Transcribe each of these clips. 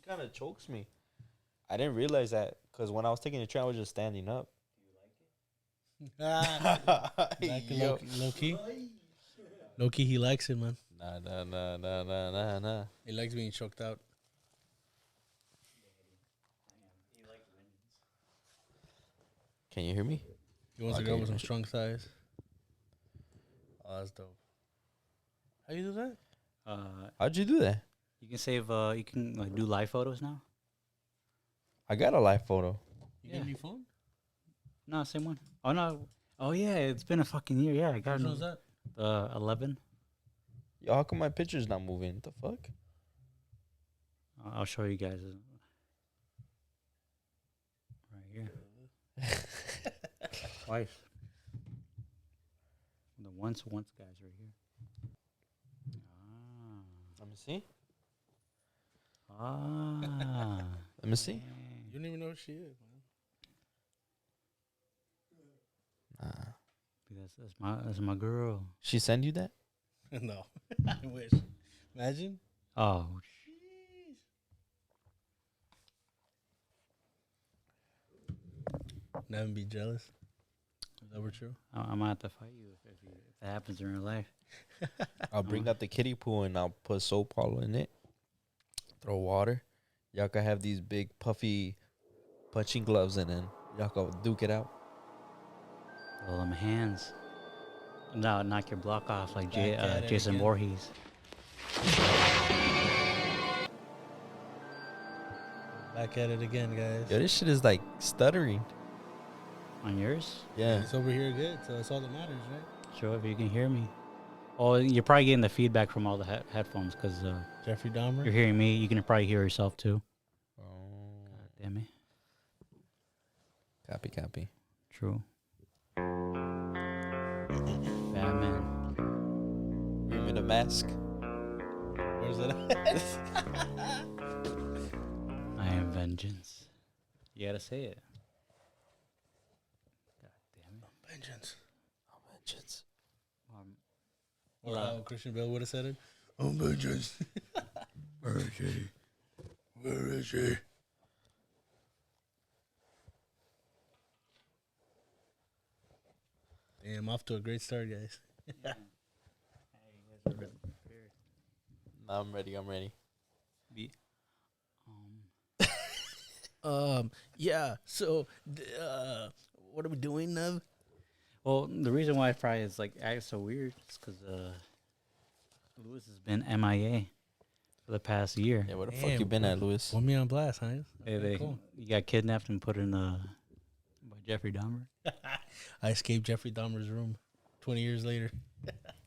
kind of chokes me. I didn't realize that because when I was taking the train, I was just standing up. Low key. Low key, he likes it, man. Nah. He likes being choked out. Can you hear me? He wants a girl with some strong thighs. Oh, that's dope. How you do that? How'd you do that? You can save. You can like do live photos now. I got a live photo. You got a new phone? No, same one. Oh no. Oh yeah, it's been a fucking year. Yeah, I got Which one's that? the 11. Yo, how come my picture's not moving? What the fuck? I'll show you guys. Right here. Twice. The once guys right here. Let me see. Ah. Let me see. You don't even know what she is, man. Nah. That's my girl. She send you that? No. I wish. Imagine. Oh. Never be jealous. Is that true? I'm gonna have to fight you if that happens in real life. I'll bring out the kiddie pool and I'll put soap all in it. Throw water. Y'all can have these big puffy punching gloves and then y'all can duke it out. Well, them hands. No, knock your block off like Jason again. Voorhees. Back at it again, guys. Yo, this shit is like stuttering. On yours? Yeah. It's over here good, so that's all that matters, right? Sure, if you can hear me. Oh, you're probably getting the feedback from all the headphones because Jeffrey Dahmer. you're hearing me. You can probably hear yourself too. Oh. God damn it. Copy. True. Batman. Give me the mask. Where's it at? I am vengeance. You gotta say it. God damn it. Vengeance. Vengeance. Or how Christian Bale would have said it. Oh, vengeance. Where is she? Where is she? Damn, off to a great start, guys. Nah, I'm ready. Yeah. So, what are we doing, Nev? Well, the reason why probably is like acting so weird is because Lewis has been MIA for the past year. Yeah, where the fuck you been at, Lewis? Put me on blast, huh? You got kidnapped and put in by Jeffrey Dahmer. I escaped Jeffrey Dahmer's room 20 years later.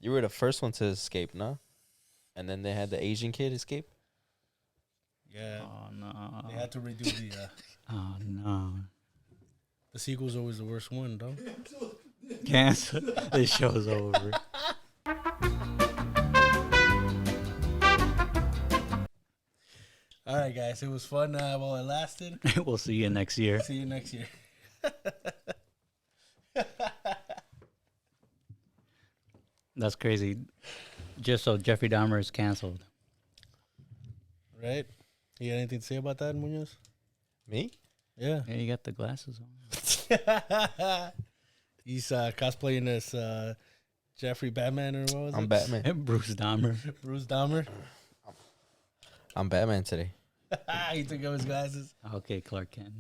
You were the first one to escape, no? And then they had the Asian kid escape? Yeah. Oh no. They had to redo the Oh no. the sequel's always the worst one, though. Cancel. This show's over. All right, guys. It was fun while it lasted. We'll see you next year. See you next year. That's crazy. Just so Jeffrey Dahmer is canceled. Right? You got anything to say about that, Munoz? Me? Yeah. Yeah, you got the glasses on. He's cosplaying as Jeffrey Batman, or what was I'm it? Batman. Bruce Dahmer. Bruce Dahmer. I'm Batman today. He took off his glasses. Okay, Clark Kent.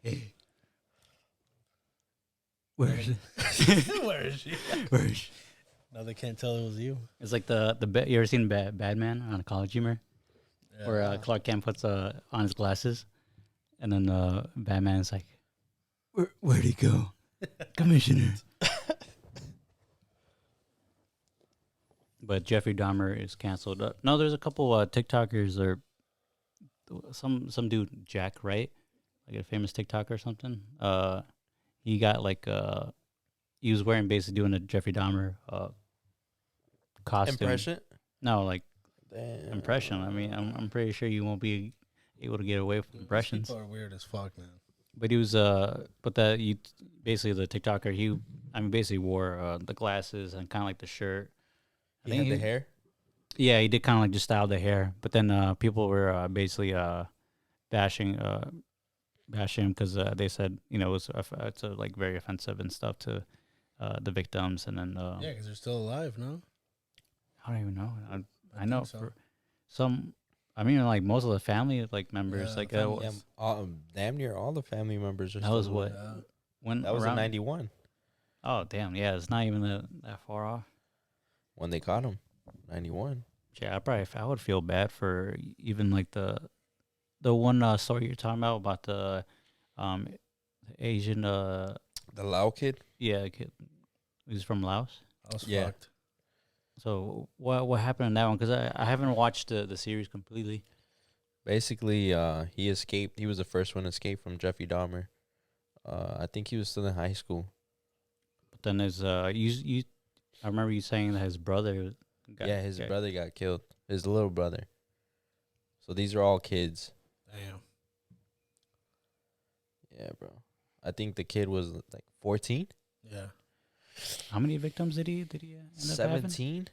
Hey. Where is it? Where is she? Where is she? Now they can't tell it was you. It's like you ever seen Batman on a college humor? Yeah. Where Clark Kent puts on his glasses, and then Batman's like, "Where'd he go, Commissioner?" But Jeffrey Dahmer is canceled. No, there's a couple TikTokers or some dude Jack, right? Like a famous TikToker or something. He got like he was wearing basically doing a Jeffrey Dahmer costume. Impression? No, like Damn. impression. I mean, I'm pretty sure you won't be able to get away from impressions. People are weird as fuck, man. But he was basically the TikToker. He basically wore the glasses and kind of like the shirt. He had the hair? Yeah, he did kind of like just style the hair, but then people were basically bashing him because they said it was it's like very offensive and stuff to the victims, and then Yeah, because they're still alive, no? I don't even know. I think know so. for some. I mean, like most of the family like members, Yeah, like family. Yeah, damn near all the family members are that still was what alive. Yeah. when That was in around. '91 Oh damn, yeah, it's not even that far off. when they caught him. '91. Yeah, I would feel bad for even like the one story you're talking about the um Asian The Lao kid. yeah kid. He's from Laos. I was Yeah. fucked. So what happened in that one? Because I haven't watched the series completely. Basically, he escaped. He was the first one to escape from Jeffrey Dahmer. I think he was still in high school. But then there's you I remember you saying that his brother Yeah, his brother got killed. His little brother. So these are all kids. Damn. Yeah, bro. I think the kid was like 14, Yeah. How many victims did he end up having? 17.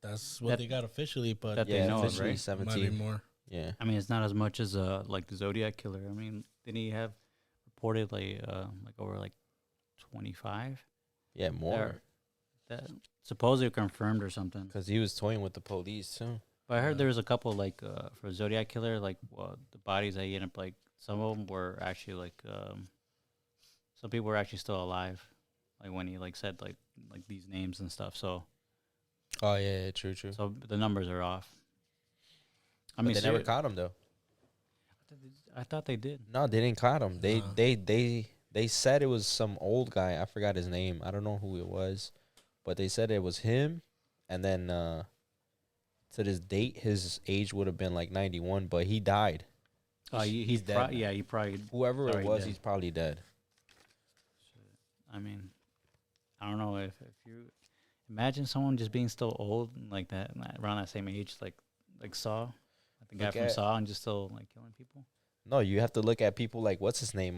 That's what That- they got officially, but that they Yeah, know of, officially right? it might be 17. more. Yeah. I mean, it's not as much as like the Zodiac killer. I mean, didn't he have reported like over like 25? Yeah, more. That supposedly confirmed or something. Because he was toying with the police, too. But I heard Yeah. there was a couple like for Zodiac killer, like the bodies that he ended up like some of them were actually like some people were actually still alive, like when he like said like these names and stuff. So Oh, yeah, true. so the numbers are off. I But mean, they never caught him, though. I thought they did. No, they didn't caught him. Nah. They said it was some old guy. I forgot his name. I don't know who it was. But they said it was him. And then to this date, his age would have been like 91, but he died. He's dead now. yeah, he probably. Whoever Sorry, it was, dead. he's probably dead. I mean, I don't know if you imagine someone just being still old like that around that same age, like Saw, like the guy Look from at- Saw, and just still like killing people. No, you have to look at people like, what's his name?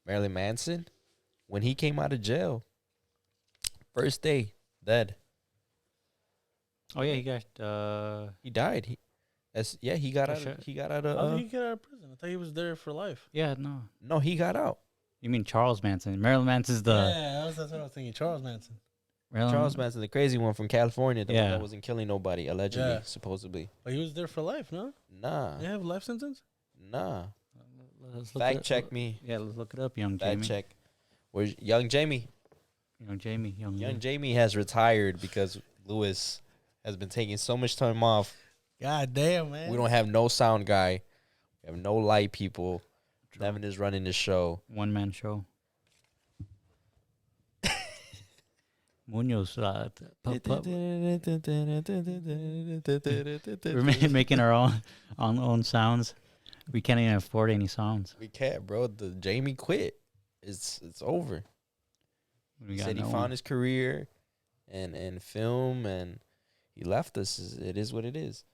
Marilyn Manson. When he came out of jail, first day, dead. Oh yeah, he got He died. He got For out. sure. He got out How did of. he get out of prison? I thought he was there for life. yeah no. No, he got out. You mean Charles Manson? Marilyn Manson's the Yeah, that's what I was thinking. Charles Manson. Charles Manson, the crazy one from California, the one Yeah. that wasn't killing nobody, allegedly, Yeah. supposedly. But he was there for life, no? Nah, They have a life sentence? nah. Let's look Fact it- check me. Yeah, let's look it up, young Fact Jamie. check. Where's young Jamie? Young Jamie, young. Young Jamie has retired because Lewis has been taking so much time off. God damn, man. We don't have no sound guy. We have no light people. Devin is running the show. One man show. Munoz, we're making our own sounds. We can't even afford any sounds. We can't, bro. The Jamie quit. It's over. We He got said he no found one. his career and film, and he left us. It is what it is.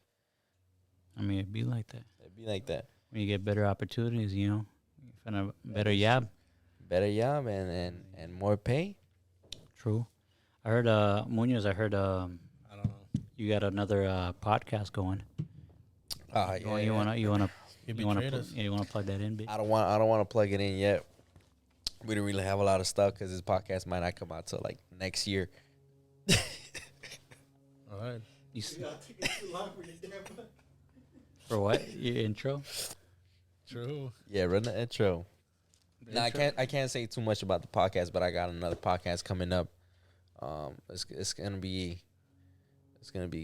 I mean, it'd be like that. It'd be like that. When you get better opportunities, you find a better is yab. Better job and more pay. True. I heard Munoz. I heard I don't know. you got another podcast going. You wanna He betrayed us. you wanna plug that in, bitch? I don't want to plug it in yet. We don't really have a lot of stuff because this podcast might not come out till like next year. All right. You for what? Your intro? True. Yeah, run the intro. No, I can't say too much about the podcast, but I got another podcast coming up. It's gonna be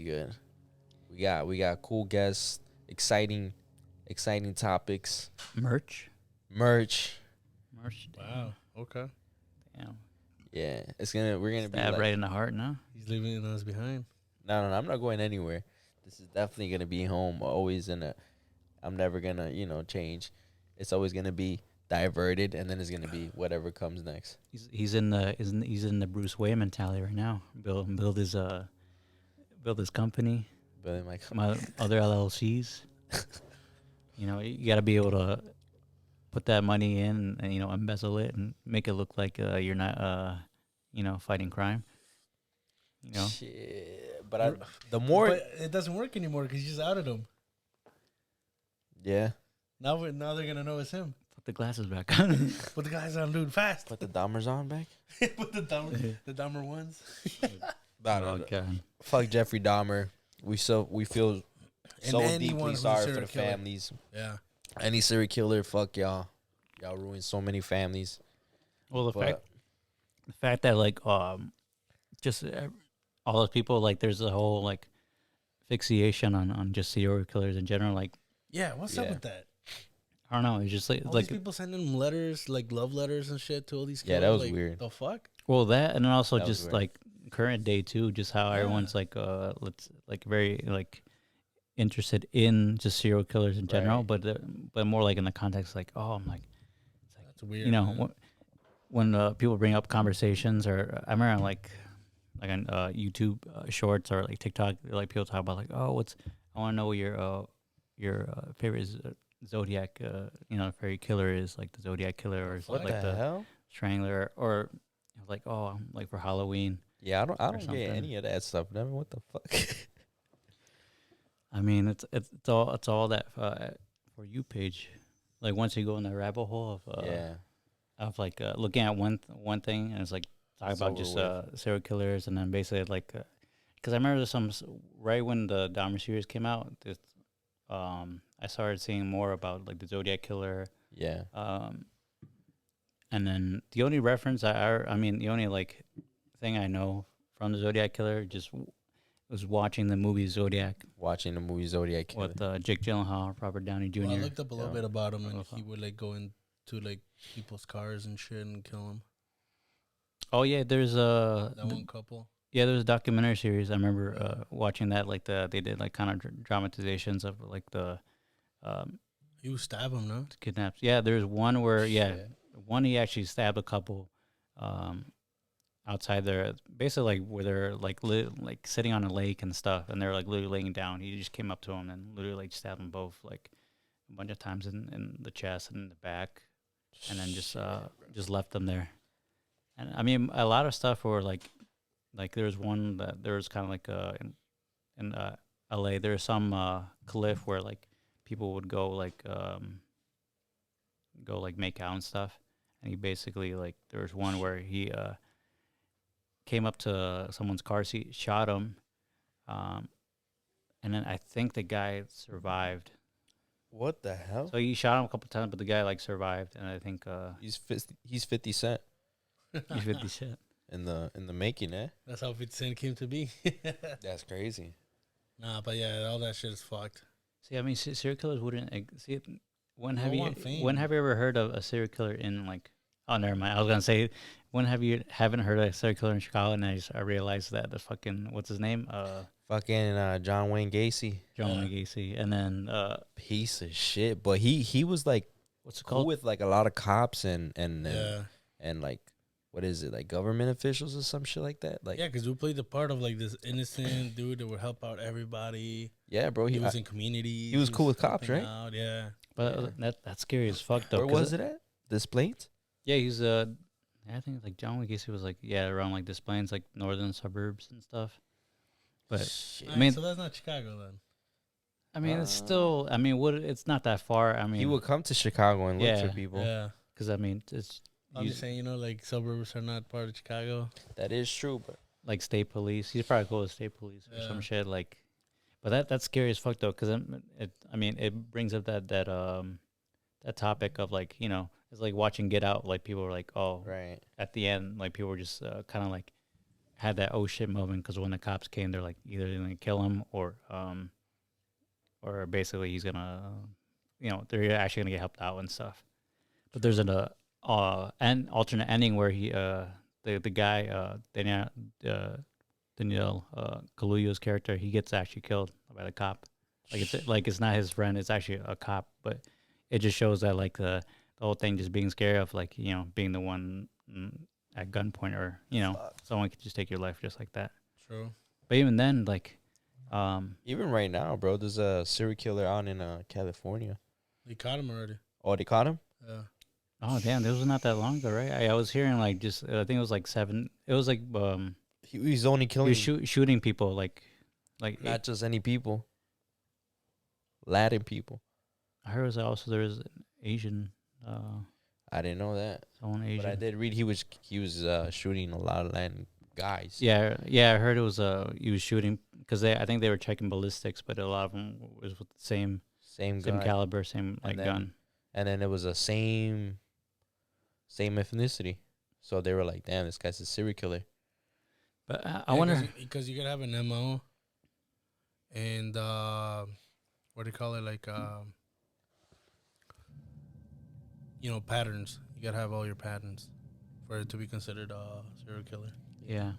good. We got cool guests, exciting topics, Merch. merch. Wow. Okay. Damn. Yeah, we're gonna be Stab like, right in the heart, no? He's leaving us behind. no, I'm not going anywhere. This is definitely gonna be home. Always I'm never gonna change. It's always gonna be diverted, and then it's gonna be whatever comes next. He's in the Bruce Wayne mentality right now. Build his company, But my my other LLCs. You got to be able to put that money in and embezzle it and make it look like you're not fighting crime. You know, Shit. But the more, but it doesn't work anymore because you just outed him. yeah. Now they're gonna know it's him. put the glasses back on. Put the guys on, dude, fast. Put the Dahmers on back. Put the Dahmer ones. Oh god. Fuck Jeffrey Dahmer. We feel so anyone deeply who's a sorry for serial the killer. families. Yeah. Any serial killer, fuck y'all. Y'all ruined so many families. Well, the But fact that like just all those people, like there's a whole like fixation on just serial killers in general. Like Yeah, what's up with that? I don't know. It's just All these people sending them letters, like love letters and shit to all these Yeah, killers. that was like, weird. The fuck? well that, and then also That was just weird. like current day too. Just how everyone's like let's like very like interested in just serial killers in general, Right. but more like in the context like I'm like That's weird. you know man. when people bring up conversations or I remember like on YouTube shorts or like TikTok, like people talk about like I want to know what your favorite Zodiac fairy killer is, like the Zodiac killer or what like the hell? Strangler or like I'm like for Halloween. Yeah, I don't something. get any of that stuff. Never. What the fuck? I mean, it's all that for you page. Like once you go in the rabbit hole of Yeah. of like looking at one thing and it's like talk It's about over just serial killers and then basically like because I remember there's some right when the Dahmer series came out, I started seeing more about like the Zodiac killer. Yeah. And then the only reference I mean the only like thing I know from the Zodiac killer just was watching the movie Zodiac Watching the movie Zodiac Killer. with Jake Gyllenhaal, Robert Downey Jr. Well, I looked up a little Yeah. bit about him, and Uh-huh. he would like go into like people's cars and shit and kill them. Oh yeah, there's That one couple. yeah, there's a documentary series. I remember watching that. Like they did like kind of dramatizations of like the He would stab him, no? kidnaps. Yeah, there's one where Shit. one he actually stabbed a couple outside there, basically like where they're like like sitting on a lake and stuff, and they're like literally laying down. He just came up to them and literally like stabbed them both like a bunch of times in the chest and in the back, and then just left them there. And I mean, a lot of stuff were like there's one that there was kind of like in LA. There's some cliff where like people would go like make out and stuff, and he basically like there was one where he came up to someone's car seat, shot him, and then I think the guy survived. What the hell? So he shot him a couple times, but the guy like survived, and I think He's 50 Cent he's 50 shit. in the making, eh? That's how 50 Cent came to be. That's crazy. Nah, but yeah, all that shit is fucked. See, I mean, serial killers wouldn't see. When have They you want fame. when have you ever heard of a serial killer in like? Oh, never mind. I was gonna say, when haven't heard of a serial killer in Chicago? And I realized that the fucking what's his name? Fucking John Wayne Gacy. John Wayne Gacy, and then Piece of shit. But he was like what's it cool called? with like a lot of cops and Yeah. and like what is it, like government officials or some shit like that? Like Yeah, because we played the part of like this innocent dude that would help out everybody. yeah, bro. He was in community. he was cool with cops, helping right? out, yeah. But that's scary as fuck though. Where 'cause was it at? This Plains? Yeah, he's I think like John Wayne Gacy was like around like Des Plaines, like northern suburbs and stuff. But Shit. I mean, so that's not Chicago then. I mean, it's still. I mean, it's not that far. I mean, He would come to Chicago and look Yeah. for people. Yeah. because I mean, it's I'm just saying, like suburbs are not part of Chicago. That is true, but like state police. He's probably cool with state police or some Yeah. shit. Like, but that's scary as fuck though, because it brings up that topic of like it's like watching Get Out. Like people were like, oh, right. at the end, like people were just kind of like had that oh shit moment because when the cops came, they're like either they're gonna kill him or basically he's gonna they're actually gonna get helped out and stuff. But there's an alternate ending where he the guy Daniel Kaluuya's character, he gets actually killed by the cop. Like it's not his friend, it's actually a cop, but it just shows that like the whole thing just being scary of like being the one at gunpoint or someone could just take your life just like that. True. But even then, like Even right now, bro, there's a serial killer out in California. They caught him already. Oh, they caught him? Yeah. oh damn, this was not that long ago, right? I was hearing like just I think it was like 7. It was like He's only He killing was shooting people like not just any people, Latin people. I heard was also there was an Asian. I didn't know that, Someone Asian. but I did read he was shooting a lot of Latin guys. Yeah, I heard it was he was shooting because I think they were checking ballistics, but a lot of them was with the same same same guy. caliber, same And then- gun. And then it was a same ethnicity. So they were like, damn, this guy's a serial killer. But I wonder. because you gotta have an MO, and what do you call it? Like patterns. You gotta have all your patterns for it to be considered a serial killer. Yeah,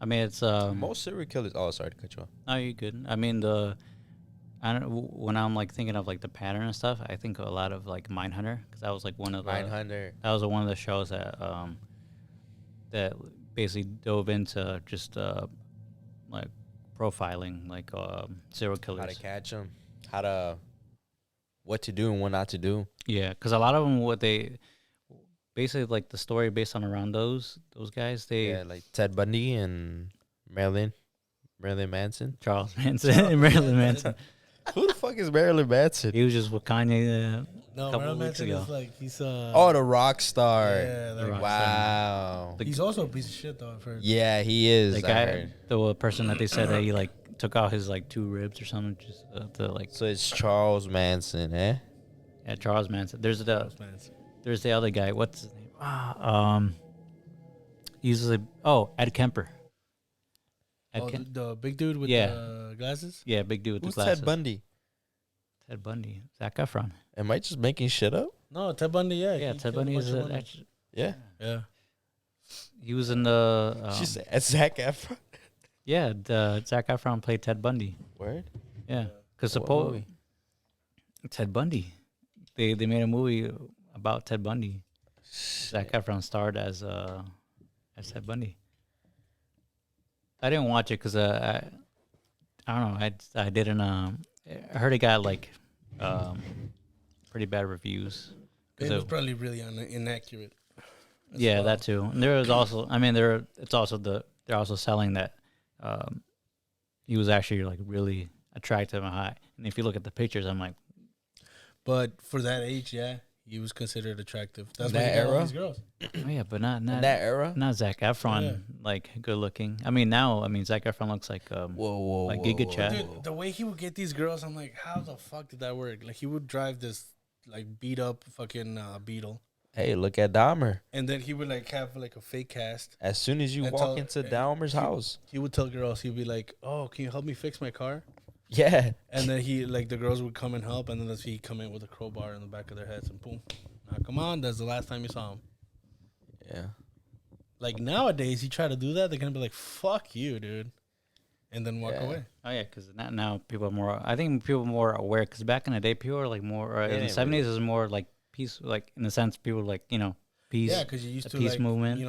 I mean it's Most serial killers. Oh, sorry to cut you off. No, you're good. I mean I don't when I'm like thinking of like the pattern and stuff. I think a lot of like Mindhunter because that was like one of the Mindhunter. That was one of the shows that that basically dove into just like profiling like serial killers. How to catch them. What to do and what not to do. Yeah, because a lot of them what they basically like the story based on around those guys. They Like Ted Bundy and Marilyn Manson. Charles Manson and Marilyn Manson. Who the fuck is Marilyn Manson? He was just with Kanye. No, Couple Marilyn weeks Manson ago. is like he's Oh, the rock star. yeah, The rock Wow. he's also a piece of shit though. I've heard. Yeah, he is. The I guy, heard. the person that they said that he like took out his like 2 ribs or something, just to like So it's Charles Manson, eh? yeah, Charles Manson. There's Manson. the other guy. What's his name? He's Ed Kemper. The big dude with Yeah. the glasses. Yeah, big dude with Who's the glasses. Ted Bundy? Ted Bundy. Zac Efron. Am I just making shit up? No, Ted Bundy. Yeah, Yeah, he Ted killed a Bundy is bunch of women. actually. Yeah. Yeah. He was in the. She said Zac Efron. Yeah, Zac Efron played Ted Bundy. Word? Yeah, because What movie? Ted Bundy. They made a movie about Ted Bundy. Zac Efron starred as Ted Bundy. I didn't watch it because I don't know. I didn't. I heard it got like pretty bad reviews. It was probably really inaccurate. as Yeah, well. that too. And there was also. I mean, they're also selling that he was actually like really attractive and high. And if you look at the pictures, I'm like, But for that age, yeah, he was considered attractive. That's That why he got all era? these girls. oh yeah, but not In that era? not Zac Efron Yeah. like good looking. I mean now, Zac Efron looks like Whoa. Like Giga Chad. Dude, the way he would get these girls, I'm like, how the fuck did that work? Like he would drive this like beat up fucking Beetle, Hey, look at Dahmer. and then he would like have like a fake cast. As soon as you And walk tell- into and Dahmer's house. He would tell girls, he'd be like, "Oh, can you help me fix my car?" Yeah. And then he like the girls would come and help, and then he'd come in with a crowbar in the back of their heads and boom, knock them on. That's the last time you saw him. Yeah. Like nowadays, you try to do that, they're gonna be like, "Fuck you, dude," and then walk Yeah. away. oh yeah, because now people are more. I think people are more aware. Because back in the day, people were like more. In the didn't '70s, it was more like peace. Like in the sense, people were like peace. Yeah, because you used the to peace like, movement.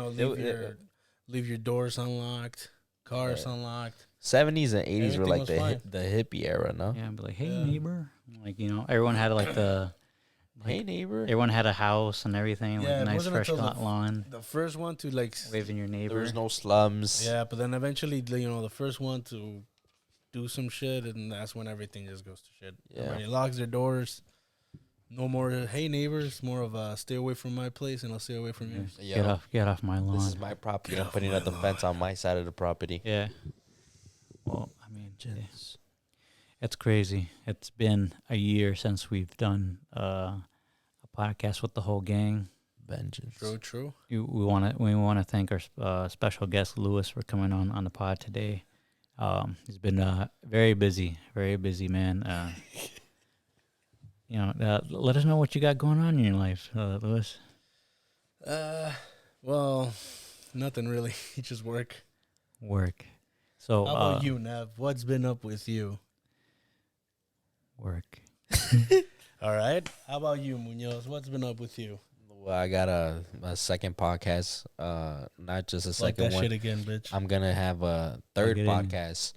leave your doors unlocked, cars unlocked. 70s and 80s were Everything like was the fine. the hippie era, no? Yeah, but like, hey Yeah. neighbor, like everyone had like the. Hey, neighbor. Everyone had a house and everything, Yeah, like it nice wasn't fresh until the lawn, The first one to like, waving your neighbor. There was no slums. yeah, but then eventually, the first one to do some shit, and that's when everything just goes to shit. Yeah. Everybody locks their doors. No more, hey neighbors. More of a stay away from my place, and I'll stay away from yours. Yo, Get off my lawn. this is my property. I'm putting up the fence on my side of the property. Yeah. Well, I mean, it's crazy. It's been a year since we've done a podcast with the whole gang. Vengeance. True. We want to thank our special guest Lewis for coming on the pod today. He's been very busy man. Let us know what you got going on in your life, Lewis. Well, nothing really. Just work. Work. So How about you, Nev? What's been up with you? work. All right. How about you, Munoz? What's been up with you? Well, I got a second podcast. Not just a Like second that one. shit again, bitch. I'm gonna have a third Get in. podcast.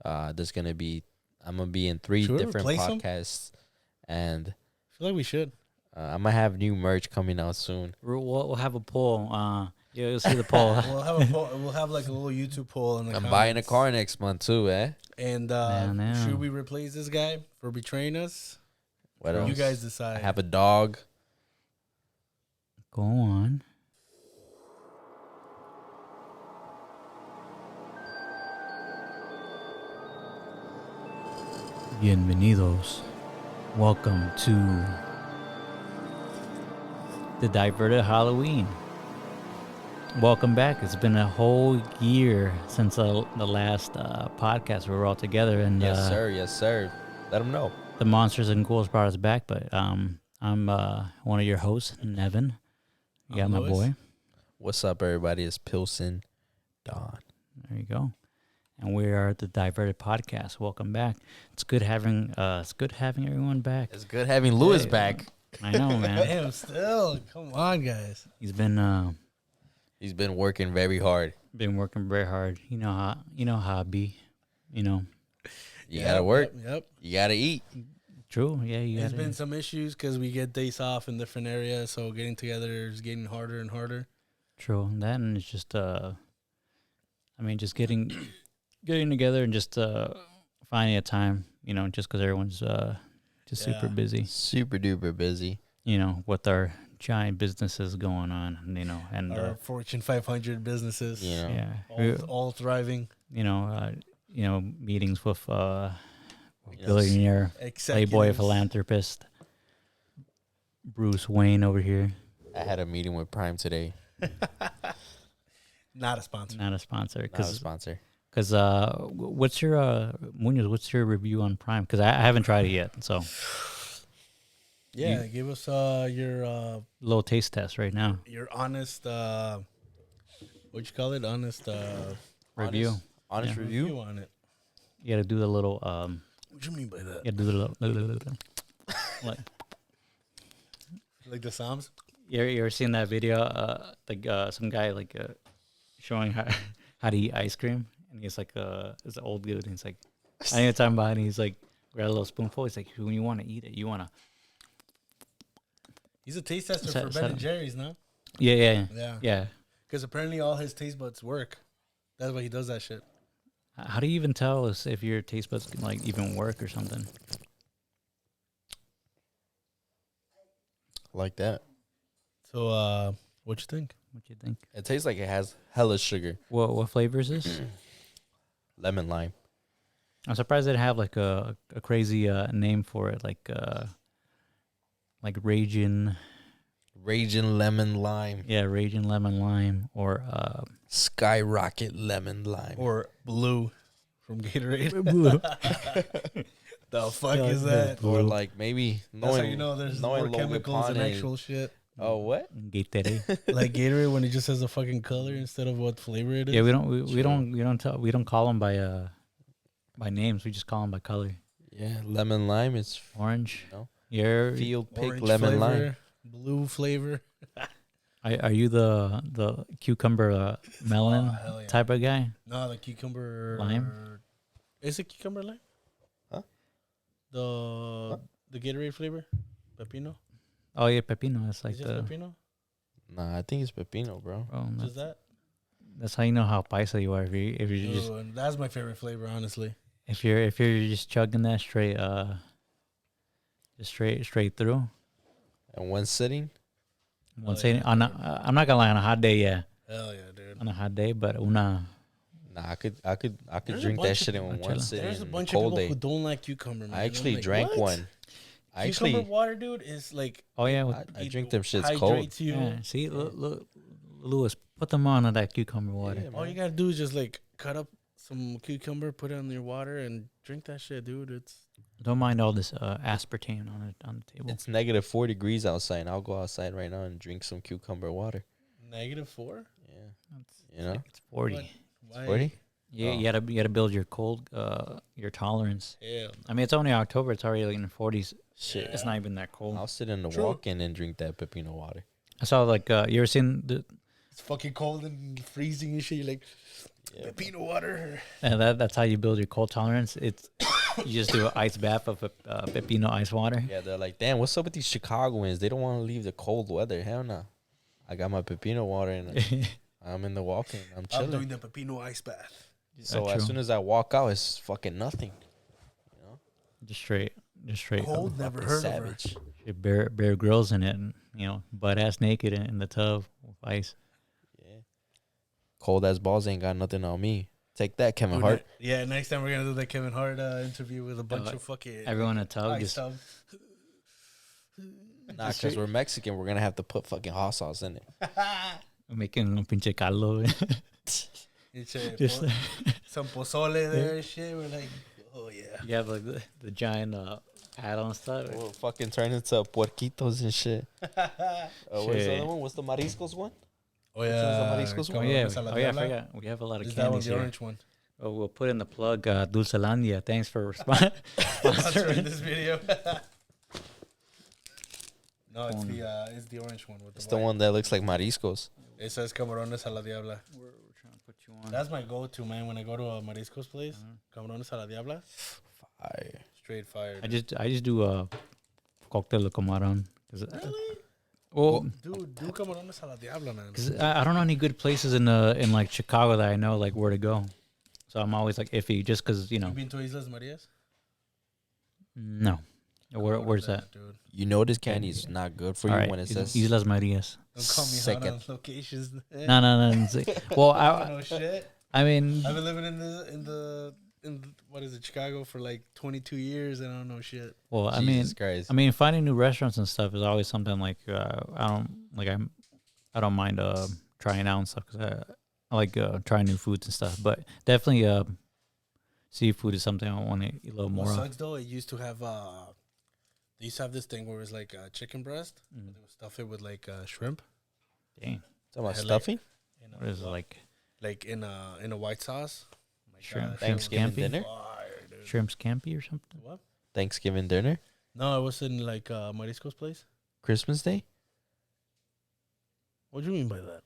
I'm gonna be in 3 Should we different replace 'em? podcasts, and I feel like we should. I'm gonna have new merch coming out soon. We'll have a poll. Yeah, you'll see the poll. We'll have a poll, we'll have like a little YouTube poll in the I'm comments. buying a car next month too, eh? And Man. should we replace this guy for betraying us? What else? You guys I decide. have a dog. Go on. Bienvenidos. Welcome to the Diverted Halloween. Welcome back. It's been a whole year since the last podcast we were all together, and Yes, sir. Yes, sir. Let them know. the Monsters and Ghouls brought us back. But I'm one of your hosts, Nevin. You got I'm my Louis. boy. What's up, everybody? It's Pilsen Don. There you go. And we are the Diverted Podcast. Welcome back. It's good having everyone back. It's good having Lewis Hey, back. I know, man. Damn, still. Come on, guys. He's been working very hard. working very hard. You know how it be. You know. You gotta work. Yep. You gotta eat. True. Yeah, you There's gotta. been some issues because we get days off in different areas, so getting together is getting harder and harder. True. And that, and it's just just getting together and just finding a time, just because everyone's just super Yeah. busy, Super duper busy. with our giant businesses going on, and Our Fortune 500 businesses, You know. yeah, all thriving. meetings with Yes. billionaire, playboy Executives. philanthropist Bruce Wayne over here. I had a meeting with Prime today. Not a sponsor. Not a sponsor, Not a sponsor. because what's your Munoz? What's your review on Prime? Because I haven't tried it yet, so Yeah, give us your little taste test right now. honest what you call it? Honest Review. Honest Yeah. review. on it. You got to do the little What do you mean by that? you got to do the little like. Like the Psalms? You ever seen that video? Some guy showing how to eat ice cream, and he's like, it's an old dude, and he's like, I ain't talking about it. And he's like, grab a little spoonful. He's like, when you want to eat it, you want to. He's a taste tester Set- for set Ben him. and Jerry's, no? Yeah. Yeah. Because apparently all his taste buds work. That's why he does that shit. How do you even tell if your taste buds can even work or something? Like that. So, what you think? What you think? It tastes like it has hella sugar. What flavor is this? Lemon lime. I'm surprised they didn't have like a crazy name for it, like Raging, Raging lemon lime. Raging Lemon Lime, or Skyrocket lemon lime. Or blue from Gatorade. Blue. The fuck is that? Or like maybe That's how you know there's more Logan chemicals than Paul actual shit. Oh, what? Gatorade. Like Gatorade when it just has a fucking color instead of what flavor it is. Yeah, we don't call them by names. We just call them by color. Yeah, lemon lime is Orange. No. You're field pick Orange lemon flavor, lime. blue flavor. are you the cucumber melon Oh, hell yeah. type of guy? No, the cucumber Lime? Is it cucumber lime? Huh? The Gatorade flavor, pepino. Oh yeah, pepino. That's like Is it the. pepino? Nah, I think it's pepino, bro. Oh, Just that. that's how you know how paisa you are. If you just Ooh, and that's my favorite flavor, honestly. if you're just chugging that straight just straight through. And one sitting, One Oh, saying yeah, I'm not gonna lie, on a hot day, yeah, Hell yeah, dude. on a hot day, but una. nah, I could There's a drink that bunch shit in of- one sitting. There's a in bunch of cold people day. who don't like cucumber. Man. I actually I'm like, drank what? one. I Cucumber actually water, dude, is like Oh yeah, I it drink them shits cold. hydrates you. yeah. See, look, Lewis, put them on that cucumber water. Yeah, All you gotta do is just like cut up some cucumber, put it in your water, and drink that shit, dude. It's Don't mind all this aspartame on the table. It's negative 4 degrees outside. And I'll go outside right now and drink some cucumber water. -4. Yeah, you know, It's 40. What? Why? 40. Yeah, Oh. you gotta build your your tolerance. Hell. I mean, it's only October. It's already like in the 40s. Shit, It's not even that cold. I'll sit in the True. walk-in and drink that pepino water. I saw like you ever seen It's fucking cold and freezing and shit. You're like, Yeah, pepino water. that's how you build your cold tolerance. It's you just do an ice bath of pepino ice water. yeah, they're like, damn, what's up with these Chicagoans? They don't want to leave the cold weather. Hell no. I got my pepino water and I'm in the walk-in. I'm I'm chilling. doing the pepino ice bath. So True. as soon as I walk out, it's fucking nothing. You know, Just straight. Cold, never Fucking heard savage. of her. Bare girls in it, and butt ass naked in the tub with ice. Yeah. Cold as balls ain't got nothing on me. Take that, Kevin Dude, Hart. Yeah, next time we're gonna do the Kevin Hart interview with a bunch of fucking Everyone in a tub ice just tub. Nah, because we're Mexican, we're gonna have to put fucking hot sauce in it. making un pinche caldo. Just Some pozole there and shit. We're like, oh yeah. you have like the giant add-on stuff. We'll fucking turn into puerquitos and shit. Where's the Shit. other one? What's the mariscos one? Oh Which one's the yeah. mariscos Oh one? yeah, Camarones a la I diabla. forgot. We have a lot of Is that one candies the here. orange one? Oh, we'll put in the plug Dulcelandia. Thanks for Sponsoring sponsoring. this video. No, it's the orange one with It's the the white. one that looks like mariscos. It says camarones a la diabla. We're trying to put you on. That's my go-to, man. When I go to a mariscos place, camarones a la diabla, Fire. straight fire. I just do a cocktail de camarón. Really? Well, Dude, do camarones a la diabla, man. because I don't know any good places in like Chicago that I know like where to go. So I'm always like iffy, just because You been to Islas Marias? No. Where's that? Dude? You know this candy is not good for you All right, when it says Islas Marias. Don't call me Second. out on locations. No. Well, I don't know shit. I mean, I've been living in what is it, Chicago for like 22 years and I don't know shit. well, Jesus Christ. I mean, finding new restaurants and stuff is always something like I don't mind trying out and stuff because I like trying new foods and stuff. But definitely seafood is something I want to eat a little more What of. sucks though, it used to have they used to have this thing where it was like chicken breast. But they would stuff it with like shrimp. Dang, Talking about had, like, stuffing? In what is it like? like in a white sauce. Oh my Shrimp- gosh, Thanksgiving scampi? dinner? fire, dude. Shrimp scampi or something? What? Thanksgiving dinner? No, it was in like Marisco's place. Christmas Day? What do you mean by that?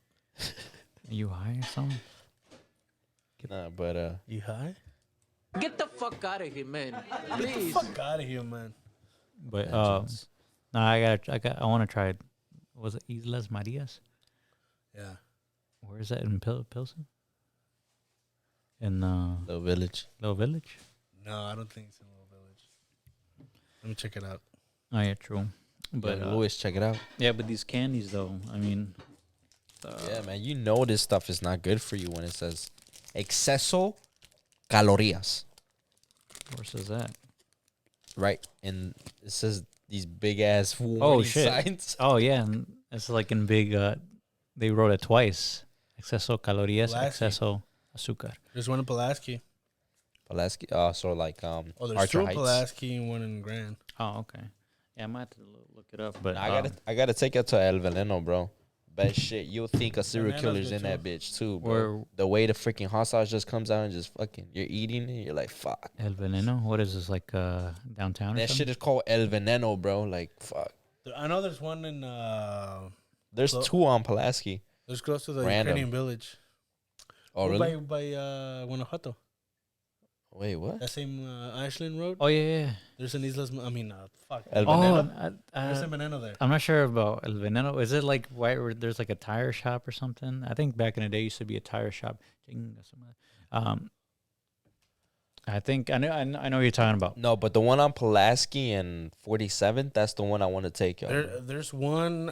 Are you high or something? Nah, but You high? Get the fuck out of here, man. Get the Please. fuck out of here, man. But Legends. no, I want to try it. Was it Islas Marias? Yeah. Where is that in Pilsen? In Little Village. Little Village? No, I don't think it's in Little Village. Let me check it out. Oh yeah, true. But But Louis, check it out. yeah, but these candies though, I mean, Yeah, man, you know this stuff is not good for you when it says exceso calorías, where says that? right? And it says these big ass warning Oh shit! signs. Oh yeah, and it's like in big. They wrote it twice. Exceso calorías, Pulaski. exceso azúcar. There's one in Pulaski. Pulaski, so like Oh, there's Archer two in Heights. Pulaski and one in Grand. Oh okay. Yeah, I might have to look it up. But I gotta take it to El Veneno, bro. Best shit. You'll think a serial Veneno's killer's good in that bitch too, bro. Where- The way the freaking hot sauce just comes out and just fucking, you're eating it, you're like, fuck. El Veneno. What is this like? Downtown? Or That something? shit is called El Veneno, bro. Like, fuck. I know there's one in There's Clo- two on Pulaski. there's close to the Random. Ukrainian village. Oh, really? By Guanajuato. Wait, what? That same Ashland Road. Oh yeah. There's an Islas. I mean, fuck. El Oh, Veneno? There's a Veneno there. I'm not sure about El Veneno. Is it like where there's like a tire shop or something? I think back in the day used to be a tire shop. I think I know what you're talking about. No, but the one on Pulaski and 47th, that's the one I want to take, yo. There's one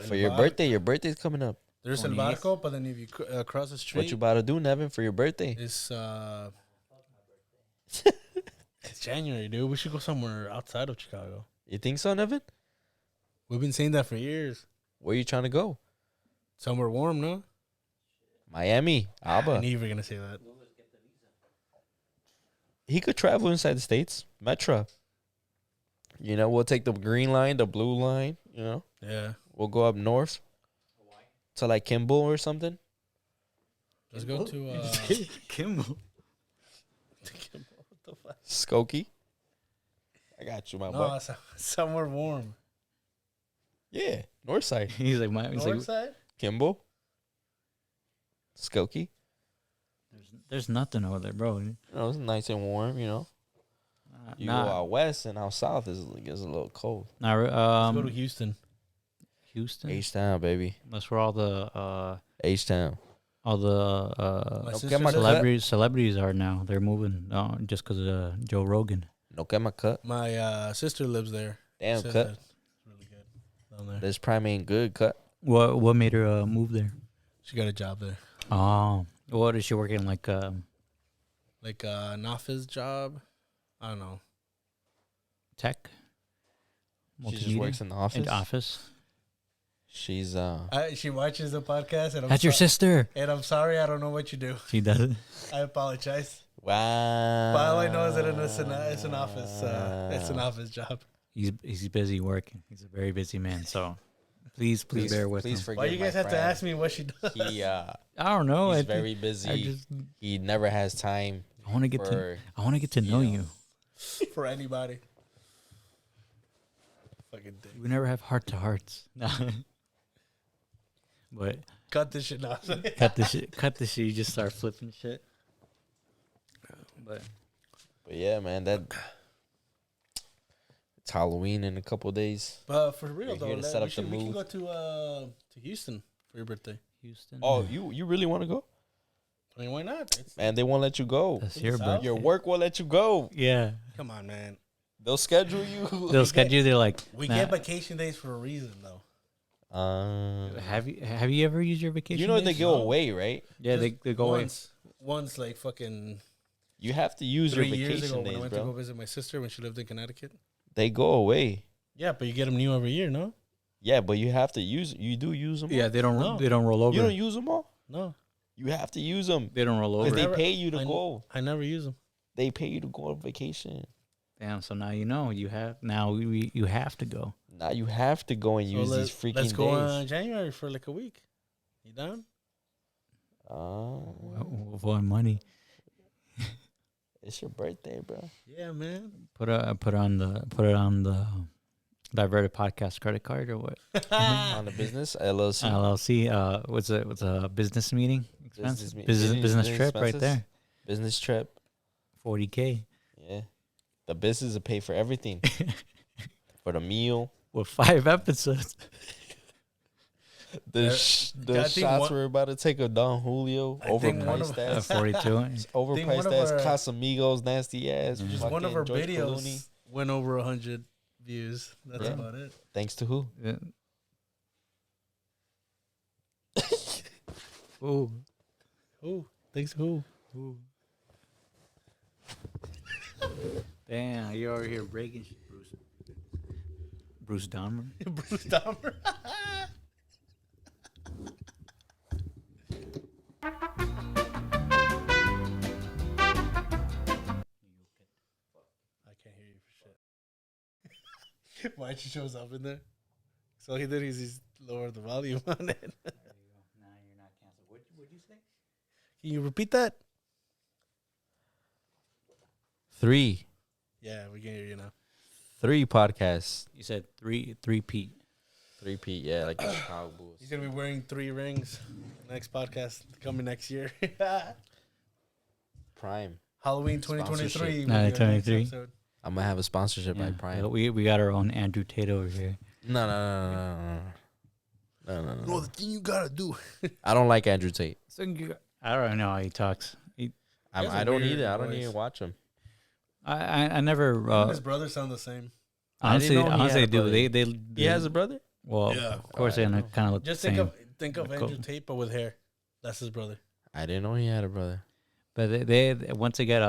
For your birthday. Your birthday's coming up. There's El 28th. Barco, but then if you cross the street, What you about to do, Nevin, for your birthday? it's it's January, dude. We should go somewhere outside of Chicago. You think so, Nevin? We've been saying that for years. Where you trying to go? Somewhere warm, no? Miami. I Abba. knew you were gonna say that. He could travel inside the States. Metro. You know, we'll take the green line, the blue line, you know. Yeah. We'll go up north to like Kimball or something. Let's go to Kimball. what the fuck? Skokie. I got you, my boy. No, somewhere warm. Yeah, north side. He's like North like, side? Kimball. Skokie. there's nothing over there, bro. You know, it's nice and warm, you know. You go out west and out south is a little cold. Nah, Let's go to Houston. Houston. H-Town, baby. That's where all the H-Town. all the My No, sister get my lives- celebrities are now. They're moving just because of Joe Rogan. No, get my cut. My sister lives there. Damn, Says cut. that it's really good down there. This prime ain't good, cut. What made her move there? She got a job there, Oh, what is she working like? like an office job. I don't know. Tech. She just Multimedia? works in the office. In office. She's She watches the podcast, and That's your sister. And I'm sorry, I don't know what you do. She does it. I apologize. wow. But all I know is that it's an office. It's an office job. He's busy working. He's a very busy man. So please bear with him. forgive Why you guys my have to friend. ask me what she does? He I don't know. he's I think- very busy. I just He never has time I want to get for to know you. For anybody. Fucking dick. We never have heart to hearts. No. But Cut this shit now. cut this shit. Cut this shit. You just start flipping shit. But But yeah, man, that it's Halloween in a couple days. But for real You're though, here to set up the we can mood. go to Houston for your birthday. Houston. Oh, you really want to go? I mean, why not? Man, they won't let you go. That's your South. birthday. Your work won't let you go. Yeah. Come on, man. They'll schedule you. They'll schedule. They're like, We nah. get vacation days for a reason, though. Have you ever used your vacation? You know they days? go No. away, right? Yeah, they go away. Once, like fucking You have to use your 3 years vacation ago when I days, went to go bro. visit my sister when she lived in Connecticut. They go away. Yeah, but you get them new every year, no? Yeah, but you have to use. You do use them. Yeah, they don't. No. They don't roll over. You don't use them all. No, You have to use them They don't roll over. because they Never- pay you to I- go. I never use them. They pay you to go on vacation. Damn. So now you know you have. Now you have to go. Now you have to go and use these freaking Let's go days. in January for like a week. You down? For money. It's your birthday, bro. Yeah, man. Put it on the Diverted Podcast credit card or what? On the business LLC. LLC. What's a business meeting expense? Business me- Business business trip right expenses? there. Business trip. $40K Yeah. The business will pay for everything. For the meal. with 5 episodes. The I shots think one- we're about to take of Don Julio. I think one Overpriced of- ass. 42. Overpriced of ass our- Casamigos, nasty ass. Just one of fucking our George videos Clooney. went over 100 views. That's Yeah. about it. Thanks to who? Yeah. Ooh. Who? Thanks who? Damn, you're over here breaking shit, Bruce Dahmer. Bruce Dahmer. I can't hear you for shit. Why she shows up in there? So he did is he's lowered the volume on it. Now you're not canceled. What'd you say? Can you repeat that? 3 Yeah, we can hear you now. 3 podcasts. You said three Pete. 3P, yeah, like the Chicago Bulls. He's gonna be wearing 3 rings. Next podcast coming next year. Prime. Halloween 2023. Sponsorship. will be our next 2023. episode. I'm gonna have a sponsorship Yeah. by Prime. We got our own Andrew Tate over here. No. No, the thing you gotta do. I don't like Andrew Tate. I don't know how he talks. I has a don't weird either. I don't voice. even watch him. I never Him and his brother sound the same. I didn't know he honestly had a do. brother. They He has a brother? well, Yeah. of course I they know. kind of look Just the think same. think of Cool. Andrew Tate, but with hair. That's his brother. I didn't know he had a brother. But they once they get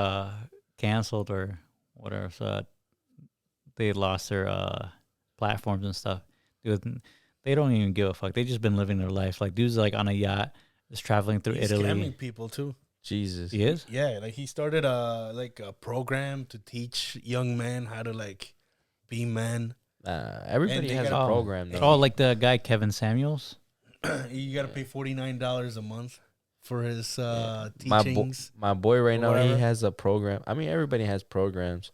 canceled or whatever, so they lost their platforms and stuff. Dude, they don't even give a fuck. They just been living their life. Like dude's like on a yacht, just traveling through He's Italy. scamming people too. Jesus. He is. Yeah, like he started a program to teach young men how to like be men. Everybody And they has a gotta- program though. Oh, like the guy Kevin Samuels. You gotta pay $49 a month for his My, teachings. my boy right or now, he whatever. has a program. I mean, everybody has programs.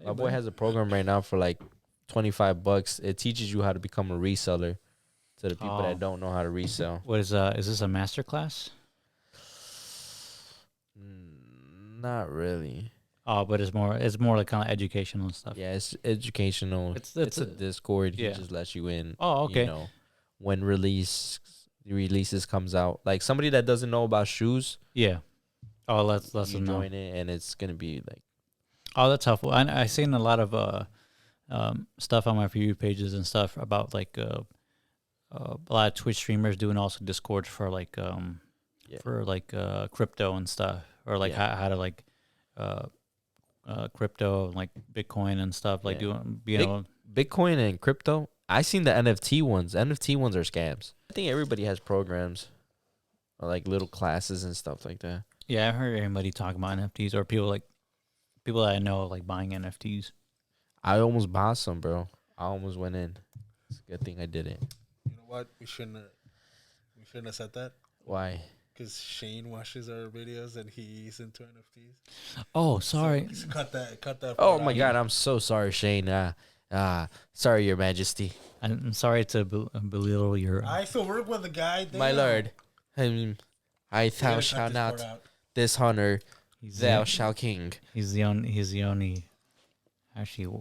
My boy has a program right now for like $25. It teaches you how to become a reseller to the people Oh. that don't know how to resell. What is this a master class? Not really. Oh, but it's more like kind of educational and stuff. Yeah, it's educational. It's It's a a- Discord. He yeah. just lets you in. Oh, okay. You know, when releases comes out. Like somebody that doesn't know about shoes, Yeah. Oh, let's you know. join it, and it's gonna be like, Oh, that's helpful. I seen a lot of stuff on my review pages and stuff about like a lot of Twitch streamers doing also Discord for like crypto and stuff, or like how to like crypto, like Bitcoin and stuff, like doing Bitcoin and crypto. I seen the NFT ones. NFT ones are scams. I think everybody has programs or like little classes and stuff like that. Yeah, I heard everybody talking about NFTs, or people that I know like buying NFTs. I almost bought some, bro. I almost went in. It's a good thing I didn't. You know what? We shouldn't have said that. Why? Because Shane watches our videos and he's into NFTs. Oh, sorry. So cut that. Oh my God, I'm so sorry, Shane. Sorry, Your Majesty. I'm sorry to belittle your. I still work with the guy. My lord, I thou shalt not dishonor. Thou shalt king. He's the only. Actually,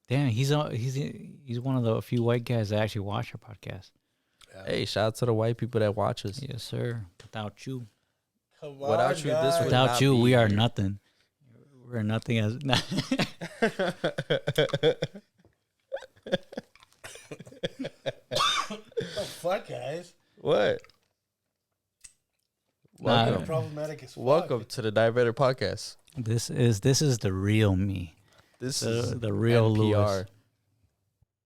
damn, he's one of the few white guys that actually watch our podcast. Yeah. Hey, shout out to the white people that watch us. Yes, sir. Without you, without you, this would without you, we are here. nothing. We're nothing as. What the fuck, guys? What? Welcome. Problematic as fuck. Welcome to the Diverted podcast. This is the real me. This is the real NPR.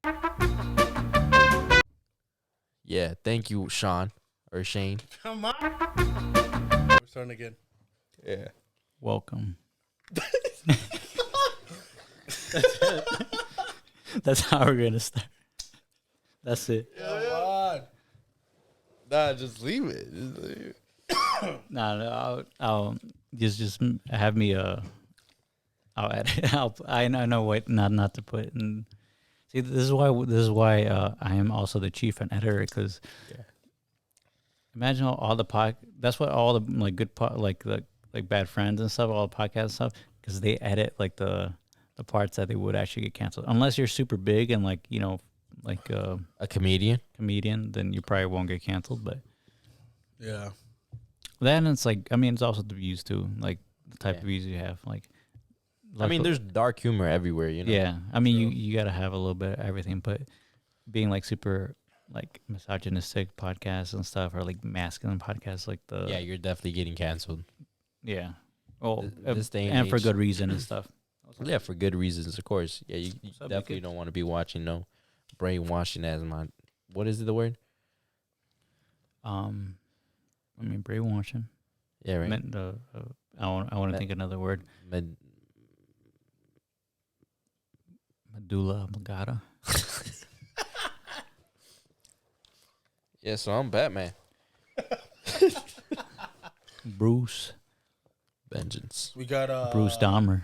Lewis. Yeah, thank you, Sean or Shane. Come on. We're starting again. Yeah. Welcome. That's how we're gonna start. That's it. Come on. Nah, just leave it. Just leave it. No, I'll just have me I'll edit. I know what not to put. And see, this is why I am also the chief and editor, because imagine all the that's what all the like good like bad friends and stuff, all the podcasts and stuff, because they edit like the parts that they would actually get canceled. Unless you're super big and like a comedian, then you probably won't get canceled. But yeah, then it's like, I mean, it's also the views too, like the type of views you have. Like I mean, there's dark humor everywhere, you know. Yeah, I mean, you got to have a little bit of everything, but being like super like misogynistic podcasts and stuff, or like masculine podcasts, like you're definitely getting canceled. Yeah, well, this day and for age. good reason and stuff. Yeah, for good reasons, of course. Yeah, you definitely don't want to be watching brainwashing as my, what is it, the word? I mean, brainwashing. Yeah, right. I want to think another word. Medulla oblongata. Yeah, so I'm Batman. Bruce. Vengeance. we got Bruce Dahmer.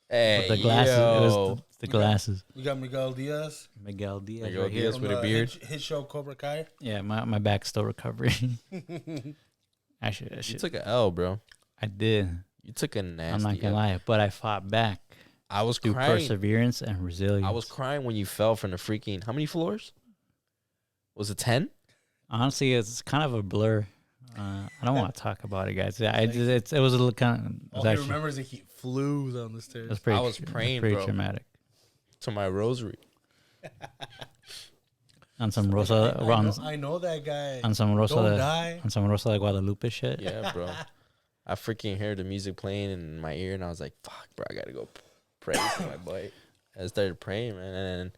Hey, With the glasses. yo. It was the glasses. We got Miguel Diaz. Miguel Diaz. Miguel right Diaz here. with a beard. His show Cobra Kai. Yeah, my back's still recovering. Actually, You took an L, bro. I did. You took a nasty I'm not gonna L. lie, but I fought back I was through crying. perseverance and resilience. I was crying when you fell from the freaking, how many floors? Was it 10? Honestly, it's kind of a blur. I don't want to talk about it, guys. Yeah, it was a little kind of. All he remembers is he flew down the stairs. Pretty, I was praying, pretty bro. traumatic. To my rosary. On some Rosa, I know that guy. on some Don't Rosa, die. on some Rosa de Guadalupe shit. Yeah, bro. I freaking heard the music playing in my ear, and I was like, fuck, bro, I gotta go pray for my boy. I started praying, man, and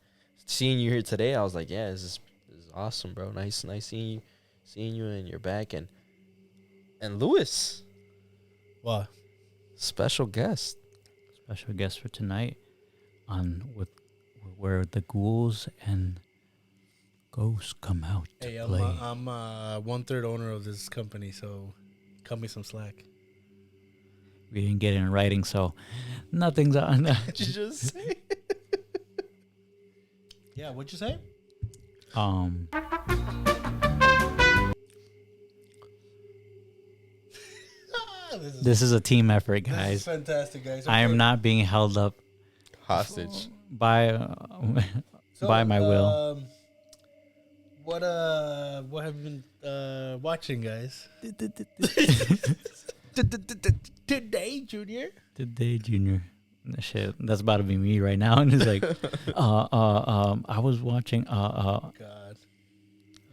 seeing you here today, I was like, yeah, this is awesome, bro. Nice seeing you and you're back, and Lewis, What? special guest. Special guest for tonight on where the ghouls and ghosts come out to Hey, play. I'm 1/3 owner of this company, so cut me some slack. We didn't get it in writing, so nothing's on. Did you just say? Yeah, what'd you say? This is a team effort, This is guys. fantastic, guys. I am not being held up Hostage. by by my will. What have you been watching, guys? Today, Junior. Today, Junior. Shit, that's about to be me right now. And it's like, I was watching. God.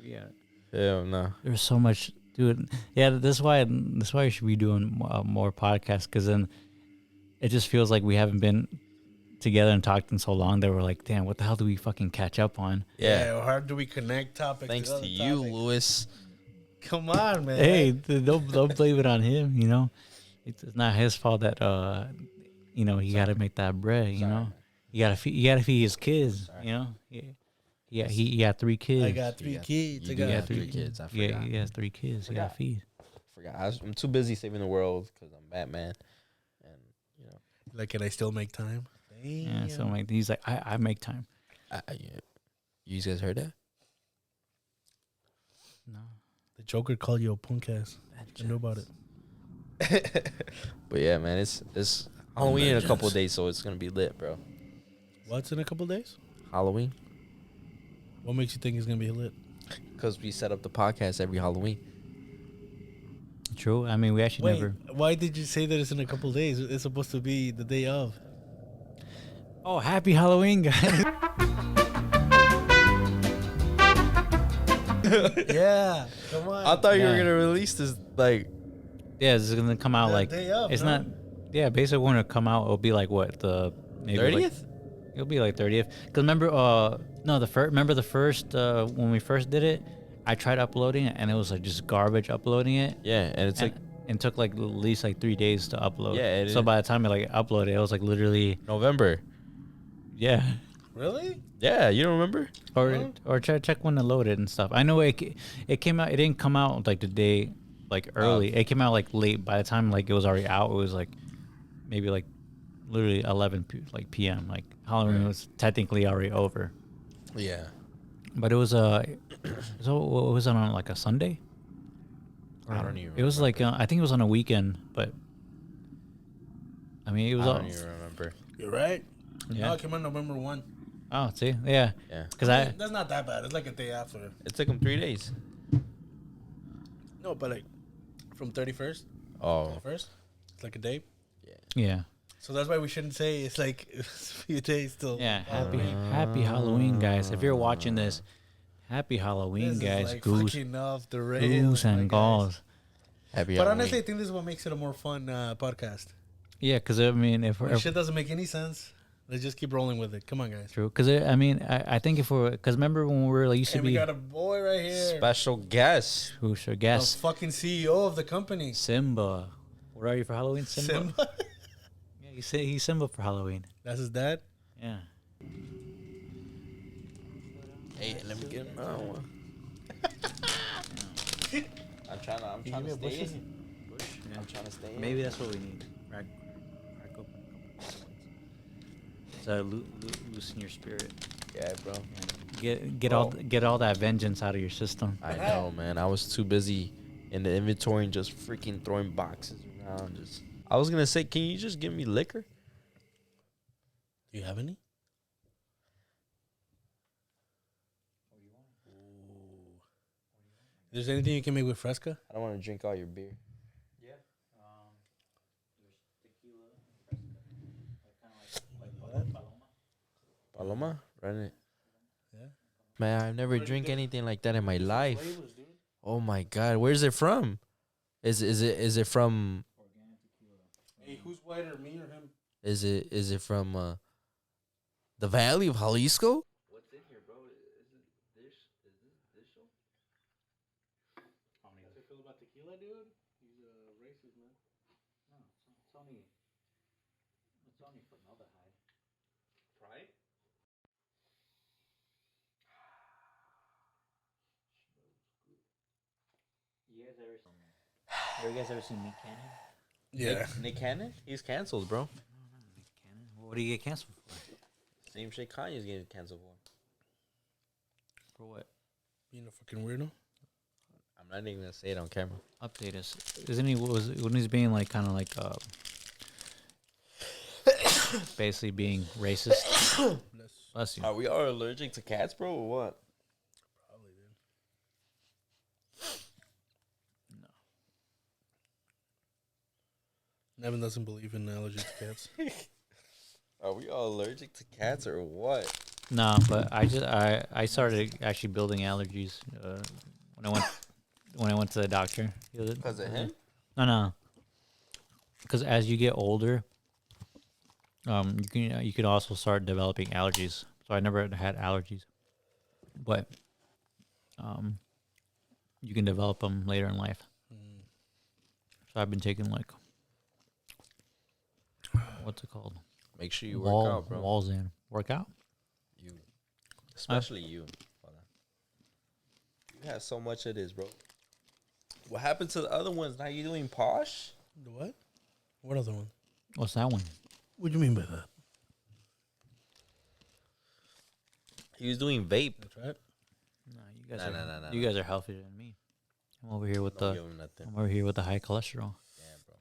Yeah. Hell no. There's so much, dude. Yeah, that's why you should be doing more podcasts, because then it just feels like we haven't been together and talked in so long that we're like, damn, what the hell do we fucking catch up on? Yeah. How do we connect topics? Thanks other to you, topics? Lewis. Come on, man. Hey, don't blame it on him. You know, it's not his fault that you know, he got to make that bread. You know, you gotta feed his kids. You know, yeah, he got 3 kids. I got 3 kids. You I do got have 3 kids. I forgot. Yeah, he has 3 kids. He got to feed. I'm too busy saving the world because I'm Batman, and you know. Like, can I still make time? Damn. Yeah, so I'm like, he's like, I make time. You guys heard that? No. The Joker called you a punk ass. I knew about it. But yeah, man, it's Halloween in a couple of days, so it's gonna be lit, bro. What's in a couple days? Halloween, What makes you think it's gonna be lit? because we set up the podcast every Halloween. True. I mean, we actually Wait, never. why did you say that it's in a couple days? It's supposed to be the day of. Oh, happy Halloween, guys! Yeah, come on. I thought you were Yeah. gonna release this like Yeah, it's gonna come out The like day of, it's no? not. Yeah, basically when it come out, it'll be like what the maybe like- 30th. it'll be like 30th. Cause remember, no, remember the first when we first did it, I tried uploading it and it was like just garbage uploading it. Yeah, and it's like And it took like at least like 3 days to upload. Yeah, So by the time I like uploaded, it was like literally November. yeah. Really? Yeah, you don't remember? Or check when it loaded and stuff. I know it came out. It didn't come out like the day like early. It came out like late. By the time like it was already out, it was like maybe like literally 11 p.m. Like Halloween was technically already over. Yeah. But it was so was it on like a Sunday? I don't even. It was like I think it was on a weekend, but I mean it was I all. don't even remember. You're right. Yeah. No, it came out November 1. Oh, see, yeah, Yeah. because That's not that bad. It's like a day after. It took him 3 days. No, but like from 31st Oh. to 1st, it's like a day. yeah. So that's why we shouldn't say it's like a few days till. Yeah, happy Halloween, guys. If you're watching this, happy Halloween, This guys. is like Goose, fucking off the rails. goose my and guys. galls. Happy But Halloween. honestly, I think this is what makes it a more fun podcast. Yeah, because I mean, if we're When shit doesn't make any sense, let's just keep rolling with it. Come on, guys. true, because I mean, I think if we're because remember when we were like used to And we be got a boy right here. Special guest. who should The guess fucking CEO of the company. Simba. What are you for Halloween, Simba? Simba. Yeah, he's Simba for Halloween. That's his dad. Yeah. Hey, let me get another one. I'm trying to give me a bush? stay. I'm trying to stay. Maybe that's what we need. Rack open a couple ones. So loosen your spirit. Yeah, bro. Get all that vengeance out of your system. I know, man. I was too busy in the inventory and just freaking throwing boxes around. I was gonna say, can you just give me liquor? Do you have any? If there's anything you can make with Fresca? I don't want to drink all your beer. Yeah. There's tequila, kind of like Paloma, run it. Yeah. Man, I've never drank anything like that in my life. Oh my god, where's it from? Is it from? Hey, who's whiter, me or him? Is it from the Valley of Jalisco? What's in here, bro? Is this show? How do you feel about tequila, dude? He's a racist, man. No, it's only formaldehyde. Try it. You guys ever seen Nick Cannon? Yeah. Nick Cannon? He's canceled, bro. Nick Cannon. What do you get canceled for? Same shit Kanye's getting canceled for. For what? Being a fucking weirdo. I'm not even gonna say it on camera. Update us. Isn't he? When he's being like kind of like basically being racist. Bless you. Are we all allergic to cats, bro, or what? Probably, dude. Nevin doesn't believe in allergies to cats. Are we all allergic to cats or what? No, but I started actually building allergies when I went to the doctor. Because of him? No. Because as you get older, you can also start developing allergies. So I never had allergies, but you can develop them later in life. So I've been taking like, what's it called? Make sure you work out, bro. Walzan. Work out? You. Especially you. Hold on. You have so much of this, bro. What happened to the other ones? Now you doing Posh? The what? What other one? What's that one? What do you mean by that? He was doing vape. That's right. No, you guys Nah. You guys are healthier than me. I'm over here with Don't give him nothing. I'm over here with the high cholesterol. Yeah, bro.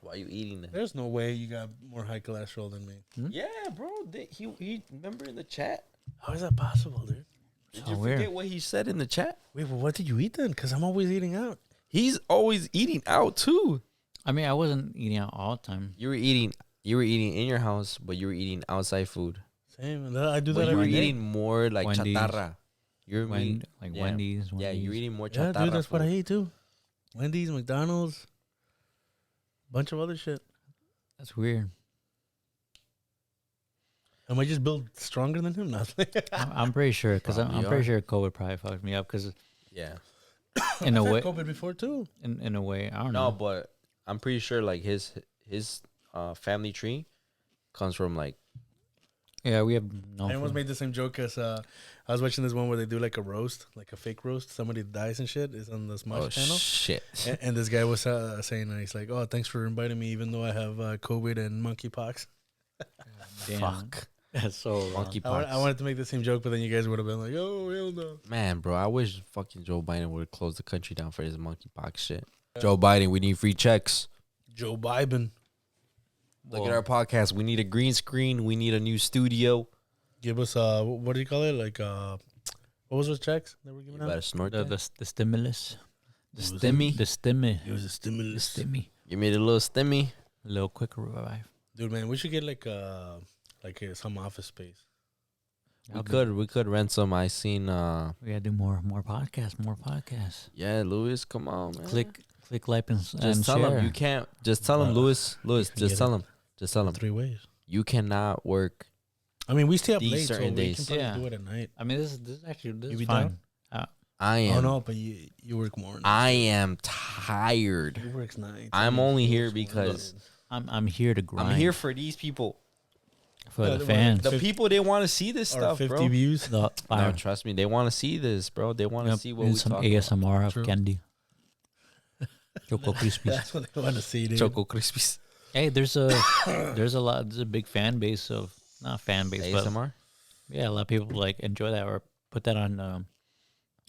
Why are you eating that? There's no way you got more high cholesterol than me. Yeah, bro. He remember in the chat? How is that possible, dude? Did So you weird. forget what he said in the chat? Wait, well, what did you eat then? Because I'm always eating out. He's always eating out too. I mean, I wasn't eating out all the time. You were eating in your house, but you were eating outside food. Same. I do But that you were every day. eating more like Wendy's. chatarra. You're eating Like yeah. Wendy's. Yeah, you're Wendy's. eating more Yeah, chatarra. dude, that's what I food. eat too. Wendy's, McDonald's, bunch of other shit. That's weird. Am I just built stronger than him? Nothing. I'm pretty sure because I'm Probably pretty are. sure COVID probably fucked me up because Yeah. in a I've way, had COVID before too. in a way, I don't No, know. but I'm pretty sure like his family tree comes from like Yeah, we have no. I almost food. made the same joke as I was watching this one where they do like a roast, like a fake roast. Somebody dies and shit. Is on the Smosh channel. shit. And this guy was saying, he's like, "Oh, thanks for inviting me, even though I have COVID and monkeypox." Damn. Fuck. That's so wrong. Monkeypox. I wanted to make the same joke, but then you guys would have been like, "Oh, hell no." Man, bro, I wish fucking Joe Biden would close the country down for his monkeypox shit. Joe Biden, we need free checks. Joe Biden, Look at our podcast. We need a green screen. We need a new studio. give us what do you call it? Like what was those checks that were You giving better out? snort the that. the stimulus, The stimmy. the stimmy, It was a the stimulus. stimmy, Give me the little stimmy. a little quick revive. Dude, man, we should get like some office space. We could rent some. I seen We gotta do more podcasts. yeah, Louis, come on, man. Click like and Just tell share. him you can't. Just tell him, Louis, can just get tell it. him. Just tell him 3 ways. you cannot work. I mean, we stay up These late, so certain we days. can probably Yeah. do it at night. I mean, this is actually You is be fine. I Oh am. no, but you work more. I am tired. You works nights. I'm He only works here mornings. because I'm here to grind. I'm here for these people. for the the- fans. The people they want to see this Or stuff, 50 bro. views. The No, fire. trust me, they want to see this, bro. They want to Yep, see what and we some talk about. ASMR of True. candy. Choco Crispies. That's what they want to see, dude. Choco Crispies. Hey, there's a big fan base of not fan base, but ASMR. yeah, a lot of people like enjoy that or put that on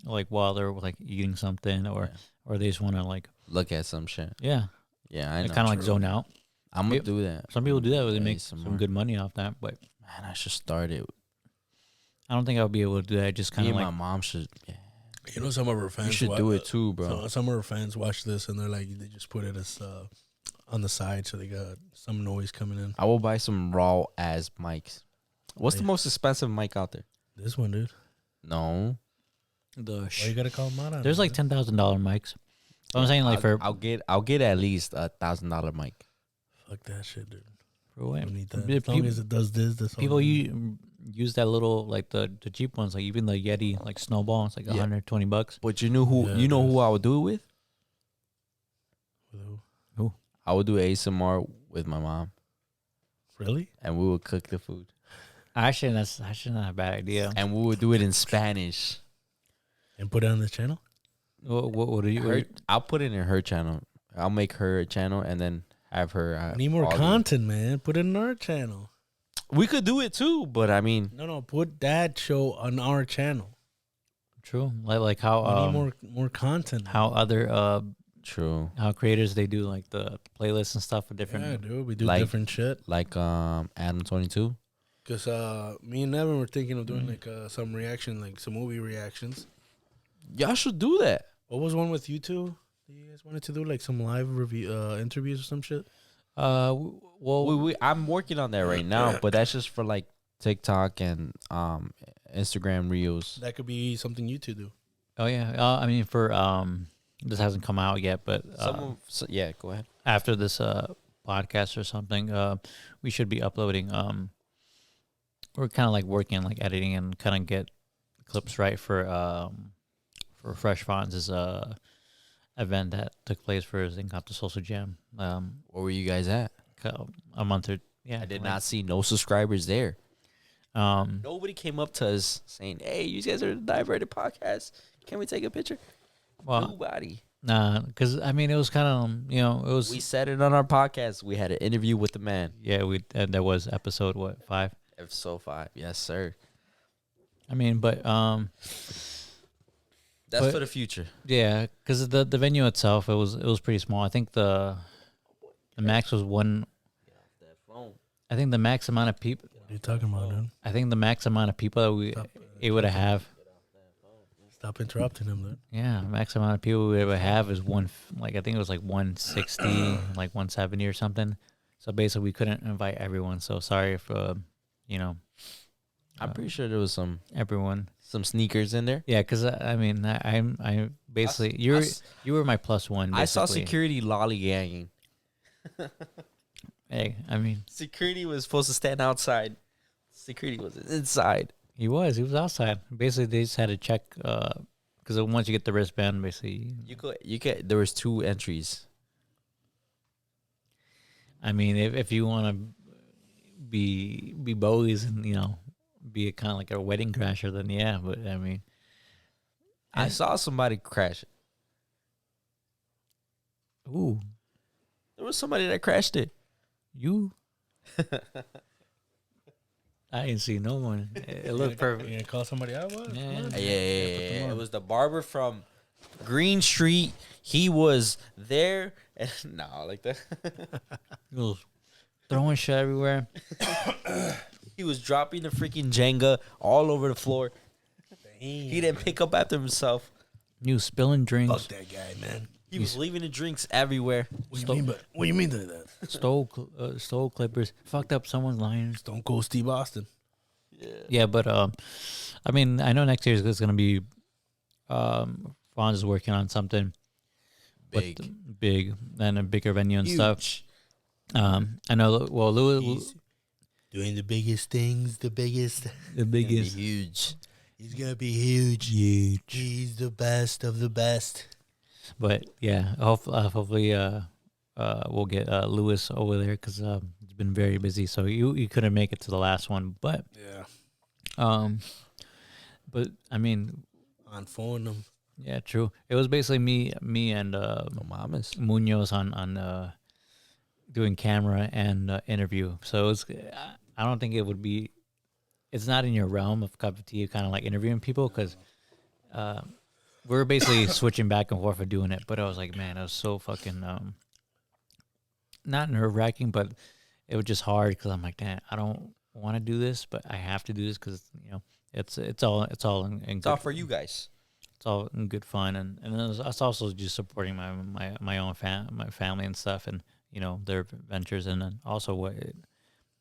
like while they're like eating something or they just want to like Look at some shit. yeah, Yeah, I know. kind of like True. zone out. I'm gonna Yep. do that. Some people do that where they make ASMR. some good money off that, but Man, I should start it. I don't think I'll be able to do that. Just kind Me of and like my mom should. Yeah, You know, some of our fans. you should do it too, bro. Some of our fans watch this and they're like, they just put it as on the side, so they got some noise coming in. I will buy some raw ass mics. What's the Yeah. most expensive mic out there? This one, dude. No, the. Why you gotta call them out on There's it, like man? $10,000 mics. So I'm saying like for I'll get at least $1,000 mic. Fuck that shit, dude. for what? I don't need that. Yeah, As long people- as it does this, that's all People I need. use that little like the cheap ones, like even the Yeti like Snowball. It's like Yeah. $120. But you know who? Yeah, you know it who I would do it with? With who? I would do ASMR with my mom, Really? and we would cook the food, Actually, that's actually not a bad idea. and we would do it in Spanish. And put it on the channel? What do you? I'll put it in her channel. I'll make her a channel, and then have her. We need more all the- content, man. Put it in our channel. We could do it too, but I mean, No, put that show on our channel. True, like We how need more content. how other true. how creators they do like the playlists and stuff for different. Yeah, dude. We do Like- different shit. Like Adam 22. Because me and Nevin were thinking of doing like some reaction, like some movie reactions. Y'all should do that. What was one with you two? Do you guys wanted to do like some live review interviews or some shit? I'm working on that right now, but that's just for like TikTok and Instagram reels. That could be something you two do. Oh yeah. I mean, for this hasn't come out yet, but Yeah, go ahead. after this podcast or something, we should be uploading. We're kind of like working, like editing, and kind of get clips right for Fresh Fonz's event that took place for his Encanto Social Jam. Where were you guys at? A month or I did not see no subscribers there. Nobody came up to us saying, "Hey, you guys are the Diverted podcast. Can we take a picture?" Well, Nobody. nah, because I mean, it was kind of it was. We said it on our podcast. We had an interview with the man. Yeah, and that was episode 5. Episode 5, yes, sir. I mean, but That's for the future. yeah, because the venue itself, it was pretty small. I think the max was one. I think the max amount of people. What are you talking about, dude? I think the max amount of people that we able to have. Stop interrupting him, dude. Yeah, max amount of people we ever have is I think it was like 160, like 170 or something. So basically, we couldn't invite everyone. So sorry for, I'm pretty sure there was some sneakers in there. Yeah, because I mean, I basically you were my plus one. Basically. I saw security lollygagging. Hey, I mean, security was supposed to stand outside. Security was inside. He was outside. Basically, they just had to check because once you get the wristband, basically you could. There was 2 entries. I mean, if you want to be bowies and be kind of like a wedding crasher, then yeah. But I mean, I saw somebody crash it. Ooh, there was somebody that crashed it. You? I didn't see no one. It looked perfect. You gonna call somebody out? Yeah. It was the barber from Green Street. He was there, and like that. He was throwing shit everywhere. He was dropping the freaking Jenga all over the floor. He didn't pick up after himself. He was spilling drinks. Fuck that guy, man. He was leaving the drinks everywhere. What do you mean by that? Stole clippers. Fucked up someone's line. Stone Cold Steve Austin. Yeah, but I mean, I know next year is going to be. Fonz is working on something big, and a bigger venue and stuff. I know. Well, Louis doing the biggest things. The biggest. Huge. He's gonna be huge. Huge. He's the best of the best. But yeah, hopefully we'll get Lewis over there because he's been very busy. So you couldn't make it to the last one, but yeah. But I mean, on phone them. Yeah, true. It was basically me and Munoz on doing camera and interview. So it was. I don't think it would be. It's not in your realm of cup of tea, kind of like interviewing people because. We were basically switching back and forth for doing it, but I was like, man, it was so fucking not nerve-wracking, but it was just hard because I'm like, damn, I don't want to do this, but I have to do this because it's all in it's all for you guys. It's all in good fun, and it's also just supporting my own my family and stuff, and their ventures, and then also what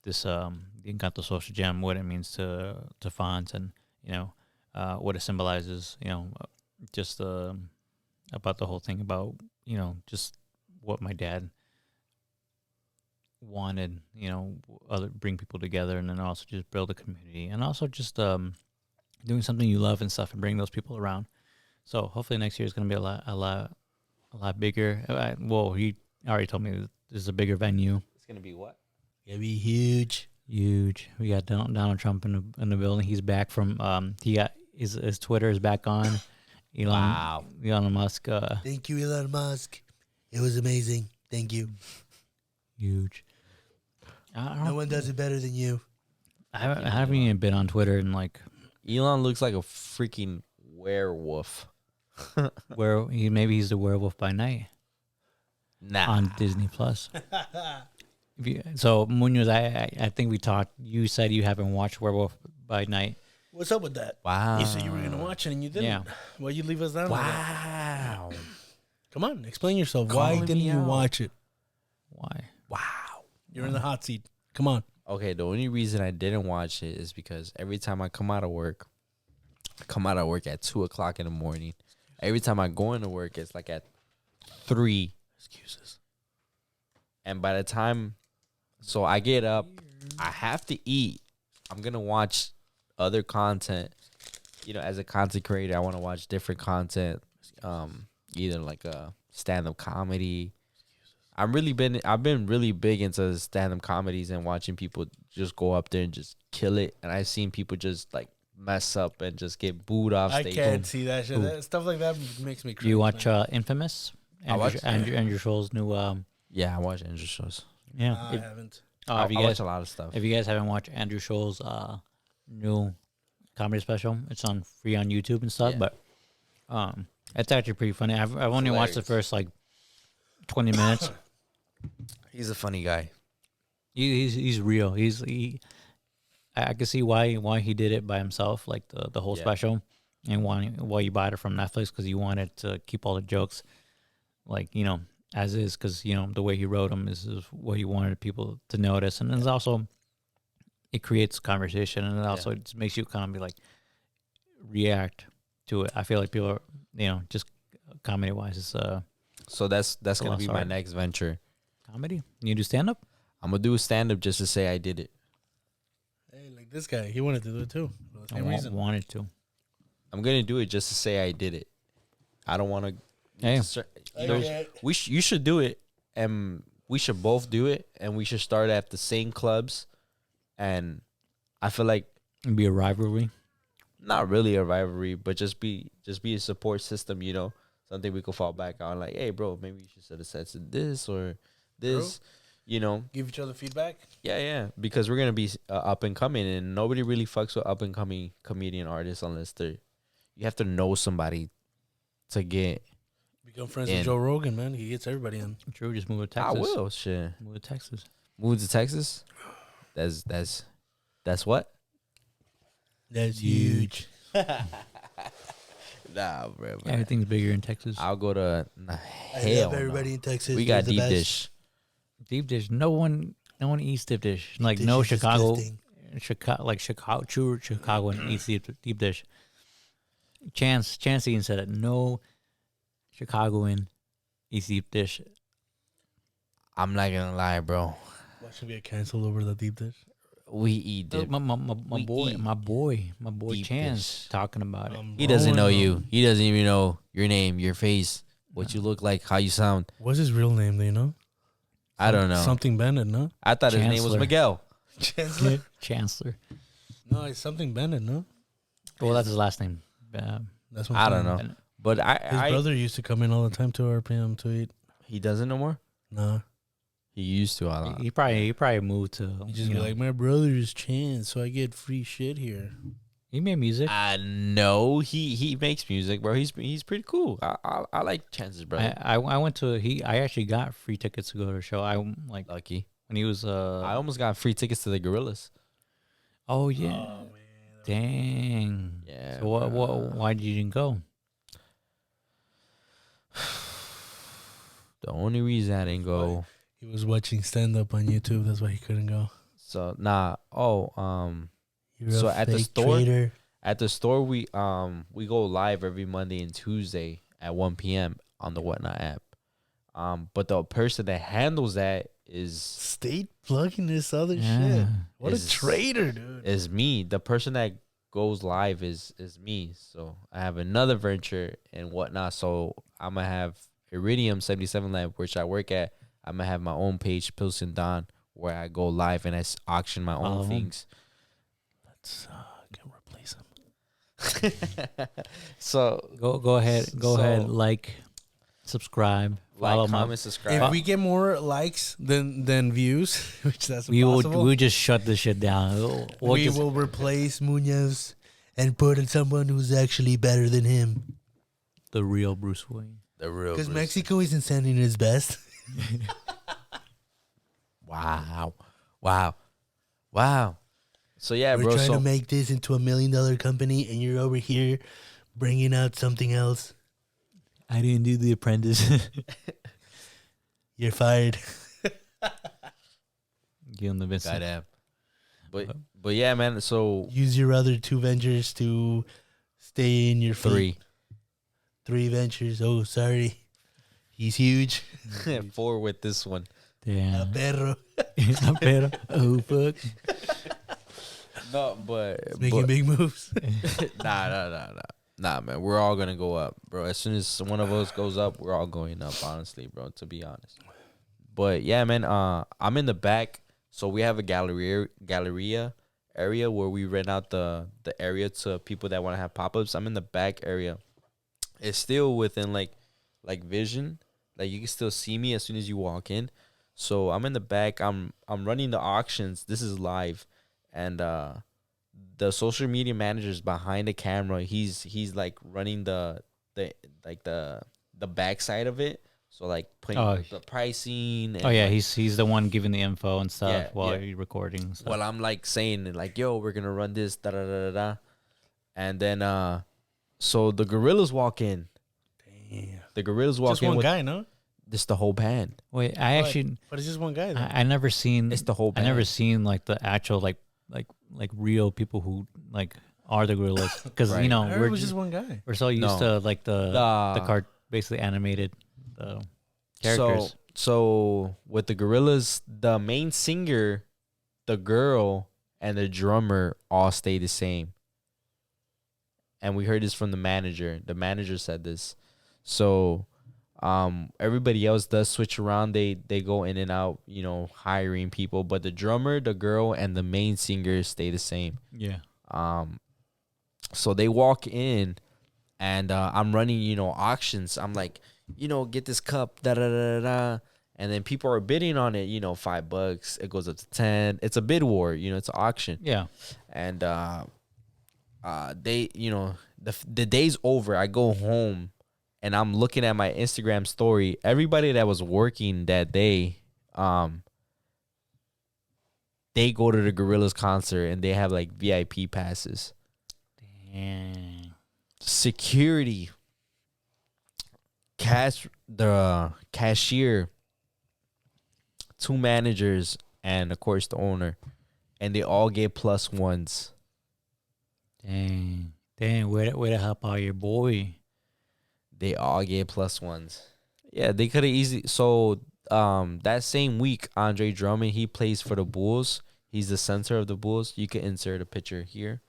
this the Encanto Social Jam, what it means to Fonz, and what it symbolizes, just about the whole thing about just what my dad wanted, bring people together, and then also just build a community, and also just doing something you love and stuff, and bring those people around. So hopefully next year is going to be a lot bigger. Well, he already told me this is a bigger venue. It's going to be what? It's going to be huge. Huge. We got Donald Trump in the building. He's back from he got his Twitter is back on. Elon Musk. Thank you, Elon Musk. It was amazing. Thank you. Huge. No one does it better than you. I haven't even been on Twitter in like. Elon looks like a freaking werewolf. Maybe he's the werewolf by night. Nah. On Disney Plus. So Munoz, I think we talked. You said you haven't watched Werewolf by Night. What's up with that? Wow. You said you were gonna watch it and you didn't. Yeah. Well, you leave us down. Wow. Come on, explain yourself. Calling Why didn't me you out. watch it? Why? Wow. You're in the hot seat. Come on. Okay, the only reason I didn't watch it is because every time I come out of work, I come out of work at 2:00 in the morning. Every time I go into work, it's like at 3. Excuses. And by the time, so I get up, I have to eat. I'm going to watch other content. You know, as a content creator, I want to watch different content, either like a stand-up comedy. I've been really big into stand-up comedies and watching people just go up there and just kill it. And I've seen people just like mess up and just get booed off I stage. can't see that shit. Stuff like that makes me crazy. Do you watch Infamous? I watch- Andrew Scholl's new. Yeah, I watch Andrew shows. Yeah. I haven't. If you I guys watch a lot of stuff. If you guys haven't watched Andrew Scholl's new comedy special, it's on free on YouTube and stuff. Yeah. But it's actually pretty funny. I've only watched the Hilarious. first like 20 minutes. He's a funny guy. He's real. I can see why he did it by himself, like the whole Yeah. special, and why you bought it from Netflix, because he wanted to keep all the jokes, like, you know, as is, because, you know, the way he wrote them is what he wanted people to notice, and it's also, it creates conversation, and it also it just makes you kind of be like react to it. I feel like people are, you know, just comedy wise, it's So that's gonna lost be my art. next venture. comedy. You do stand up. I'm gonna do a stand-up just to say I did it. Hey, like this guy, he wanted to do it too. For the same reason. Wanted to. I'm gonna do it just to say I did it. I don't want to. Hey. You should do it, and we should both do it, and we should start at the same clubs. And I feel like It'd be a rivalry. not really a rivalry, but just be a support system. You know, something we could fall back on. Like, hey, bro, maybe you should have said this or this. You know, Give each other feedback. yeah, because we're gonna be up and coming, and nobody really fucks with up and coming comedian artists unless they're. You have to know somebody to get. Become friends In. with Joe Rogan, man. He gets everybody in. True, just move to I Texas. will shit. Move to Texas. Move to Texas. That's what. That's huge. Nah, bro. Everything's bigger in Texas. I'll go to. Hell, no. in Texas. We got deep dish. Deep dish. No one eats deep dish. Like Dish no is Chicago, disgusting. true Chicagoan eats deep dish. Chance even said it. No Chicagoan eats deep dish. I'm not gonna lie, bro. Why should we get canceled over the deep dish? We eat dip. My We eat boy deep Chance dish. talking about it. He doesn't know you. He doesn't even know your name, your face, what you look like, how you sound. What's his real name? Do you know? I don't know. Something Bennett, no? I thought his name was Chancellor. Miguel. Chancellor? Chancellor. No, it's something Bennett, no? Well, that's his last name. That's what I I'm don't saying. know. But His brother used to come in all the time to RPM to eat. he doesn't no more. No. He used to a lot. He probably moved to. He just you be know, like, my brother is Chance, so I get free shit here. he made music. No, he makes music, bro. He's pretty cool. I like Chance's brother. I went to I actually got free tickets to go to a show. I like Lucky. when he was I almost got free tickets to the Gorillas. oh yeah. Dang. Yeah. So why did you didn't go? The only reason I didn't go. He was watching stand up on YouTube. That's why he couldn't go. So nah. You're So a at the fake store- traitor. At the store, we go live every Monday and Tuesday at 1 p.m. on the Whatnot app. But the person that handles that is State plugging this other Yeah. shit. What Is- a traitor, dude. me. The person that goes live is me. So I have another venture and Whatnot. So I'm gonna have Iridium 77 Lab, which I work at. I'm gonna have my own page, Pilsen Don, where I go live and I auction my Follow own him. things. Let's can replace him. So Go ahead. Go So- ahead. Like, subscribe, follow like, him up. comment, subscribe. If we get more likes than views, which that's We will impossible, we'll just shut this shit down. We'll we just- will replace Munoz and put in someone who's actually better than him. the real Bruce Wayne. The real Because Bruce. Mexico isn't sending his best. Wow. So yeah, We're bro. trying So to make this into $1 million company, and you're over here bringing out something else. I didn't do The Apprentice. You're fired. Give him the best. Goddamn. But yeah, man. So Use your other 2 ventures to stay in your feet. 3 ventures. Oh, sorry. He's huge. 4 with this one. Damn. Perro. Pero, oh fuck. No, but Making big moves. nah, man. We're all gonna go up, bro. As soon as one of us goes up, we're all going up. Honestly, bro. To be honest. But yeah, man. I'm in the back, so we have a galleria area where we rent out the area to people that want to have pop-ups. I'm in the back area. It's still within like vision. Like you can still see me as soon as you walk in. So I'm in the back. I'm running the auctions. This is live, and the social media manager's behind the camera. He's like running the back side of it. So like putting the pricing. And yeah, like, he's the one giving the info and stuff Yeah, while yeah. you're recording. Stuff. well, I'm like saying like, yo, we're gonna run this, da da da da da, and then so the gorillas walk in. Damn. The gorillas walk Just in one with guy, no? this the whole band. Wait, I actually But it's just one guy. Then. I never seen It's the whole I band. never seen like the actual like real people who like are the gorillas because Right. you know I heard we're it was just one guy. we're so used No. to like the card basically animated characters. So with the gorillas, the main singer, the girl, and the drummer all stay the same. And we heard this from the manager. The manager said this. So everybody else does switch around. They go in and out, you know, hiring people. But the drummer, the girl, and the main singer stay the same. Yeah. So they walk in, and I'm running, you know, auctions. I'm like, you know, get this cup, da da da da. And then people are bidding on it, you know, $5. It goes up to 10. It's a bid war, you know, it's an auction. Yeah. And they, you know, the day's over. I go home, and I'm looking at my Instagram story. Everybody that was working that day, they go to the Gorillaz concert, and they have like VIP passes. Dang. Security, the cashier, 2 managers, and of course the owner, and they all get +1s. Dang. Way to help out your boy. They all get +1s. Yeah, they could have easily. So that same week, Andre Drummond, he plays for the Bulls. He's the center of the Bulls. You can insert a picture here.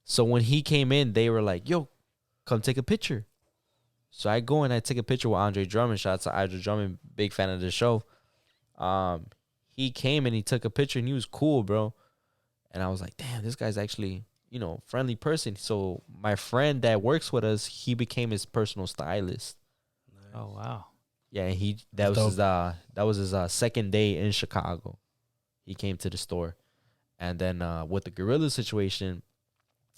So when he came in, they were like, yo, come take a picture. So I go and I take a picture with Andre Drummond. Shout out to Andre Drummond, big fan of the show. He came and he took a picture, and he was cool, bro. And I was like, damn, this guy's actually, you know, friendly person. So my friend that works with us, he became his personal stylist. Oh wow. Yeah, that was his second day in Chicago. He came to the store. And then with the gorilla situation,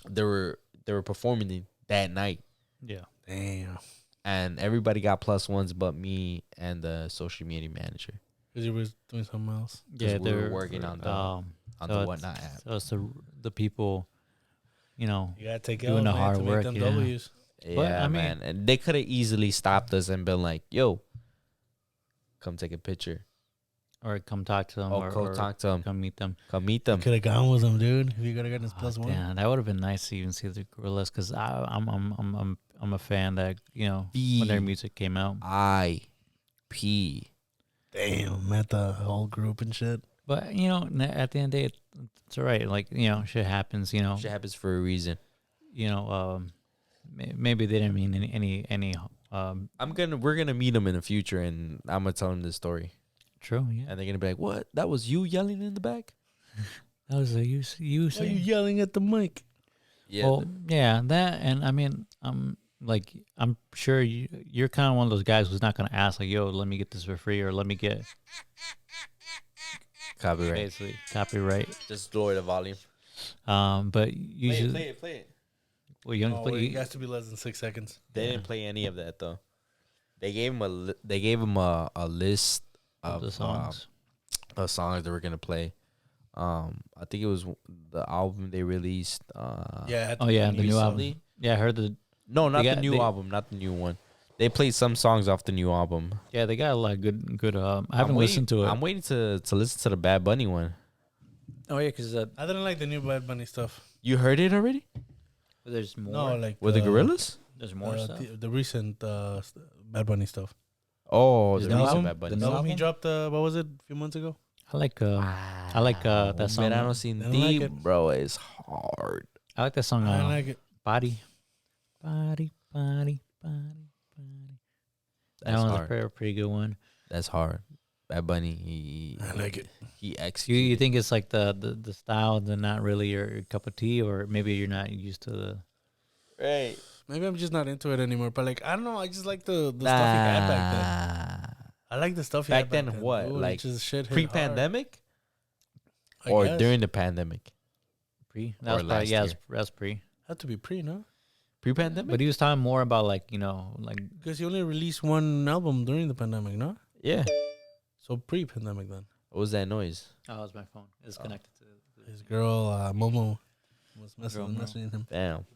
they were performing that night. Yeah. Damn. And everybody got +1s but me and the social media manager. Because you was doing something else. Yeah, we were they're working on so the it's- Whatnot app. So it's the people, you know. You gotta take it Doing out, the man, hard to make work, them yeah. W's. Yeah, But, I mean- man. And they could have easily stopped us and been like, yo, come take a picture. Or come talk to them. Oh, or talk to them. come meet them. Come meet them. Could have gone with them, dude. If you could have gotten his +1. Damn, that would have been nice to even see the Gorillaz because I'm a fan that when their music came out. VIP. Damn, met the whole group and shit. But at the end of the day, it's all right. Like shit happens. Shit happens for a reason. Maybe they didn't mean any. We're gonna meet them in the future, and I'm gonna tell them this story, True. Yeah. and they're gonna be like, "What? That was you yelling in the back?" That was a you Why are you saying. yelling at the mic? Yeah. Well, yeah, that, and I mean, I'm sure you're kind of one of those guys who's not gonna ask like, "Yo, let me get this for free," or "Let me get copyright. basically copyright." Just lower the volume. But usually, Play it. well, you Oh, don't play. it has to be less than 6 seconds. They didn't play any of that though. They gave him a list Of the songs. of songs that we're gonna play. I think it was the album they released. Yeah. Oh yeah, the new album. recently. Yeah, I heard the No, not the got- new they- album, not the new one. They played some songs off the new album. Yeah, they got a lot of good. I haven't listened to it. I'm waiting to listen to the Bad Bunny one. Oh yeah, because I didn't like the new Bad Bunny stuff. You heard it already? there's more. No, like With the Gorillas? There's more stuff. the recent Bad Bunny stuff. Oh, Is the the recent album? Bad Bunny. The The new album he album? dropped, what was it, a few months ago? I like that song. Verano Sin I don't Ti, like it. bro, is hard. I like that song. I didn't like it. Body. That That's one's hard. a pretty good one. That's hard. Bad Bunny, I like it. he You executed. think it's like the style, the not really your cup of tea, or maybe you're not used to the. Right. Maybe I'm just not into it anymore. But like, I don't know. I just like the stuff he had back then. I like the stuff he Back had then, back then. what? Dude, Like, it just shit hit Pre-pandemic hard, I or guess. during the pandemic? Pre. Or That was probably, last yeah, year. that's pre. Had to be pre, no? Pre-pandemic? But he was talking more about like like Because he only released one album during the pandemic, no? Yeah. So pre-pandemic then. What was that noise? oh, it's my phone. It's connected to. His girl Momo was Girl Momo. messaging him. Damn.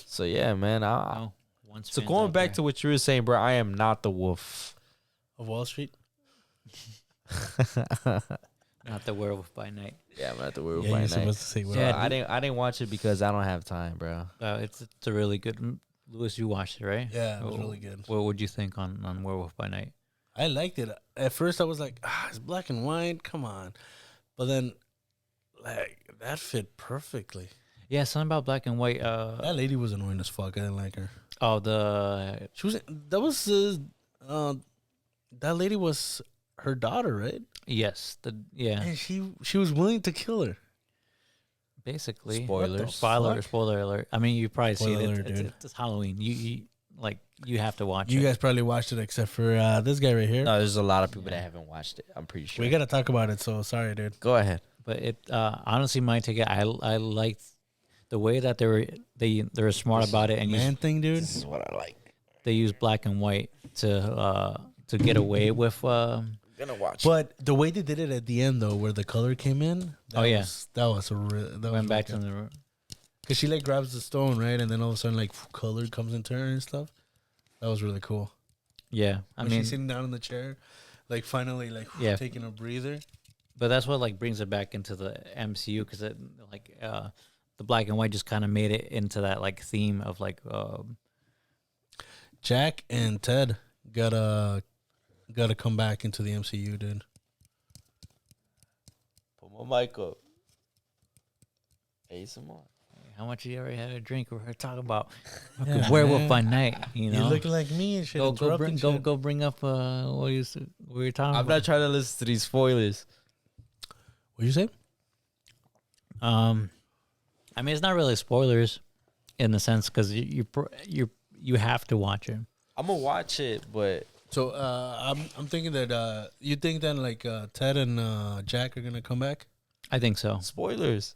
So yeah, man. Oh, once. So going back to what you were saying, bro, I am not the wolf. Of Wall Street. not the werewolf by night. Yeah, I'm not the werewolf Yeah, by you're night. supposed to say So what. Yeah, I didn't watch it because I don't have time, bro. It's a really good. Lewis, you watched it, right? Yeah, it was really good. What would you think on Werewolf by Night? I liked it. At first, I was like, it's black and white. Come on. But then, like, that fit perfectly. Yeah, something about black and white. That lady was annoying as fuck. I didn't like her. Oh, the She was. That lady was her daughter, right? yes, yeah. And she was willing to kill her. Basically, Spoilers. Spoiler alert. I mean, you probably Spoiler seen alert, it. dude. It's Halloween. You have to watch You it. guys probably watched it, except for this guy right here. No, there's a lot of people that haven't watched it. I'm pretty sure. We gotta talk about it. So sorry, dude. Go ahead. But it honestly, my ticket. I liked the way that they were smart about it and Man thing, dude. This is what I like. they used black and white to get away with. Gonna watch. But the way they did it at the end, though, where the color came in. That was a real. That Went was back to the. because she like grabs the stone, right, and then all of a sudden like color comes into her and stuff. That was really cool. Yeah, I When mean, she's sitting down in the chair, like finally like Yeah. taking a breather. but that's what like brings it back into the MCU because it the black and white just kind of made it into that like theme of like Jack and Ted gotta come back into the MCU, dude. Put my mic up. ASMR. how much you already had a drink. We're talking about Yeah, Werewolf man. by Night. You know, You look like me and shit. go bring up what you're talking I'm about. not trying to listen to these spoilers. What you say? I mean, it's not really spoilers in the sense because you have to watch it. I'm gonna watch it, but So I'm thinking that you think then like Ted and Jack are gonna come back. I think so. spoilers.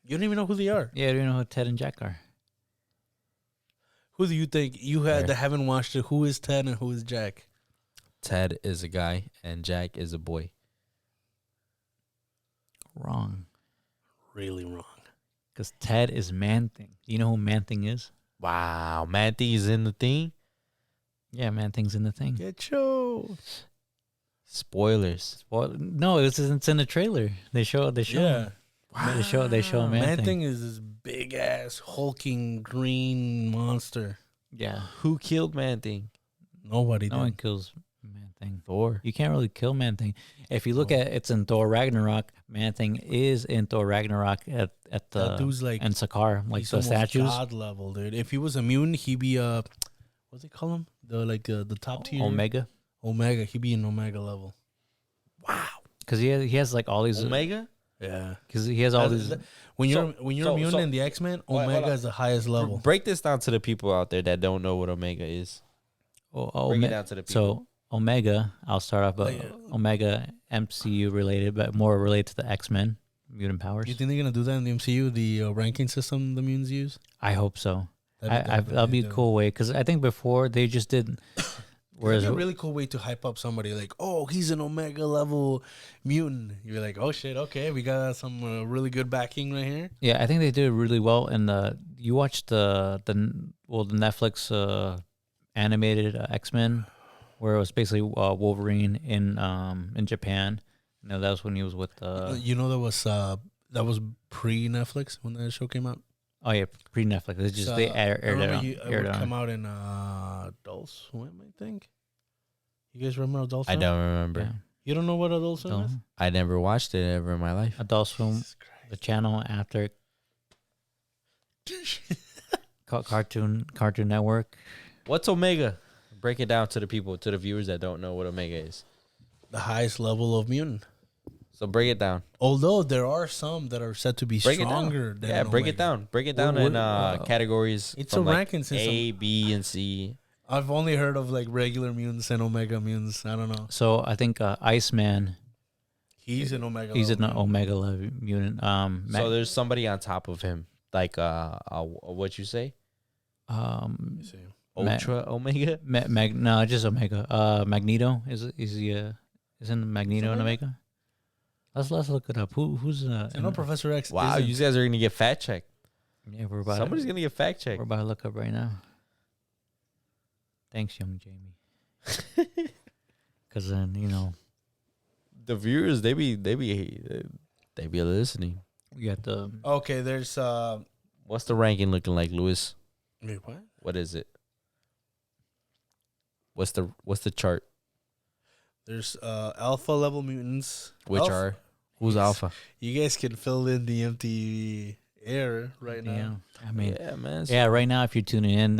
You don't even know who they are. Yeah, do you know who Ted and Jack are? Who do you think you had Fair. that haven't watched it? Who is Ted and who is Jack? Ted is a guy and Jack is a boy. Wrong, Really wrong. because Ted is Man Thing. Do you know who Man Thing is? Wow, Matthew's in the thing. Yeah, Man Thing's in the thing. Get yo. Spoilers. No, it's in the trailer. They show. Yeah. They show Man, Man Thing. Thing is this big ass hulking green monster. Yeah, Who killed Man Thing? Nobody no did. one kills Man Thing. Thor. You can't really kill Man Thing. If you look at it's in Thor Ragnarok, Man Thing is in Thor Ragnarok at the That dude's like and Sakaar, like he's the almost statues. God level, dude. If he was immune, he'd be what's they call him? The top tier Omega, Omega. He'd be in Omega level. Wow. because he has like all these. Omega? Yeah. Because he has all these. When So- you're so- immune so- in the X-Men, Hold Omega on. is the highest level. Break this down to the people out there that don't know what Omega is. Bring it down to the people. So Omega, I'll start off. But Oh, yeah. Omega MCU related, but more related to the X-Men mutant powers. You think they're gonna do that in the MCU? The ranking system the mutants use? I hope so. That'd be dope if That'll they be a do. cool way because I think before they just did Whereas It's a really cool way to hype up somebody. Like, oh, he's an Omega level mutant. You're like, oh shit, okay, we got some really good backing right here. yeah, I think they did really well. And you watched the Netflix animated X-Men, where it was basically Wolverine in Japan. You know, that was when he was with that was pre Netflix when that show came out. oh yeah, pre Netflix. It's just they aired it It would come out in Adult Swim, I think. You guys remember Adult I Swim? don't remember. Yeah. You don't know what Adult Swim is? I never watched it ever in my life. Adult Swim, the channel after Cartoon Network. What's Omega? Break it down to the people, to the viewers that don't know what Omega is. The highest level of mutant. So break it down. Although there are some that are said to be Break stronger it down. than Yeah, break it Omega. down. Break it down in categories. It's from a like ranking system. A, B, and C. I've only heard of like regular mutants and Omega mutants. I don't know. So I think Iceman. He's an Omega. He's level an mutant. Omega level mutant. So there's somebody on top of him, like what you say? Um, Let me see. Ultra Omega. no, just Omega. Magneto is he isn't Magneto an Omega? Let's look it up. Who's I know Professor X. Wow, isn't. you guys are gonna get fact checked. Yeah, we're about Somebody's gonna get fact checked. we're about to look up right now. Thanks, young Jamie. Because then The viewers, they be listening. we got the Okay, there's What's the ranking looking like, Louis? wait, what? What is it? What's the chart? There's alpha level mutants. Which Alpha- are who's alpha? You guys can fill in the empty air right now. Yeah, I mean, Yeah, man. yeah. Right now, if you're tuning in,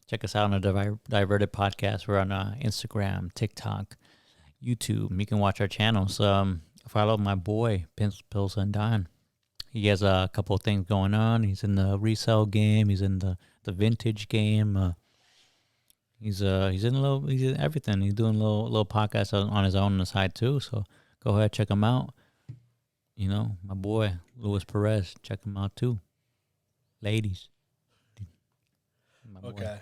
check us out on the Diverted podcast. We're on Instagram, TikTok, YouTube. You can watch our channels. Follow my boy Pills and Don. He has a couple of things going on. He's in the resale game. He's in the vintage game. He's in everything. He's doing little podcasts on his own on the side too. So go ahead, check him out. You know, my boy Luis Perez, check him out too, ladies. My boy. Okay.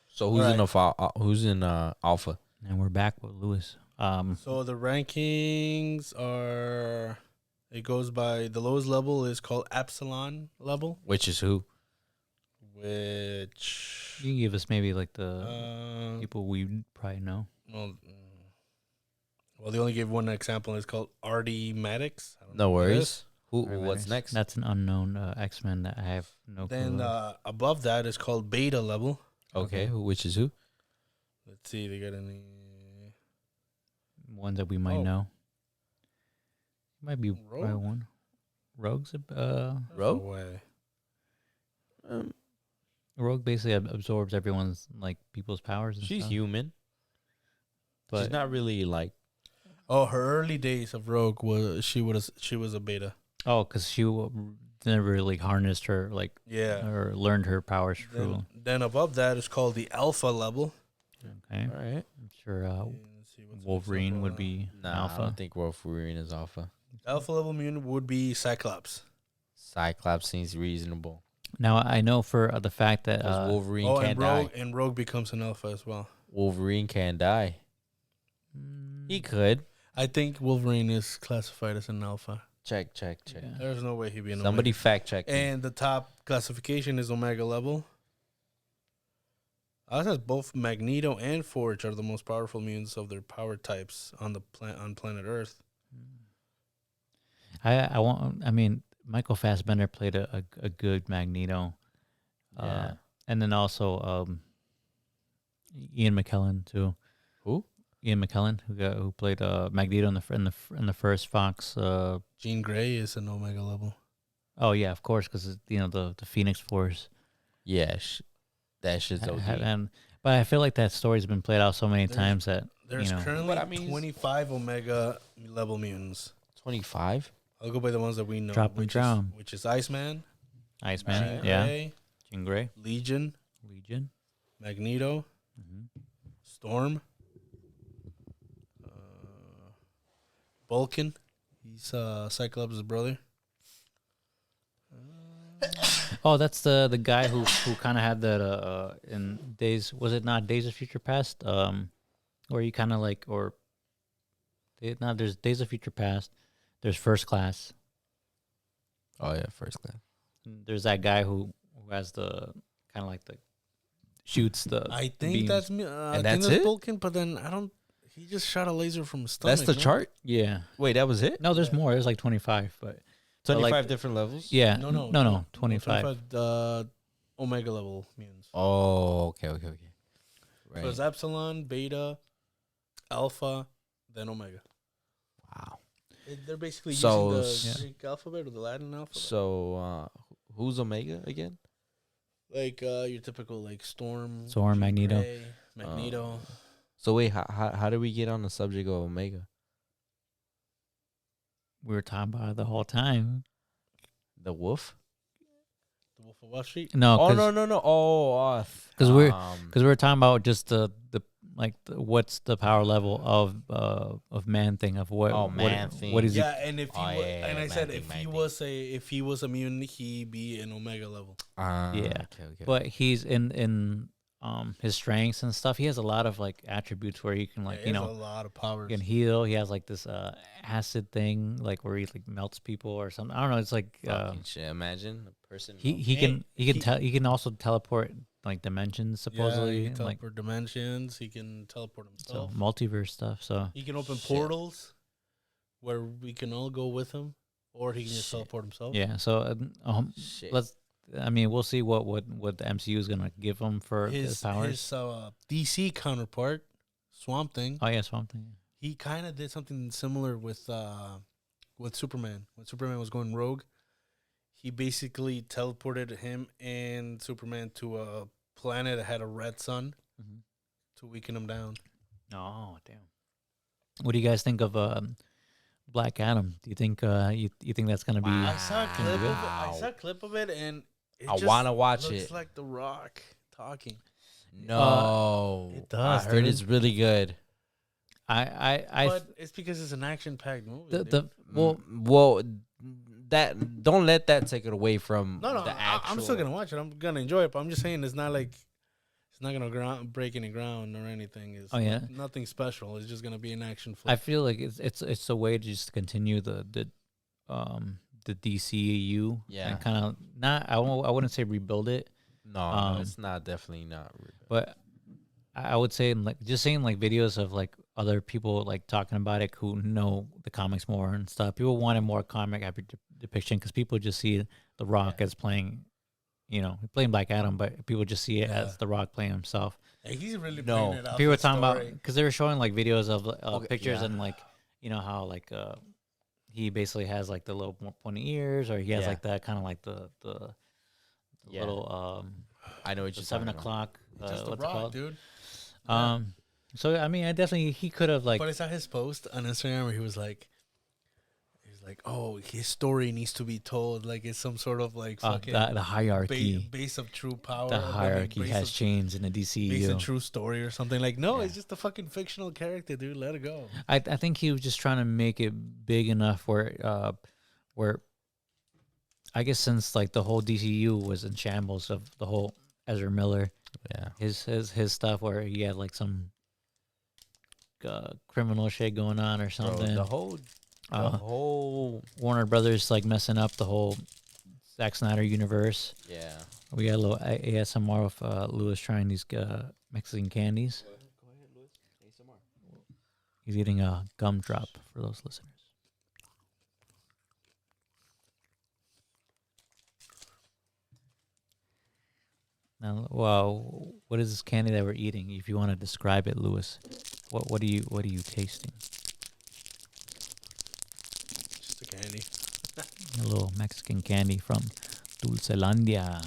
So who's in alpha? And we're back with Luis. So the rankings are. It goes by the lowest level is called Epsilon level, Which is who? which You can give us maybe like the people we probably know. well, they only gave one example. It's called RD Maddox. I don't No know what it worries. is. What's next? That's an unknown X-Men that I have no clue. Then of. above that is called Beta level. Okay, which is who? Let's see, they got any. One that we might Oh. know. Might be Rogue? probably one. Rogue's No Rogue? way. Rogue basically absorbs everyone's like people's powers. And She's stuff. human. But She's not really like. Oh, her early days of Rogue was she was a beta. Oh, because she never really harnessed her Yeah. or learned her powers through. Then above that is called the Alpha level. Okay, All right. I'm sure Let's see, what's the Wolverine next would level? be Nah, I alpha. don't think Wolverine is alpha. Alpha level mutant would be Cyclops. Cyclops seems reasonable. Now I know for the fact that Because Wolverine Oh, can't die. and Rogue becomes an Alpha as well. Wolverine can't die. He could. I think Wolverine is classified as an Alpha. Check. Yeah. There's no way he'd be an Somebody Omega. fact check. And the top classification is Omega level. It says both Magneto and Forge are the most powerful mutants of their power types on the on planet Earth. I mean, Michael Fassbender played a good Magneto. Yeah. And then also Ian McKellen too. Who? Ian McKellen, who played Magneto in the first Fox. Jean Grey is an Omega level. Oh yeah, of course, because the Phoenix Force. Yeah, that shit's OD. But I feel like that story's been played out so many times that There's currently But I mean, 25 Omega level mutants. 25? I'll go by the ones that we know. Drop and drown. Which is Iceman, Iceman, Jean yeah, Grey, Jean Grey, Legion, Magneto, Storm, Vulcan. He's Cyclops' brother. Oh, that's the guy who kind of had that in Days. Was it not Days of Future Past? Where you kind of like there's Days of Future Past. There's First Class. Oh yeah, First Class. There's that guy who has the kind of like the shoots the. I the think beams. that's me. I think that's that's it? Vulcan, but then I don't. He just shot a laser from his stomach. That's the no? chart. Yeah. Wait, that was it? No, there's more. There's like 25, but 25 like- different levels. yeah. No, 25. 25 Omega level mutants. Oh, okay. Right. So it's Epsilon, Beta, Alpha, then Omega. Wow. They're basically So, using the Greek alphabet or the Latin alphabet. So, who's Omega again? Like your typical like Storm, Magneto. Ray, Magneto. So wait, how did we get on the subject of Omega? We were talking about it the whole time. The Wolf? The Wolf of Wall Street. No, Oh no! Oh, because we were talking about just the what's the power level of man thing of what man thing. what is Yeah, and if he Oh, wa- yeah, and I man said thing, if man he thing. was if he was immune, he'd be an Omega level. Yeah. Okay. But he's in his strengths and stuff. He has a lot of like attributes where he can like Yeah, he has a lot of powers. he can heal. He has like this acid thing like where he like melts people or something. I don't know. It's like Fucking shit. Imagine a person. he can also teleport like dimensions supposedly he can like teleport dimensions. He can teleport so himself. multiverse stuff. So He can open Shit. portals where we can all go with him, or he can just Shit. teleport himself. yeah. So Shit. we'll see what the MCU is gonna give him for his powers. His DC counterpart, Swamp Thing, Oh yeah, Swamp Thing. he kind of did something similar with Superman. When Superman was going rogue, he basically teleported him and Superman to a planet that had a red sun to weaken him down. Oh damn! What do you guys think of Black Adam? Do you think you think that's gonna be? I saw a clip of it. I Wow. saw a clip of it, and it I just wanna watch looks it. like The Rock talking. No, it does, I heard dude. it's really good. But it's because it's an action-packed movie. dude. Well, that don't let that take it away from No, the actual. I'm still gonna watch it. I'm gonna enjoy it. But I'm just saying it's not like it's not gonna break any ground or anything. It's nothing special. It's just gonna be an action I flick. feel like it's a way to just continue the DCEU. Yeah. And kind of not. I wouldn't say rebuild it, No, it's not. Definitely not. but I would say like just seeing like videos of like other people like talking about it who know the comics more and stuff. People wanted more comic depiction because people just see The Rock as playing, playing Black Adam, but people just see it as The Rock playing himself. Hey, he's really No. playing it off People were the talking about story. because they were showing like videos of pictures yeah. and like how like he basically has like the little more pointy ears or he has Yeah. like that kind of like the Yeah. little I know what the you're 7 talking about. o'clock It's just The what's it Rock, called dude. so I mean he could have like But I saw his post on Instagram where he was like, "Oh, his story needs to be told. Like it's some sort of like fucking the hierarchy base of true power. the hierarchy base has of- changed in the Based on DCU. true story or something. Like, no, Yeah. it's just a fucking fictional character, dude. Let it go. I think he was just trying to make it big enough where I guess since like the whole DCU was in shambles of the whole Ezra Miller, Yeah. his stuff where he had like some criminal shit going on or Bro, something. the whole Warner Brothers like messing up the whole Zack Snyder universe. yeah. We got a little ASMR of Lewis trying these Mexican candies. Go ahead, Louis. ASMR. He's eating a gumdrop for those listeners. Now, wow, what is this candy that we're eating? If you want to describe it, Lewis, what are you tasting? Just a candy. A little Mexican candy from Dulcelandia.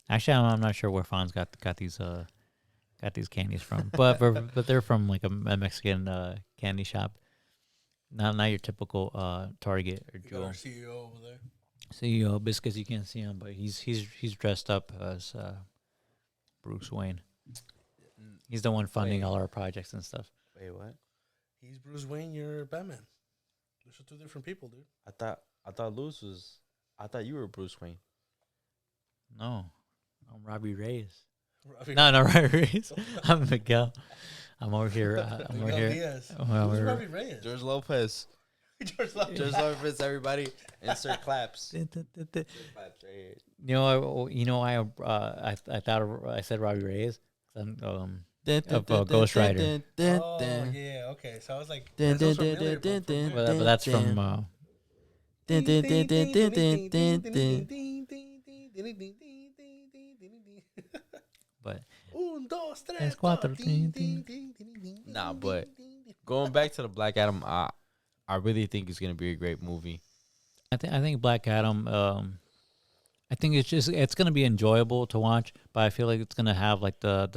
Actually, I'm not sure where Fonz got these candies from, but they're from like a Mexican candy shop. Not your typical Target or We got Jewel. our CEO over there. CEO Biscuits, you can't see him, but he's dressed up as Bruce Wayne. He's the one funding Wait. all our projects and stuff. Wait, what? He's Bruce Wayne. You're Batman. Those are two different people, dude. I thought Louis was. I thought you were Bruce Wayne. No, I'm Robbie Reyes. Robbie No, Robbie Reyes. I'm Miguel. I'm over here. I'm over Miguel here. Diaz. I'm Who's over- Robbie Reyes? George Lopez. George Lopez. George Lopez. Everybody, insert claps. You Claps right here. I thought I said Robbie Reyes. Of Ghost Rider. Oh yeah, okay. So I was like, that sounds familiar, But that's from. But Un, dos, tres, Es cuatro. Nah, but going back to the Black Adam, I really think it's gonna be a great movie. I think Black Adam. I think it's gonna be enjoyable to watch, but I feel like it's gonna have like the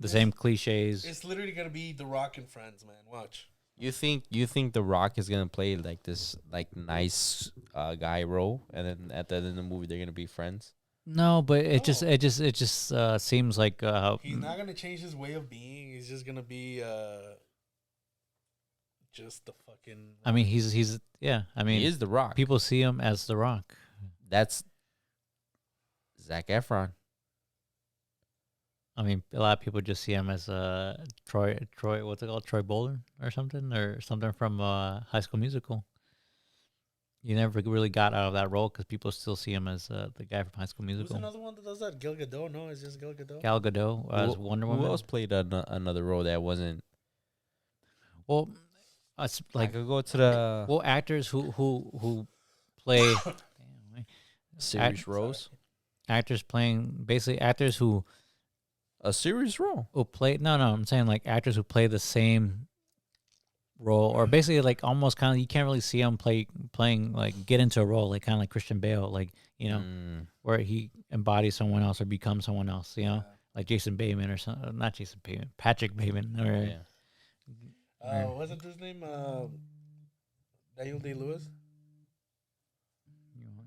same cliches. It's literally gonna be The Rock and Friends, man. Watch. You think The Rock is gonna play like this like nice guy role, and then at the end of the movie they're gonna be friends? No, but it No. just seems like He's not gonna change his way of being. He's just gonna be just the fucking. I mean, he's yeah. I mean, He is The Rock. people see him as The Rock. That's Zac Efron. I mean, a lot of people just see him as Troy. What's it called? Troy Bolton or something from High School Musical. He never really got out of that role because people still see him as the guy from High School Who's Musical. another one that does that? Gal Gadot? No, it's just Gal Gadot. Gal Gadot as Wonder Woman. Who else played another role that wasn't? Well, it's Like, like I could go to the actors who play serious roles. actors who A serious role. play I'm saying like actors who play the same role, or basically like almost kind of you can't really see them playing like get into a role like kind of like Christian Bale, like where he embodies someone else or becomes someone else, like Jason Bateman or something. Not Jason Bateman, Patrick Bateman. Or Wasn't his name Daniel Day-Lewis?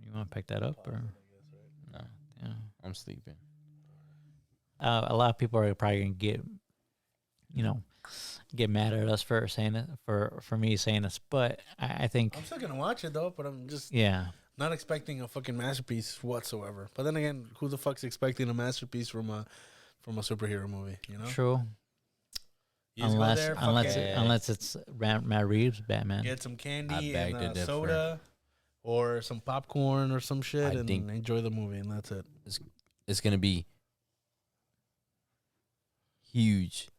You want to pick that up or No, yeah? I'm sleeping. A lot of people are probably gonna get mad at us for saying it, for me saying this, but I think I'm still gonna watch it though, but I'm just not expecting a fucking masterpiece whatsoever. But then again, who the fuck's expecting a masterpiece from a superhero movie? True. You just go there, Unless it's Matt Reeves Batman. get some I candy beg to and differ. soda or some popcorn or some shit, I and think- enjoy the movie, and that's it. It's gonna be huge.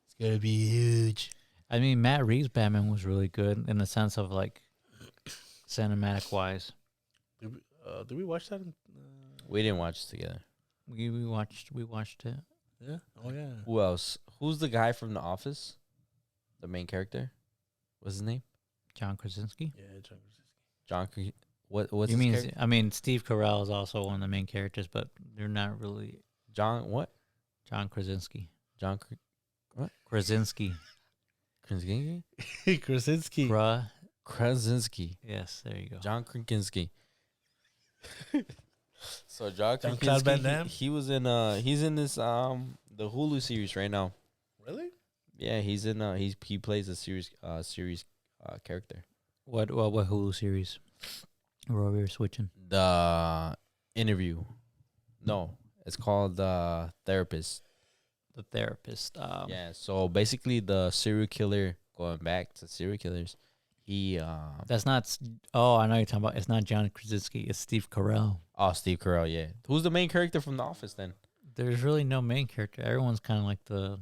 It's gonna be huge. I mean, Matt Reeves Batman was really good in the sense of like cinematic wise. Did we watch that? We didn't watch it together. We watched it. Yeah. Oh yeah. Who else? Who's the guy from The Office? The main character? What's his name? John Krasinski. Yeah. What's You his mean? character? I mean, Steve Carell is also one of the main characters, but they're not really. John what? John Krasinski. Krasinski? Krasinski. Krasinski. Yes, there you go. John Krasinski. So John Jean-Claude Van Damme? Krasinski, he was in he's in this the Hulu series right now. Really? Yeah, he's in he plays a series character. What Hulu series? Where we were switching. The Interview. No, it's called Therapist. The Therapist. Yeah, so basically the serial killer, going back to serial killers, he That's not. Oh, I know you're talking about. It's not John Krasinski. It's Steve Carell. Steve Carell, yeah. Who's the main character from The Office then? There's really no main character. Everyone's kind of like the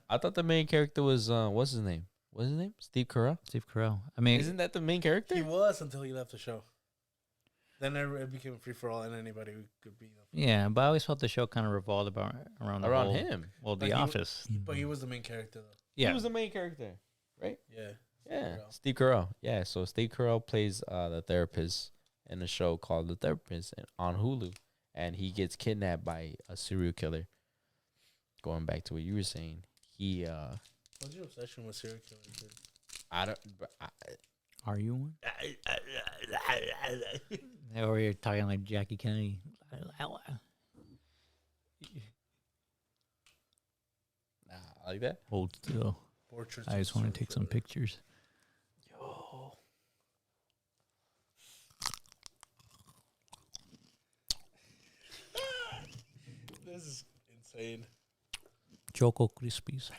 I thought the main character was what's his name? Steve Carell? Steve Carell. I mean, Isn't that the main character? He was until he left the show. Then it became a free for all, and anybody could be. yeah, but I always felt the show kind of revolved around the whole- him. Well, But The he- Office. But he was the main character, though. Yeah, He was the main character, right? Yeah. Yeah, Carell. Steve Carell. Yeah, so Steve Carell plays the therapist in a show called The Therapist on Hulu, and he gets kidnapped by a serial killer. Going back to what you were saying, he What's your obsession with serial killers, dude? are you one? Or you're talking like Jackie Kennedy? like that. Hold still. Portraits. I of just want serial to take some killers. pictures. This is insane. Choco Crispies.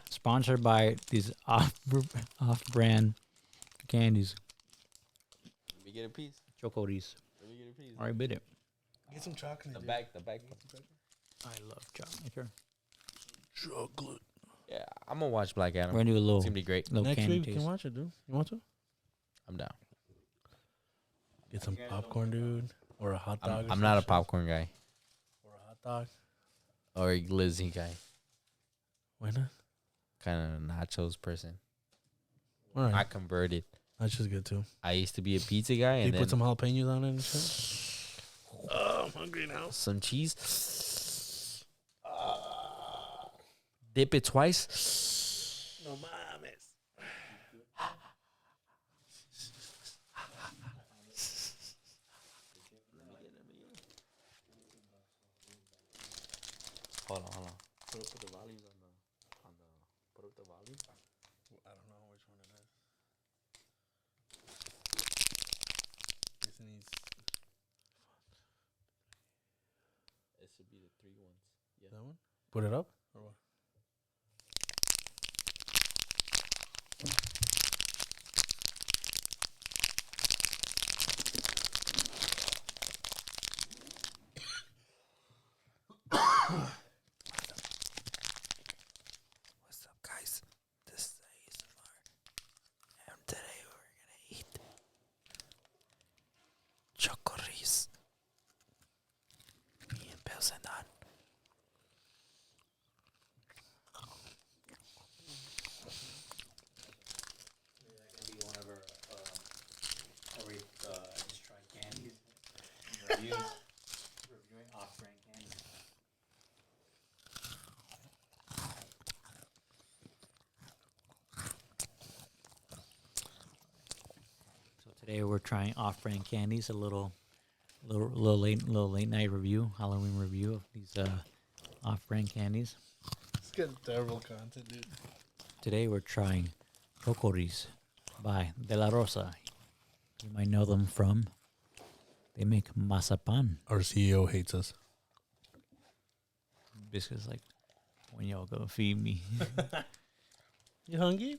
Sponsored by these off-brand candies. Let me get a piece. Choco Reese. Let me get a piece. All right, bit it. Get some chocolate. The dude. back. I love chocolate. Here. Chocolate. Yeah, I'm gonna watch Black Adam. We're gonna do a little, It's gonna be great. little Next candy week we taste. can watch it, dude. You want to? I'm down. Get some popcorn, dude, or a hot dog. I'm not a popcorn guy Or a hot dog. or a glizzy guy. Why not? Kind of nachos person. All right, I converted. that's just good too. I used to be a pizza guy, You and then put some jalapenos on it and shit. Oh, I'm hungry now. some cheese. Dip it twice. No mames. Hold on. Put up the volumes put up the volume. I don't know which one it is. This needs. It should be the 3 ones. Yeah. That one? Put it up or what? What's up, guys? This is ASMR, and today we're gonna eat chocoris. Me and Pilsen on. Be one of our where we just try candies, reviewing off-brand candies. So today we're trying off-brand candies. A little late night review, Halloween review of these off-brand candies. It's getting terrible content, dude. Today we're trying Chocoris by De La Rosa. You might know them from. They make mazapan. Our CEO hates us. Biscuits like, when y'all gonna feed me? You hungry?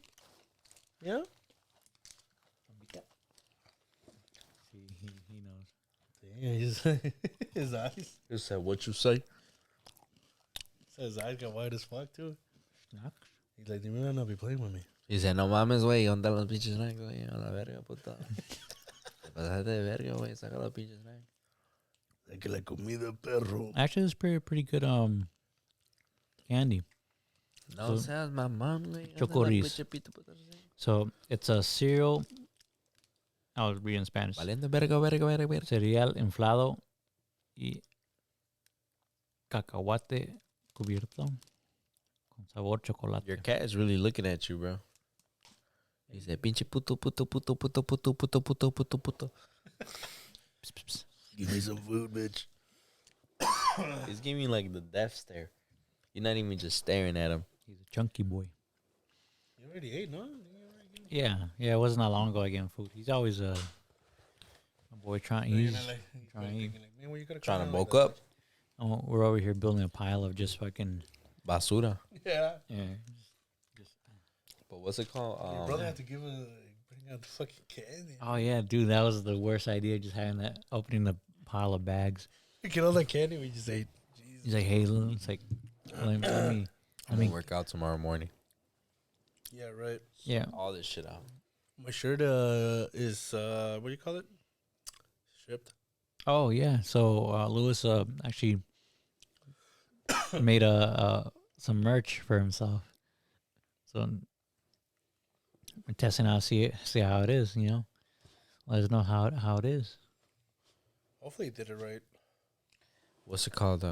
Yeah? See, he knows. Yeah, his eyes. You said what you say? His eyes got white as fuck, too. Snacks. He's like, you better not be playing with me. Y dice, no mames, güey, ¿dónde están los pinches snacks, güey? A la verga, puta. Te pasaste de verga, güey, saca los pinches snacks. Like que la comida, perro. Actually, it's pretty good candy. No So- seas mamón, güey. Chocoris. So it's a cereal. I was reading Spanish. Valiendo verga. Cereal inflado y cacahuate cubierto con sabor chocolate. Your cat is really looking at you, bro. He said, pinche puto. Pss, pss, pss. Give me some food, bitch. He's giving me like the death stare. You're not even just staring at him. He's a chunky boy. You already ate, no? Yeah. It wasn't that long ago I gave him food. He's always a boy trying. He's trying. Trying to bulk up. Oh, we're over here building a pile of just fucking. Basura. Yeah. Yeah. But what's it called? Your brother had to bring out the fucking candy. Oh yeah, dude, that was the worst idea. Just having that, opening the pile of bags. Get all that candy we just ate. He's like, hey, it's like, let me. I'm gonna work out tomorrow morning. Yeah, right. Yeah. All this shit out. My shirt is what do you call it? Shipped. Oh yeah. So Lewis actually made some merch for himself. So we're testing out, see how it is. You know, let us know how it is. Hopefully you did it right. What's it called?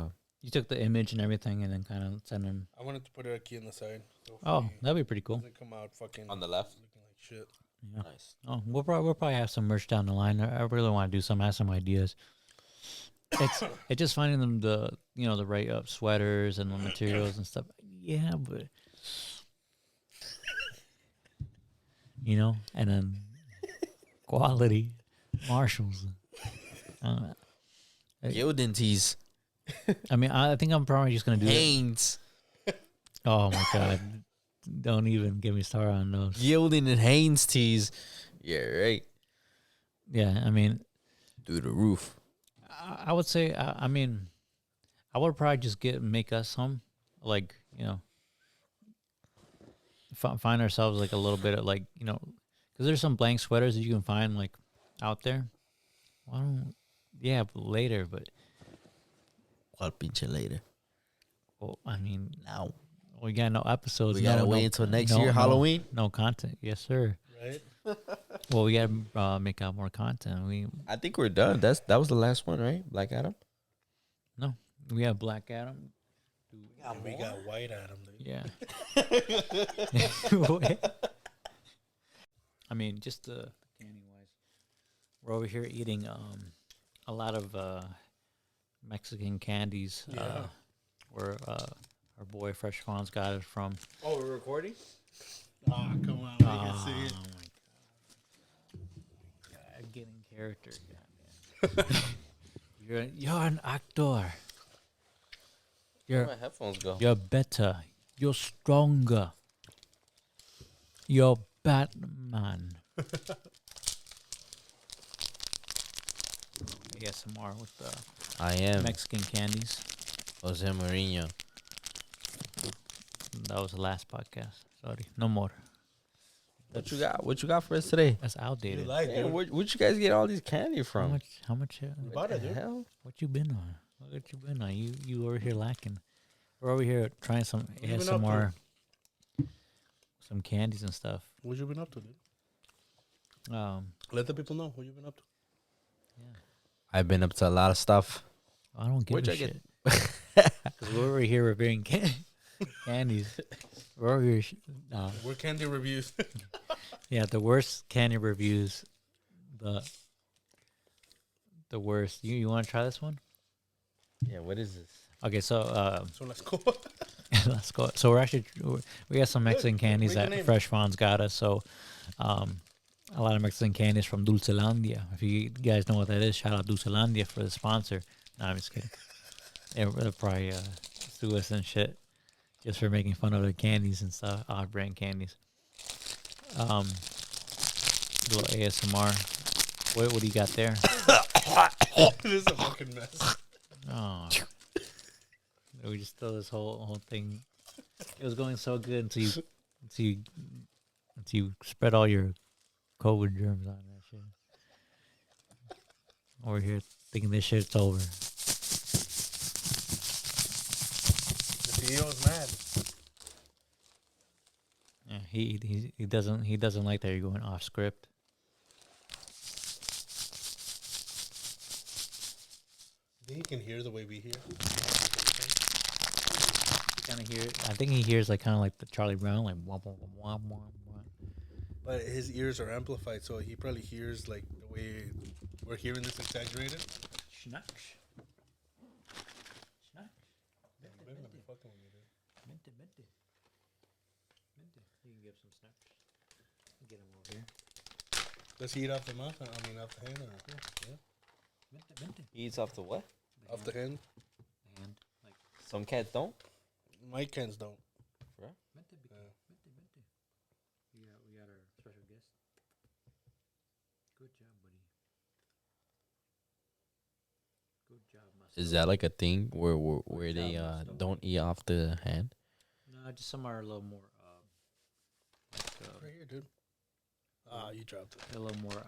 You took the image and everything, and then kind of send them. I wanted to put it aquí on the side. So Oh, hopefully that'd be pretty it cool. doesn't come out fucking On the left. looking like shit. Yeah. Nice. Oh, we'll probably have some merch down the line. I really want to do some. I have some ideas. It's just finding them the right sweaters and the materials and stuff. Yeah, but and then quality Marshalls. Gildan tees. I mean, I think I'm probably just gonna do it. Hanes. Oh my god! Don't even get me started on those. Gilding and Hanes tees. Yeah, right. Yeah, I mean, Through the roof. I would say, I mean, I would probably just make us some, like, you know, find ourselves like a little bit of like, you know, because there's some blank sweaters that you can find like out there. Why don't, yeah, but later, but I'll pinch it later. well, I mean, Now. we got no episodes. We gotta wait until next year, no, Halloween. No content. Yes, sir. Right? Well, we gotta make out more content. I think we're done. That was the last one, right? Black Adam. No, we have Black Adam. We got White Adam, dude. Yeah. I mean, just the candy wise, we're over here eating a lot of Mexican candies. Yeah. Where our boy Fresh Fonz got it from. Oh, we're recording? Ah, come on, we can see it. Oh my god! Get in character, goddamn. You're an actor. Where my headphones go? You're better. You're stronger. You're Batman. ASMR with the I am Mexican candies. Jose Mourinho. That was the last podcast. Sorry, no more. What you got? What you got for us today? That's outdated. Damn, where'd you guys get all these candy How from? much? How much? Bought it, The dude. hell? What you been on? What you been on? You over here lacking. We're over here trying some What you been up to? ASMR, some candies and stuff. What you been up to, dude? Let the people know what you been up to. Yeah. I've been up to a lot of stuff. I don't give Where'd a you shit. Because we're over here reviewing candies. We're over here. We're candy reviews. Yeah, the worst candy reviews. The worst. You want to try this one? Yeah, what is this? Okay, so So let's go. let's go. So we got some Mexican candies read the that name. Fresh Fonz got us. So a lot of Mexican candies from Dulcelandia. If you guys know what that is, shout out Dulcelandia for the sponsor. No, I'm just kidding. They'll probably sue us and shit just for making fun of the candies and stuff, odd brand candies. Little ASMR. What do you got there? This is a fucking mess. Oh, we just throw this whole thing. It was going so good until you spread all your COVID germs on that shit. Over here thinking this shit's over. The CEO's mad. Yeah, he doesn't like that you're going off script. He can hear the way we hear. Kind of hear. I think he hears like kind of like the Charlie Brown, like womp womp womp womp womp. But his ears are amplified, so he probably hears like the way we're hearing this exaggerated. Schnacks. Better not be fucking with me, dude. Mente. You can give some snacks. Get him over here. Does he eat off the mouth? I mean, off the hand? Or, yeah. Mente. He eats off the what? Off the hand? And like Some cats don't. My cans don't. mente. We got our special guest. Good job, buddy. Good job, master. Is that like a thing where they don't eat off the hand? No, just some are a little more Right here, dude. Ah, you dropped it. a little more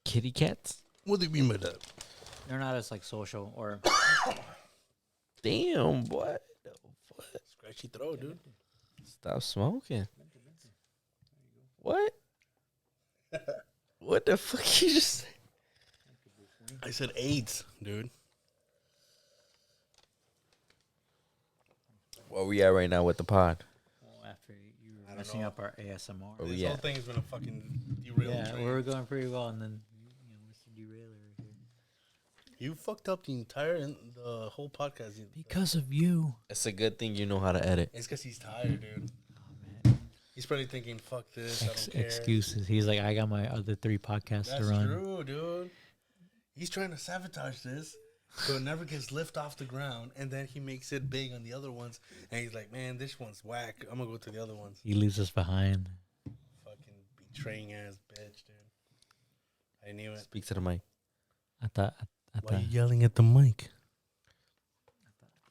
Kitty cats? What do you mean by that? they're not as like social or Damn, boy. Scratchy throat, dude. Stop smoking. What? What the fuck you just say? I said AIDS, dude. Where we at right now with the pod? after you were messing up our ASMR. Where This we whole at? thing has been a fucking derailed Yeah, train. we were going pretty well, and then Mr. Derailer here. You fucked up the whole podcast. Because of you. It's a good thing you know how to edit. It's because he's tired, dude. Oh, man. He's probably thinking, fuck this, I don't care. Excuses. He's like, I got my other 3 podcasts That's to run. true, dude. He's trying to sabotage this So it never gets lifted off the ground, and then he makes it big on the other ones, and he's like, "Man, this one's whack. I'm gonna go to the other ones." He leaves us behind. Fucking betraying ass bitch, dude. I knew it. Speak to the mic. I thought. Why are you yelling at the mic?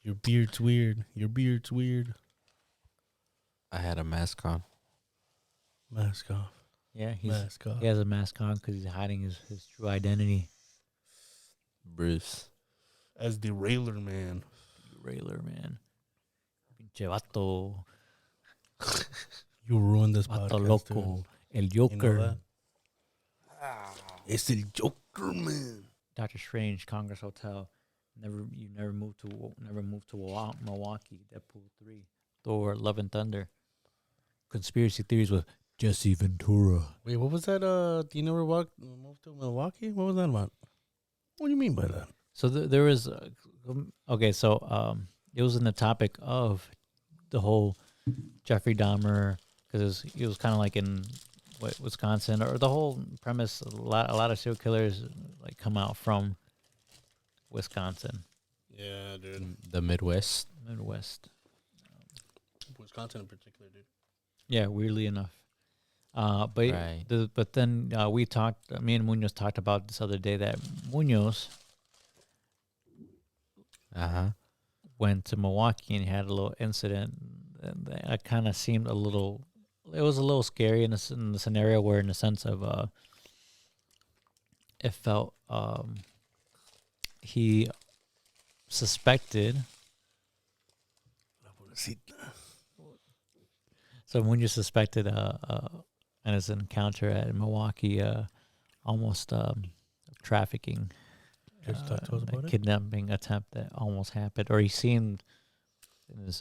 Your beard's weird. Your beard's weird. I had a mask on. Mask off. Yeah, Mask off. he has a mask on because he's hiding his true identity. Bruce. As the Railer Man. Railer, man. Pinche vato. You ruined this Vato podcast, loco. dude. El You know Joker. that? It's the Joker, man. Doctor Strange, Congress Hotel. Never moved to Milwaukee. Deadpool 3. Thor, Love and Thunder. Conspiracy theories with Jesse Ventura. Wait, what was that? You never moved to Milwaukee? What was that about? What do you mean by that? So there was okay. So it was in the topic of the whole Jeffrey Dahmer because it was kind of like in Wisconsin, or the whole premise. A lot of serial killers like come out from Wisconsin, Yeah, dude. The Midwest. Midwest. Wisconsin in particular, dude. Yeah, weirdly enough. But Right. but then we talked. Me and Munoz talked about this other day that Munoz went to Milwaukee and he had a little incident, and that kind of seemed a little. It was a little scary in the scenario where, in the sense of, it felt he suspected. So when you suspected and his encounter at Milwaukee, almost trafficking, Just talk to us about a it? kidnapping attempt that almost happened, or he seemed in his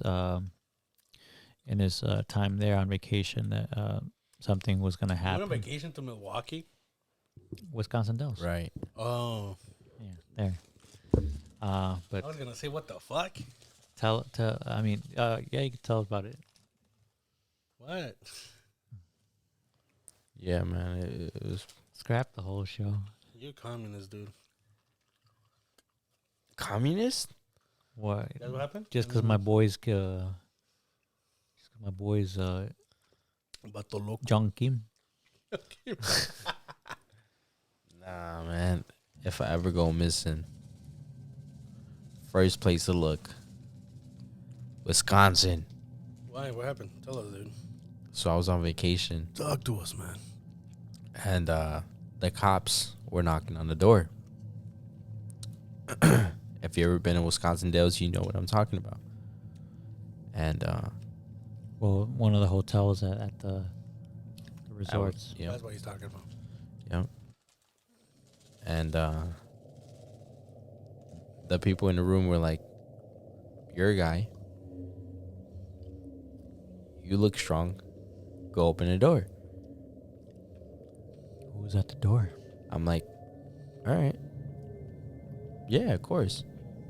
time there on vacation that something was going to You went happen. on vacation to Milwaukee? Wisconsin Dells, Right. Oh. yeah, there. I But was going to say, what the fuck? tell. I mean, yeah, you can tell us about it. What? Yeah, man. It was Scrap the whole show. You're communist, dude. communist. What? That's what happened? Just because my boys, Bato loco. John Kim. Nah, man. If I ever go missing, first place to look, Wisconsin. Why? What happened? Tell us, dude. So I was on vacation, Talk to us, man. and the cops were knocking on the door. If you ever been in Wisconsin Dells, you know what I'm talking about. And Well, one of the hotels at the resorts. yeah, That's what he's talking about. yeah. And the people in the room were like, "You're a guy. You look strong. Go open the door." Who was at the door? I'm like, "All right. Yeah, of course.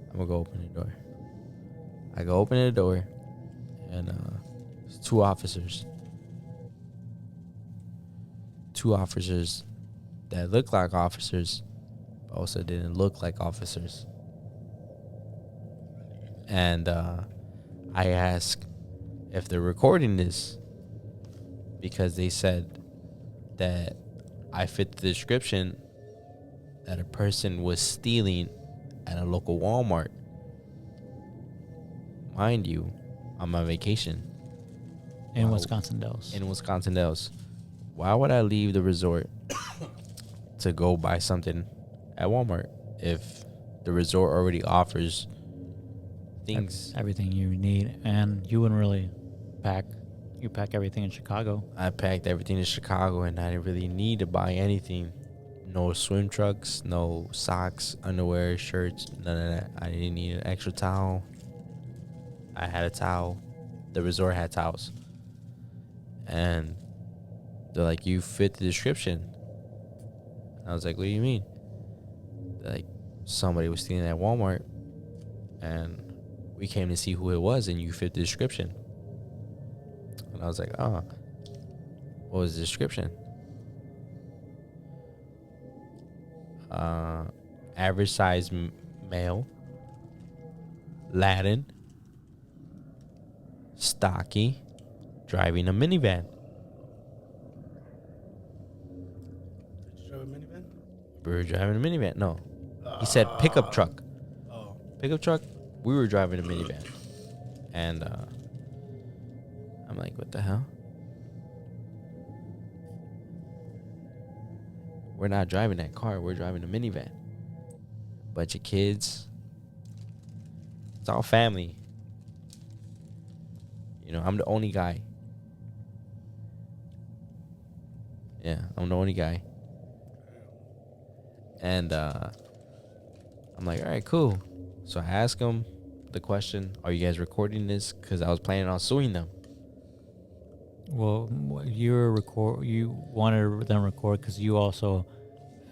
I'm going to go open the door." I go open the door, and it's two officers. Two officers that look like officers, but also didn't look like officers. And I asked if they're recording this because they said that I fit the description that a person was stealing at a local Walmart. Mind you, on my vacation In Wow. Wisconsin Dells. in Wisconsin Dells. Why would I leave the resort to go buy something at Walmart if the resort already offers things? Everything you need, and you wouldn't really pack. You pack everything in Chicago. I packed everything in Chicago, and I didn't really need to buy anything. No swim trunks, no socks, underwear, shirts, none of that. I didn't need an extra towel. I had a towel. The resort had towels. And they're like, "You fit the description." I was like, "What do you mean?" They're like, "Somebody was stealing at Walmart, and we came to see who it was, and you fit the description." And I was like, "Oh, what was the description?" Average size male, Latin, stocky, driving a minivan. Did you drive a minivan? We were driving a minivan. No. He said pickup truck. Oh. Pickup truck. We were driving a minivan. And I'm like, what the hell? We're not driving that car. We're driving a minivan. Bunch of kids. It's all family. You know, I'm the only guy. Yeah, I'm the only guy. And I'm like, all right, cool. So I ask him the question, are you guys recording this? Because I was planning on suing them. Well, you wanted them record because you also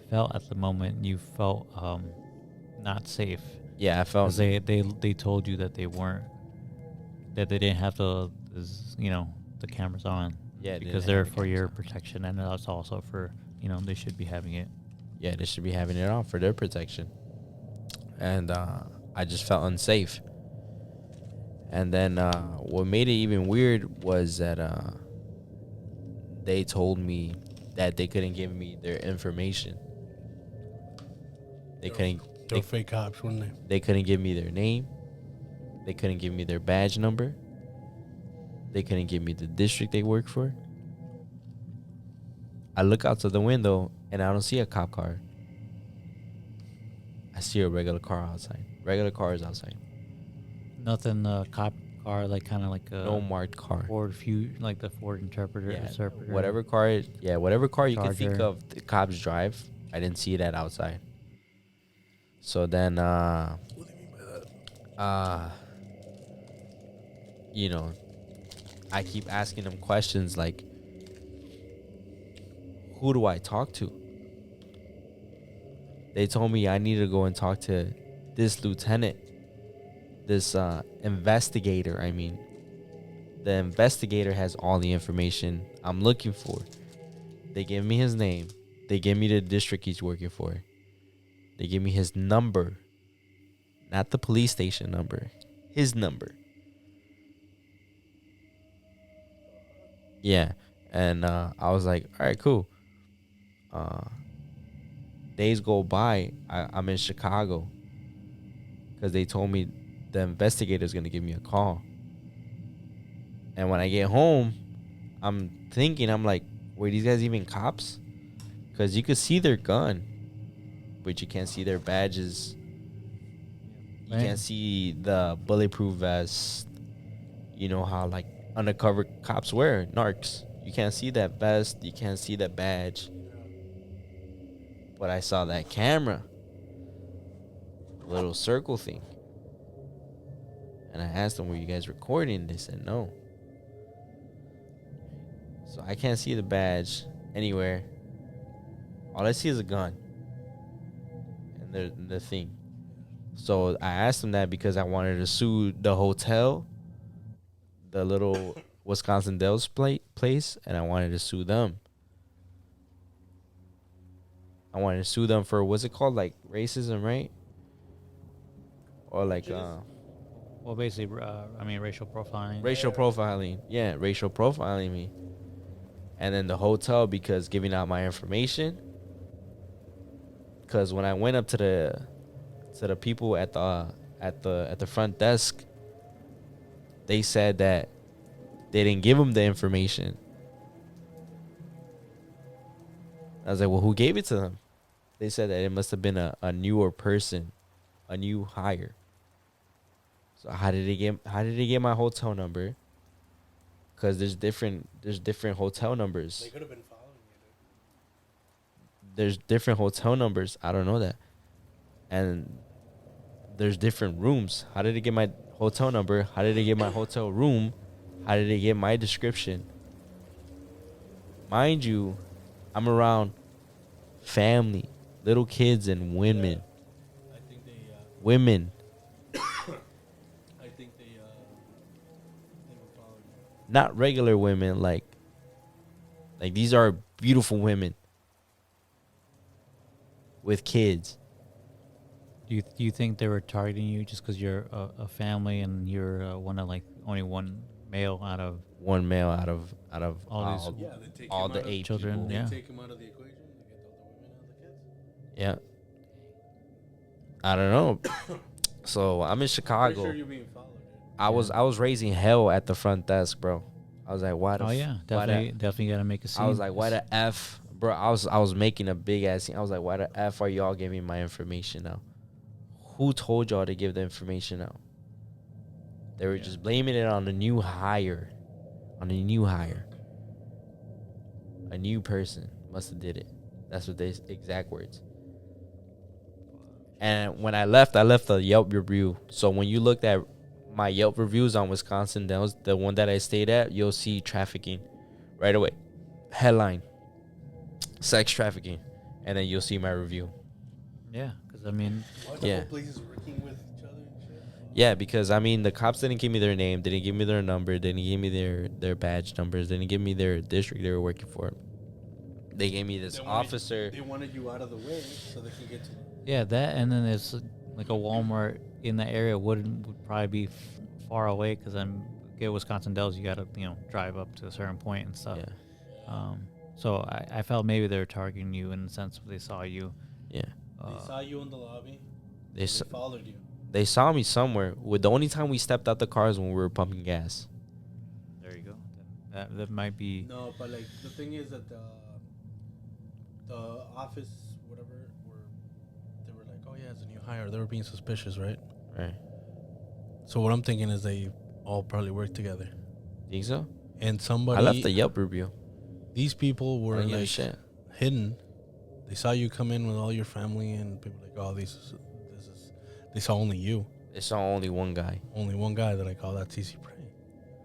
felt at the moment you felt not safe. Yeah, I felt 'Cause they told you that they didn't have the cameras on. Yeah, they because didn't they're have the for your cameras on. protection, and that's also for they should be having it. Yeah, they should be having it on for their protection. And I just felt unsafe. And then what made it even weird was that they told me that they couldn't give me their information. They're fake cops, wouldn't they? They couldn't give me their name. They couldn't give me their badge number. They couldn't give me the district they work for. I look out to the window and I don't see a cop car. I see a regular car outside. Regular cars outside. Nothing cop car, like kind of like a No marked car. Ford like the Ford Interpreter. Whatever car you can think Charger. of the cops drive, I didn't see that outside. So then What do you mean by that? I keep asking them questions like, who do I talk to? They told me I need to go and talk to this lieutenant, this investigator. I mean, the investigator has all the information I'm looking for. They give me his name. They give me the district he's working for. They give me his number, not the police station number, his number. Yeah, and I was like, all right, cool. Days go by. I'm in Chicago because they told me the investigator's gonna give me a call. And when I get home, I'm like, wait, these guys even cops? Because you could see their gun, but you can't see their badges. You Right. can't see the bulletproof vest. You know how like undercover cops wear, narcs. You can't see that vest. You can't see that badge. But I saw that camera, little circle thing. And I asked them, were you guys recording? They said no. So I can't see the badge anywhere. All I see is a gun and the thing. So I asked them that because I wanted to sue the hotel, the little Wisconsin Dells place, and I wanted to sue them. I wanted to sue them for, what's it called, like racism, right? Or like Well, basically, racial profiling. racial profiling. Yeah, racial profiling me. And then the hotel because giving out my information. Because when I went up to the people at the front desk, they said that they didn't give them the information. I was like, well, who gave it to them? They said that it must have been a newer person, a new hire. So how did they get my hotel number? Because there's different hotel numbers. They could have been following you, dude. There's different hotel numbers. I don't know that. And there's different rooms. How did they get my hotel number? How did they get my hotel room? How did they get my description? Mind you, I'm around family, little kids and women. I think they. Women. I think they were following you. Not regular women, like these are beautiful women with kids. Do you think they were targeting you just because you're a family and you're one of like only one male out of One male out of All all, these Yeah, they take all him the out of, 8 children, people. they yeah. take him out of the equation. They get all the women and the kids. Yeah. I don't know. So I'm in Chicago. Pretty sure you're being followed, dude. I was raising hell at the front desk, bro. I was like, why the Oh yeah, why the- definitely got to make a scene. I was like, why the F, bro? I was making a big ass scene. I was like, why the F are y'all giving my information now? Who told y'all to give the information out? They were just blaming it on the new hire, A new person must have did it. That's what they exact words. And when I left a Yelp review. So when you looked at my Yelp reviews on Wisconsin, that was the one that I stayed at, you'll see trafficking right away. Headline, sex trafficking. And then you'll see my review. Yeah, because I mean, Yeah. Places working with each other and shit. Yeah, because I mean the cops didn't give me their name, didn't give me their number, didn't give me their badge numbers, didn't give me their district they were working for. They gave me this officer. They wanted you out of the way so they could get to. yeah, that and then there's like a Walmart in the area would probably be far away because I'm get Wisconsin Dells, you gotta drive up to a certain point and stuff. Yeah. So I felt maybe they were targeting you in the sense they saw you. Yeah. They saw you in the lobby. They Followed you. They saw me somewhere. With the only time we stepped out the cars when we were pumping gas. There you go. That might be. No, but like the thing is that the office, whatever, they were like, oh yeah, it's a new hire. They were being suspicious, right? Right. So what I'm thinking is they all probably work together. Think so? And somebody. I left the Yelp review. These people were Yeah, like shit. hidden. They saw you come in with all your family, and people like, oh, this is. They saw only you. They saw only one guy. Only one guy that I call that TC Prey.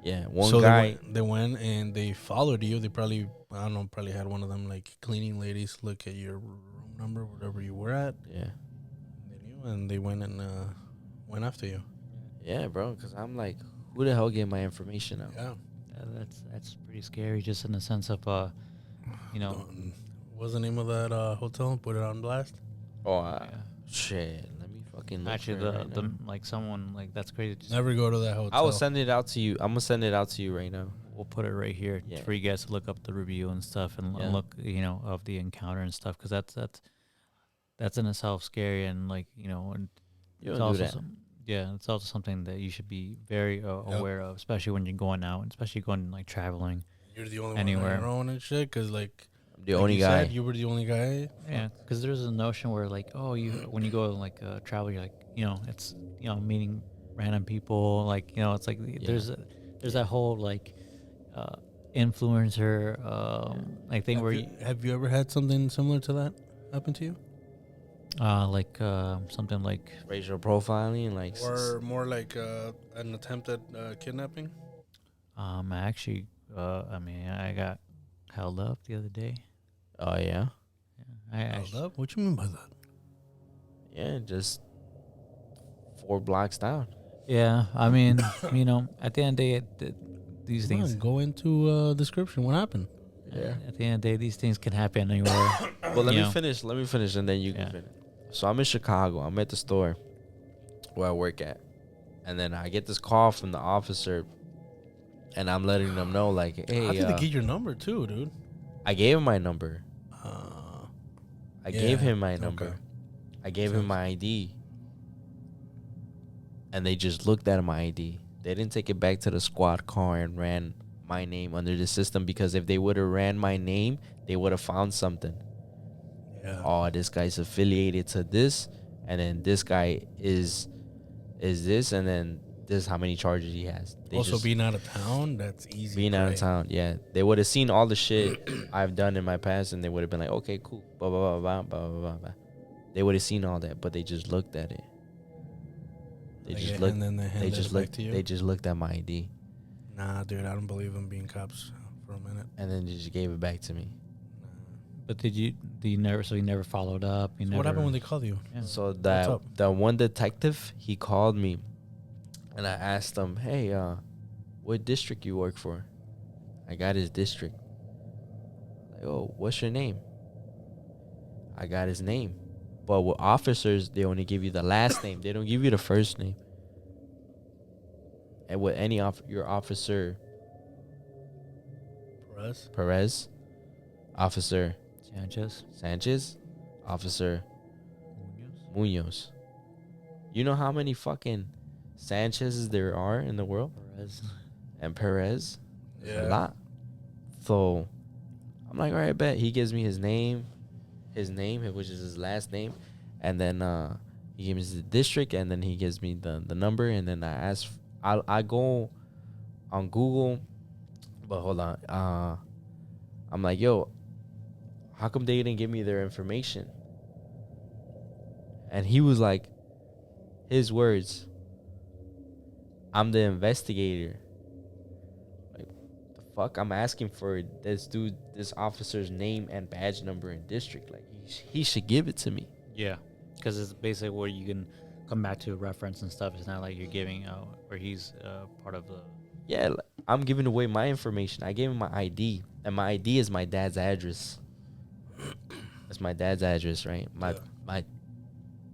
Yeah, one so guy. They went and they followed you. They probably, I don't know, probably had one of them like cleaning ladies look at your room number, wherever you were at. Yeah. They knew, and they went and went after you. Yeah, bro, because I'm like, who the hell gave my information out? Yeah. That's pretty scary, just in the sense of What's the name of that hotel? Put it on blast. Oh, yeah. shit. Let me fucking look Actually, for it right now. like someone like that's crazy. Just Never go to that hotel. I will send it out to you. I'm gonna send it out to you right now. we'll put it right here Yeah. for you guys to look up the review and stuff and Yeah. look of the encounter and stuff because that's in itself scary and and You it's don't also do that. it's also something that you should be very aware of, especially when you're going out, especially going like traveling. You're the only anywhere. one on your own and shit, because like I'm the only guy. you were the only guy. Yeah, because there's a notion where like, when you go like travel, you're like, it's meeting random people, like it's like there's that whole like influencer like thing Have you ever had something similar to that happen to you, like something like Racial profiling, like or more like an attempt at kidnapping? actually I got held up the other day. Oh yeah, I Held up? What you mean by that? yeah, just 4 blocks down. yeah, I mean at the end of the day these Come things on, go into description. What happened? Yeah. at the end of the day these things can happen anywhere. Well, let You me know. finish. Let me finish, and then you Yeah. can finish. So I'm in Chicago. I'm at the store where I work at, and then I get this call from the officer, and I'm letting them know, like, hey, How did they get your number too, dude? I gave him my number. I gave yeah, him my okay. number. I gave him my ID, and they just looked at my ID. They didn't take it back to the squad car and ran my name under the system, because if they would have ran my name, they would have found something. Yeah. Oh, this guy's affiliated to this, and then this guy is this, and then this is how many charges he has. They Also, just- being out of town, that's easy. being out of right? town, yeah. They would have seen all the shit I've done in my past, and they would have been like, okay, cool, blah blah blah blah blah blah blah. They would have seen all that, but they just looked at it. They Like, just and looked. then They handed just it back looked. to you? They just looked at my ID, Nah, dude, I don't believe in being cops for a minute. and then they just gave it back to me. But you never followed up? You So never, what happened when they called you? Yeah. So What's that up? the one detective, he called me, and I asked him, "Hey, what district you work for?" I got his district. Like, oh, what's your name? I got his name. But with officers, they only give you the last name. They don't give you the first name. And with any your officer, Perez, officer Sanchez, officer Munoz. You know how many fucking Sanchez's there are in the world? Perez. There's a lot. So I'm like, all right, bet. He gives me his name, which is his last name, and then he gives me the district, and then he gives me the number, and then I go on Google, but hold on, I'm like, yo, how come they didn't give me their information? And he was like, his words, I'm the investigator. Like, the fuck? I'm asking for this officer's name and badge number and district. Like, he should give it to me. Yeah, because it's basically where you can come back to a reference and stuff. It's not like you're giving out, or he's part of the... Yeah, I'm giving away my information. I gave him my ID, and my ID is my dad's address. That's my dad's address, right? My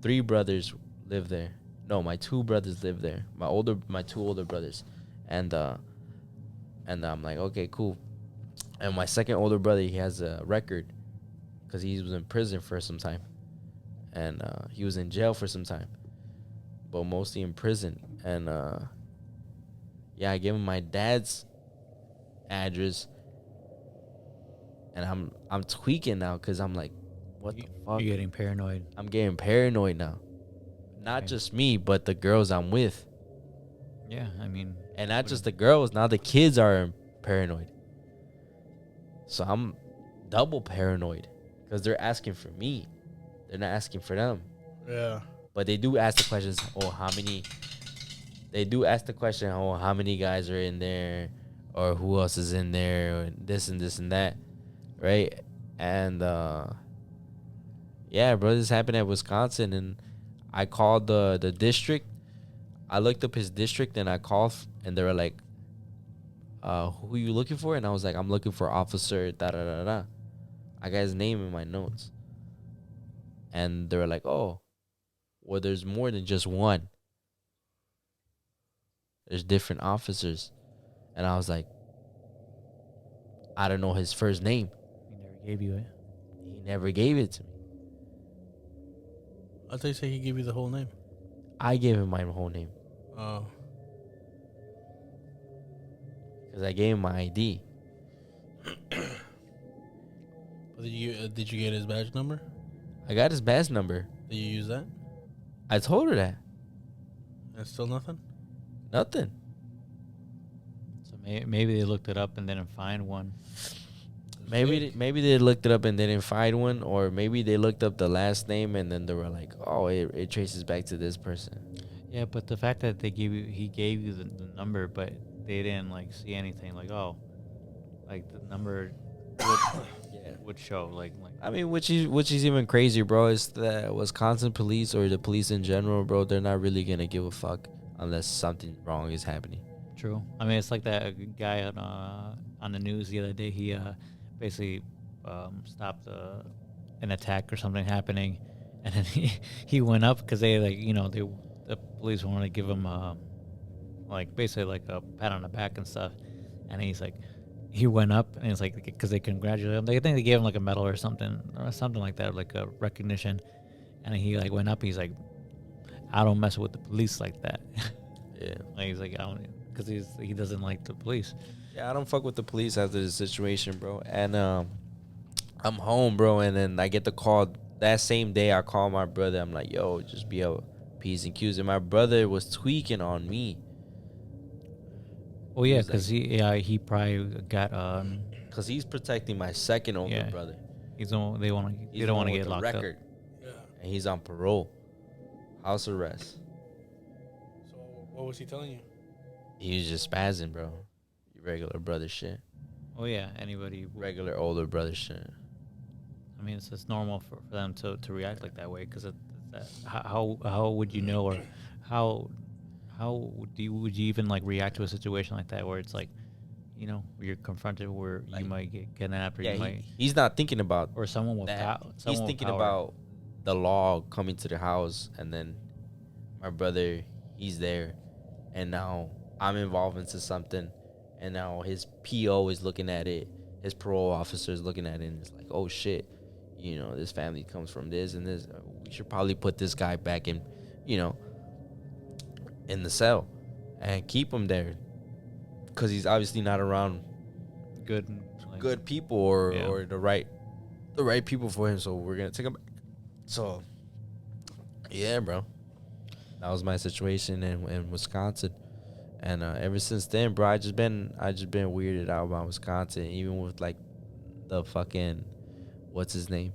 3 brothers live there. No, my 2 brothers live there. My 2 older brothers, and I'm like, okay, cool. And my second older brother, he has a record, because he was in prison for some time, and he was in jail for some time, but mostly in prison. And yeah, I gave him my dad's address, and I'm tweaking now, because I'm like, what the fuck? You're getting paranoid. I'm getting paranoid now. Not just me, but the girls I'm with. Yeah, I mean... And not just the girls, now the kids are paranoid. So I'm double paranoid, because they're asking for me. They're not asking for them. Yeah. But they do ask the questions, they do ask the question, how many guys are in there, or who else is in there, or this and this and that, right? And yeah, bro, this happened at Wisconsin, and I called the district. I looked up his district, and I called, and they were like, who are you looking for? And I was like, I'm looking for officer da-da-da-da. I got his name in my notes. And they were like, oh, well, there's more than just one. There's different officers. And I was like, I don't know his first name. He never gave you it. He never gave it to me. I thought you said he gave you the whole name. I gave him my whole name. Oh. Because I gave him my ID. But did you get his badge number? I got his badge number. Did you use that? I told her that. And still nothing? Nothing. So maybe they looked it up and didn't find one. Maybe they looked it up and they didn't find one, or maybe they looked up the last name and then they were like, oh, it traces back to this person. Yeah, but the fact that he gave you the number, but they didn't like see anything, like, oh, like the number would show, like. I mean, which is even crazier, bro. Is the Wisconsin police, or the police in general, bro. They're not really gonna give a fuck unless something wrong is happening. True. I mean, it's like that guy on the news the other day. He basically stopped an attack or something happening, and then he went up because they the police wanted to give him like basically like a pat on the back and stuff, and he went up and it's like because they congratulated him. I think they gave him like a medal or something like that, like a recognition, and he like went up. He's like, I don't mess with the police like that. Yeah, like he's like, I don't, because he doesn't like the police. Yeah, I don't fuck with the police after the situation, bro. And I'm home, bro, and then I get the call that same day. I call my brother. I'm like, yo, just be out P's and Q's. And my brother was tweaking on me. Oh yeah, because he probably got because he's protecting my second older brother. They don't want to get locked up. Yeah. And he's on parole, house arrest. So what was he telling you? He was just spazzing, bro. Regular brother shit. Oh yeah, anybody. Regular older brother shit. I mean, it's normal for them to react like that way, because how would you know, or how would you even like react to a situation like that where it's like, you're confronted where you might get kidnapped, or he's not thinking about or someone with that. power. He's thinking about the law coming to the house, and then my brother, he's there, and now I'm involved into something, and now his PO is looking at it, his parole officer is looking at it, and it's like, oh shit, you know, this family comes from this and this. We should probably put this guy back in, you know, in the cell, and keep him there, because he's obviously not around Good. Like, good people or Yeah. or the right people for him. So we're gonna take him back. So yeah, bro, that was my situation in Wisconsin, and ever since then, bro, I just been weirded out about Wisconsin, even with like the fucking what's his name.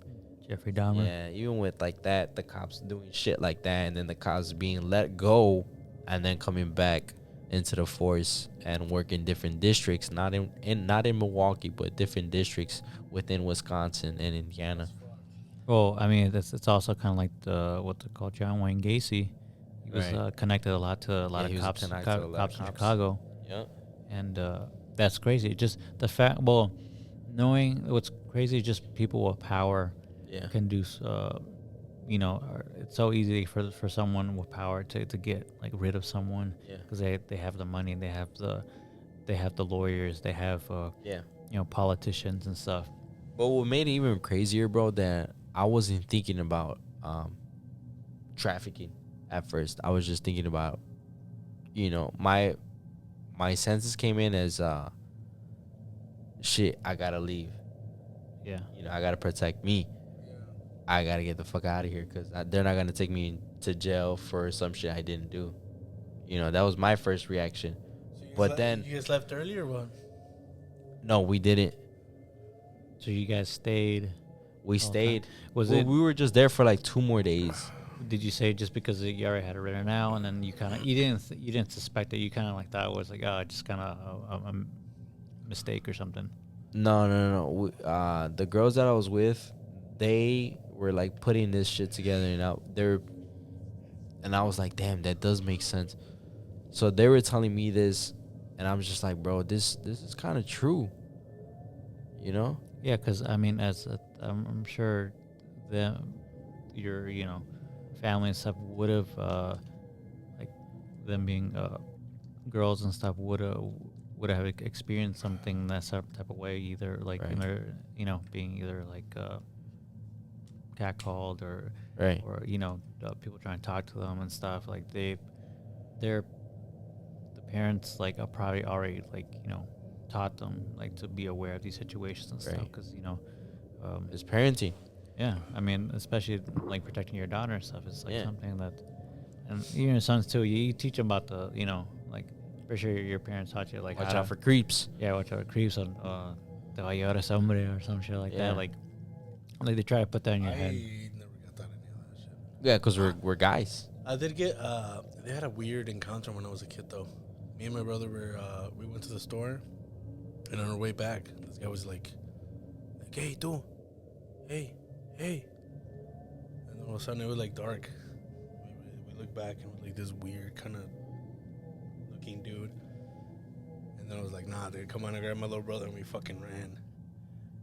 Jeffrey Dahmer. Yeah, even with like that, the cops doing shit like that, and then the cops being let go, and then coming back into the force and work in different districts, not in Milwaukee, but different districts within Wisconsin and Indiana. Well, I mean, it's also kind of like what they call John Wayne Gacy. He was Right. Connected a lot to a lot he of was cops, connected to a lot of cops in cops. Chicago, Yep. and that's crazy. Just the fact, well, knowing what's crazy, just people with power Yeah. can do. You know, it's so easy for someone with power to get like rid of someone Yeah. because they have the money, they have the lawyers, they have Yeah. you know, politicians and stuff. But what made it even crazier, bro, that I wasn't thinking about trafficking at first. I was just thinking about, you know, my senses came in as shit, I gotta leave. Yeah. You know, I gotta protect me. I gotta get the fuck out of here, because they're not gonna take me to jail for some shit I didn't do. You know, that was my first reaction. But then, you guys left early or what? no, we didn't. So you guys stayed. We the whole stayed. time? Was Well, it? we were just there for like 2 more days. Did you say just because you already had it written out, and then you kind of you didn't suspect it? You kind of like thought it was like, oh, just kind of a mistake or something. No. The girls that I was with, they were like putting this shit together, and I was like, damn, that does make sense. So they were telling me this, and I'm just like, bro, this is kind of true. You know? Yeah, because I mean, I'm sure your family and stuff would have like them being girls and stuff would have experienced something that type of way, either like Right. either, being either like catcalled or Right. people trying to talk to them and stuff. Like the parents like are probably already like taught them like to be aware of these situations and stuff, Right. because It's parenting. yeah, I mean, especially like protecting your daughter and stuff is like Yeah. something that, and even your sons too. You teach them about the like, pretty sure your parents taught you like Watch how out to, for creeps. yeah, watch out for creeps on te va a llevar a ese hombre or some shit like Yeah. that. Like they try to put that in your head. I never got that any of that shit. Yeah, because we're guys. I did get they had a weird encounter when I was a kid though. Me and my brother we went to the store, and on our way back, this guy was like hey tú, hey, and then all of a sudden it was like dark. We looked back and it was like this weird kind of looking dude, and then I was like, nah, dude, come on, I grabbed my little brother and we fucking ran.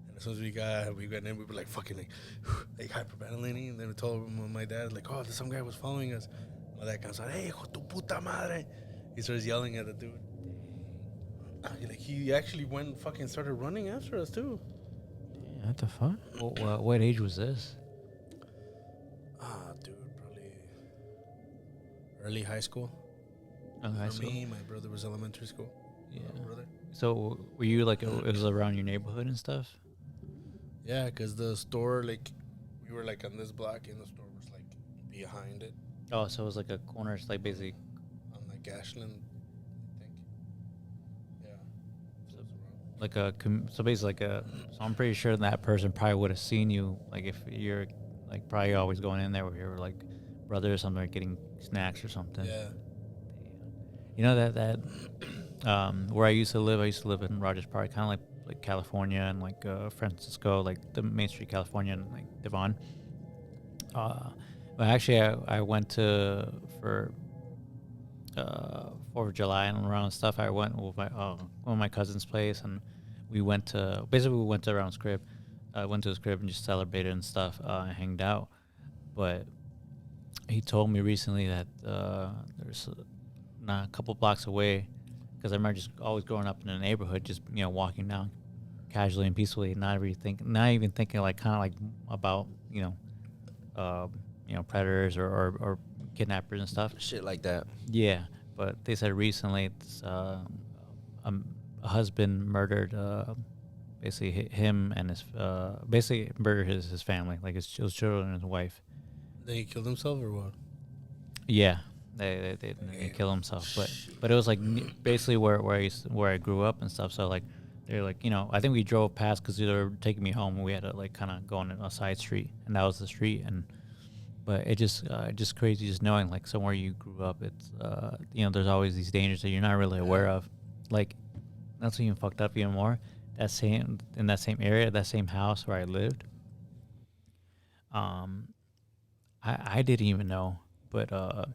And as soon as we got in, we were like fucking like hyperventilating, and then we told my dad like, oh, some guy was following us. My dad comes out, hey, hijo tu puta madre. He starts yelling at the dude. Like he actually went and fucking started running after us too. Yeah, what the fuck? What age was this? Dude, probably early high school. High For school? me, my brother was elementary school. Yeah. My brother. So were you like it was around your neighborhood and stuff? Yeah, because the store, like, we were like on this block, and the store was like behind it Oh, so it was like a corner. It's like basically. on like Ashland, I think. Yeah. So it was around. Like so basically like so I'm pretty sure that person probably would have seen you, like if you're like probably always going in there with your like brother or something, or getting snacks or something. Yeah. You know that where I used to live in Rogers Park, kind of like California and like Francisco, like the Main Street California and like Devon. But actually I went to for 4th of July and around stuff. I went with one of my cousin's place, and we went to around his crib. I went to his crib and just celebrated and stuff, and hanged out. but he told me recently that there's not a couple blocks away, because I remember just always growing up in the neighborhood, just walking down casually and peacefully, not even thinking like kind of like about predators or kidnappers and stuff. Shit like that. Yeah, but they said recently it's, a husband murdered basically him and his basically murdered his family, like his children and his wife. Then he killed himself or what? Yeah, they kill himself, but it was like basically where I grew up and stuff. So like they're like I think we drove past because they were taking me home. And we had to like kind of go on a side street, and that was the street. And but it just crazy just knowing like somewhere you grew up. It's there's always these dangers that you're not really aware of. Like that's even fucked up even more. In that same area, that same house where I lived. I didn't even know, but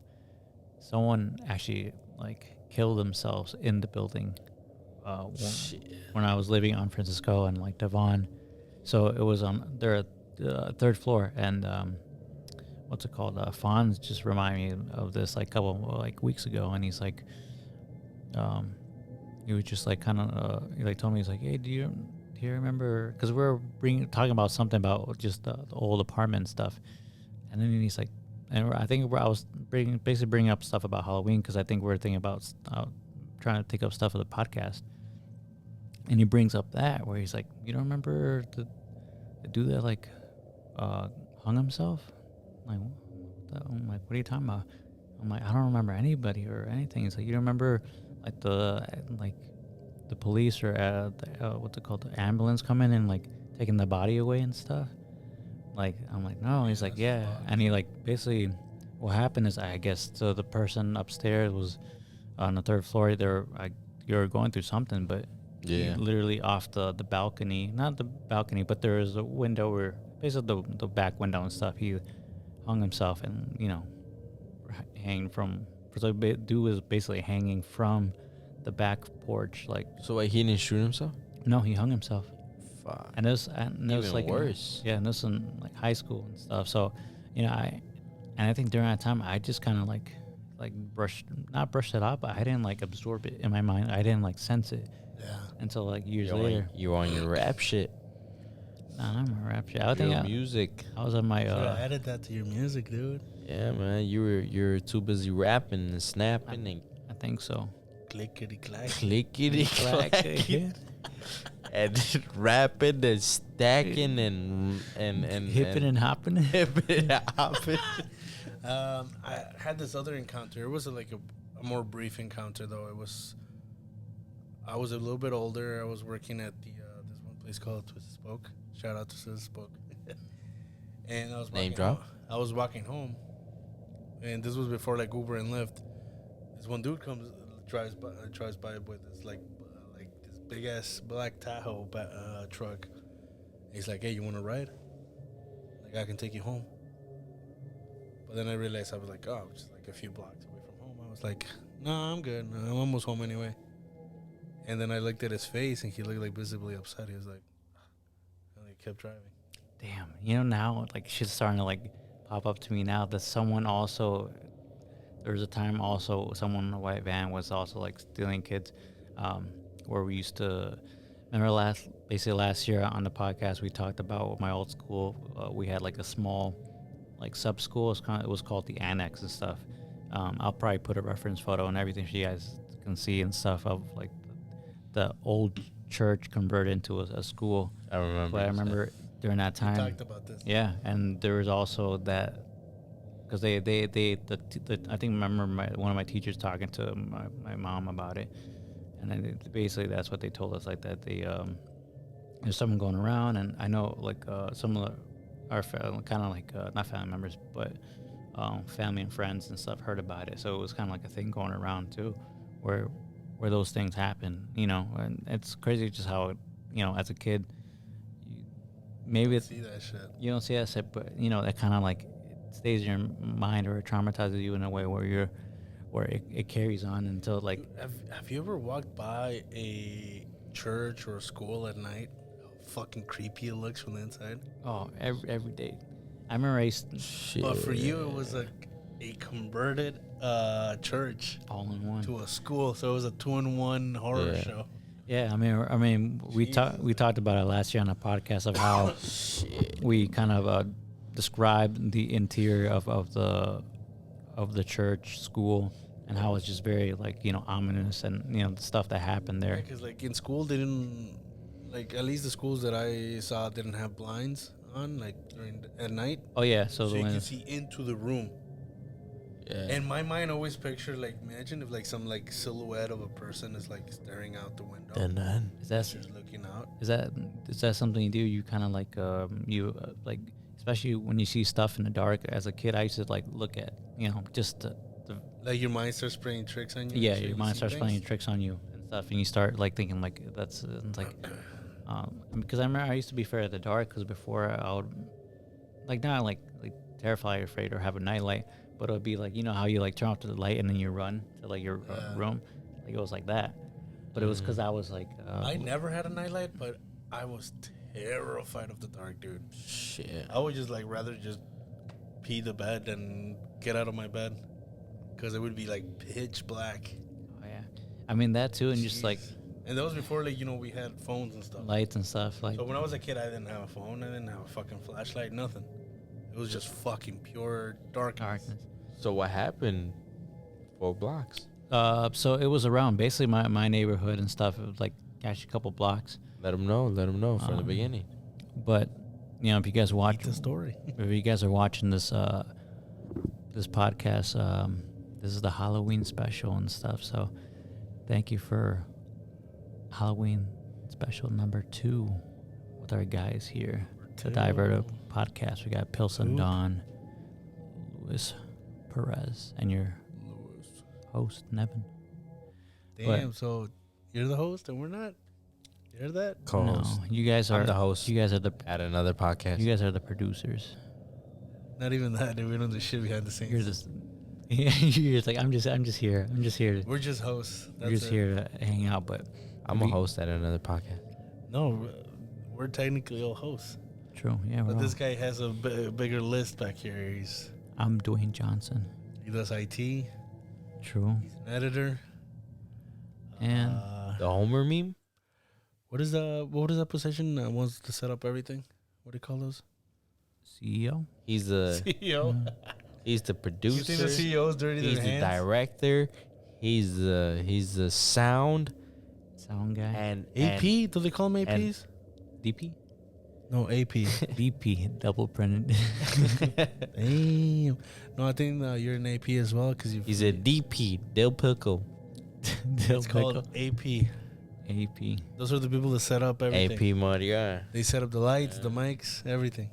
someone actually like killed themselves in the building when I was living on Francisco and like Devon. So it was on their third floor, and what's it called? Fonz just reminded me of this like couple like weeks ago, and he's like, he was just like kind of he like told me, he's like, hey, do you remember? Because we were talking about something about just the old apartment stuff. And then he's like, and I think I was basically bringing up stuff about Halloween because I think we're thinking about trying to think of stuff for the podcast. And he brings up that where he's like, you don't remember the dude that like hung himself? I'm like, what are you talking about? I'm like, I don't remember anybody or anything. He's like, you don't remember like the police or what's it called, the ambulance coming and like taking the body away and stuff? Like, I'm like, no. He's like, yeah. And he like basically what happened is, I guess, so the person upstairs was on the third floor. You were going through something, but he literally off the balcony, not the balcony, but there was a window where basically the back window and stuff. He hung himself and hanging from. So dude was basically hanging from the back porch, like. So wait, he didn't shoot himself? No, he hung himself. Fuck. And it was like worse. And this in like high school and stuff. So, I think during that time I just kind of like not brushed it off, but I didn't like absorb it in my mind. I didn't like sense it. Yeah. Until like years later. You were on your rap shit. Nah, I'm a rap shit. I think music. I was on my. I added that to your music, dude. Yeah, man. You're too busy rapping and snapping I think so. Clickety clack. Clickety clack. And rapping and stacking and hipping and hopping. Hipping and hopping. I had this other encounter. It was like a more brief encounter, though. I was a little bit older. I was working at this one place called Twisted Spoke. Shout out to Twisted Spoke. And I was name drop. I was walking home, and this was before like Uber and Lyft. This one dude drives by with this like this big ass black Tahoe truck. He's like, "Hey, you want to ride? Like, I can take you home." But then I realized I was like, "Oh, I'm just like a few blocks away from home." I was like, "No, I'm good. I'm almost home anyway." And then I looked at his face, and he looked like visibly upset. He was like, and he kept driving. Damn, now like shit's starting to like pop up to me now that someone also. There was a time also someone in a white van was also like stealing kids, where we used to. Remember last year on the podcast we talked about my old school. We had like a small, like sub school. It was called the Annex and stuff. I'll probably put a reference photo and everything so you guys can see and stuff of like the old church converted into a school. I remember. But I remember during that time. We talked about this. Yeah, and there was also that. Because I think remember one of my teachers talking to my mom about it, and then basically that's what they told us, like that they there's someone going around, and I know like some of our kind of like not family members but family and friends and stuff heard about it, so it was kind of like a thing going around too, where those things happen, and it's crazy just how as a kid maybe You don't see that shit. You don't see that shit, but that kind of like stays in your mind or it traumatizes you in a way where it carries on until like. Have you ever walked by a church or a school at night? How fucking creepy it looks from the inside. Oh, every day. I remember I used Shit. But for you, it was a converted church all in one. to a school, so it was a 2-in-1 horror Yeah. show. Yeah, I mean, we talked about it last year on a podcast of how we kind of described the interior of the church school and how it's just very like ominous and the stuff that happened there. Because like in school, they didn't like at least the schools that I saw didn't have blinds on like at night, Oh yeah, so so the you one can see into the room. Yeah. And my mind always pictured like imagine if like some like silhouette of a person is like staring out the window, is that just looking out. is that something you do? You kind of like like especially when you see stuff in the dark. As a kid, I used to like look at just the Like your mind starts playing tricks on you. yeah, and shit, your you mind see starts things? playing tricks on you and stuff, and you start like thinking like that's it's like because I remember I used to be afraid of the dark because before I would like not like terrified, afraid, or have a nightlight, but it would be like how you like turn off the light and then you run to like your room, like it was like that, but it was because I was like I never had a nightlight, but I was terrified of the dark, dude. Shit. I would just like rather just pee the bed and get out of my bed because it would be like pitch black. oh yeah, I mean that too, and just like Jeez. And that was before like we had phones and stuff. lights and stuff like So when I was a kid, I didn't have a phone. I didn't have a fucking flashlight. Nothing. It was just fucking pure darkness. So what happened? 4 blocks. So it was around basically my neighborhood and stuff. It was like actually a couple blocks, Let them know from the beginning. but if you guys watch The story. if you guys are watching this this podcast, this is the Halloween special and stuff. So thank you for Halloween special number 2 with our guys here. The Diverted podcast. We got Pilsen Don, Luis Perez, and your host Nevin. Damn. So you're the host and we're not. You're that. Co-host. No, you guys are I'm the host. You guys are the At another podcast. you guys are the producers. Not even that. Dude. We don't do shit behind the scenes. You're just you're just like I'm just here. I'm just here. We're just hosts. You're just here to hang out, but I'm a host at another podcast. No, we're technically all hosts. true. Yeah, But we're this all- guy has a bigger list back here. I'm Dwayne Johnson. He does IT. He's True. an editor. And The Homer meme? What is that position that wants to set up everything? What do you call those? CEO. He's the CEO. he's the You producer. think the CEO's dirty He's their the hands? director. He's the sound Sound guy. and AP? Do they call them APs? DP. No, AP. DP. Double printed. Damn. No, I think you're an AP as well because you. he's a DP, Del Pico. It's called AP. AP. Those are the people that set up everything. AP Maria. They set up the lights, the mics, everything.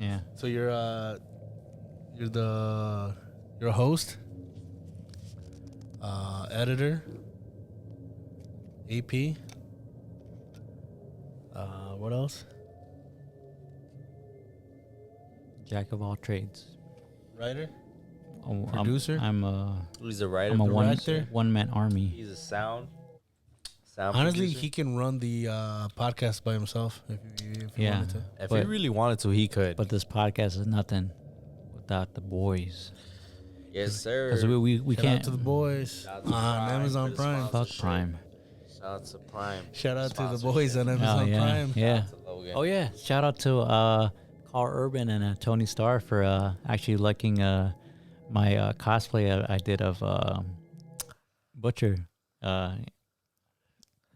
Yeah. So you're a host, editor, AP. What else? Jack of all trades. Writer. Oh, Producer? I'm a He's a writer. I'm a director. one man army. He's a sound Honestly, producer. he can run the podcast by himself if he Yeah. wanted to. If but- he really wanted to, he could. But this podcast is nothing without the boys. Yes, sir. Because we Shout can't out to the boys Shout out to on Prime Amazon for the Prime. fuck Prime. Shout out to Prime. Shout out to the Sponsorship. boys on Amazon yeah, Prime. yeah. Shout out to Logan. Oh yeah! Shout out to Carl Urban and Tony Starr for actually liking my cosplay I did of Butcher a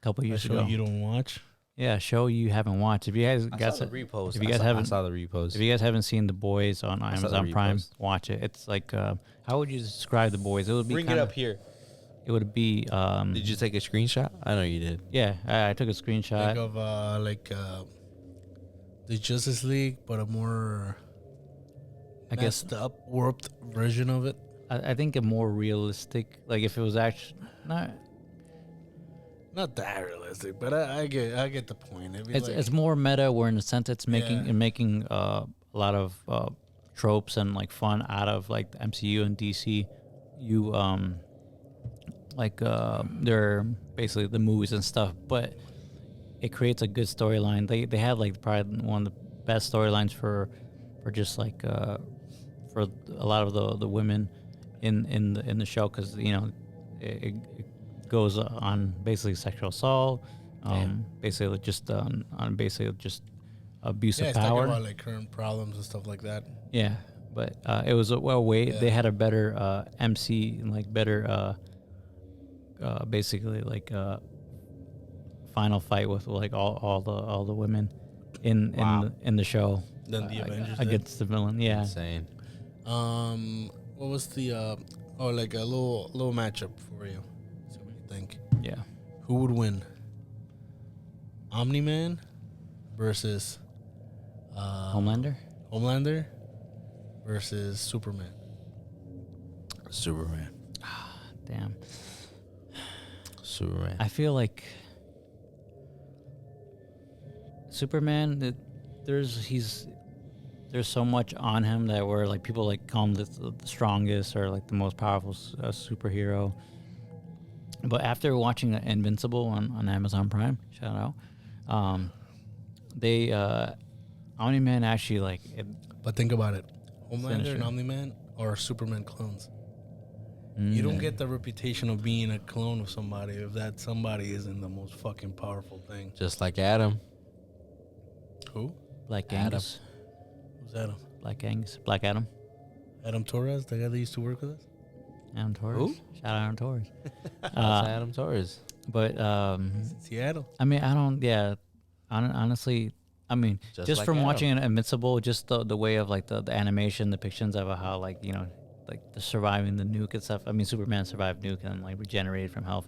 couple A years show ago. you don't watch. Yeah, show you haven't watched. If you guys I got saw the repost. if you guys I haven't- saw the repost. if you guys haven't seen The Boys on saw the Amazon Prime, repost. watch it. It's like how would you describe The Boys? It would be Bring it kinda- up here. It would be Did you take a screenshot? I know you did. yeah. I took a screenshot. Think of the Justice League, but a more I guess messed up, warped version of it. I think a more realistic. Like if it was actually not. Not that realistic, but I get the point. It'd be like, It's more meta, where in a sense it's making Yeah. making a lot of tropes and like fun out of like the MCU and DC. They're basically the movies and stuff, but it creates a good storyline. They have like probably one of the best storylines for just like for a lot of the women in the show, because it goes on basically sexual assault, basically just on basically just abuse Yeah, of it's talking power. about like current problems and stuff like that. Yeah, but it was they had a better MC and like better basically like final fight with like all the women in the show Then the Avengers did. against the villain. Yeah, Insane. What was the like a little matchup for you? See what you think. yeah. Who would win? Omni-Man versus Homelander versus Superman. Superman. Damn. Superman. I feel like Superman. There's so much on him that where like people like call him the strongest or like the most powerful superhero. But after watching Invincible on Amazon Prime, shout out, they Omni-Man actually like. But think about it. Homelander Sinister. and Omni-Man are Superman clones. You don't get the reputation of being a clone of somebody if that somebody isn't the most fucking powerful thing. Just like Adam. Who? Black Adam. Angus. Who's Adam? Black Adam. Adam Torres, the guy that used to work with us? Adam Torres. Who? Shout out Adam Torres. That's Adam Torres. But Seattle. I mean, I don't. Yeah, honestly, I mean, just like from Adam. watching Invincible, just the way of like the animation, depictions of how like like the surviving the nuke and stuff. I mean, Superman survived nuke and like regenerated from health.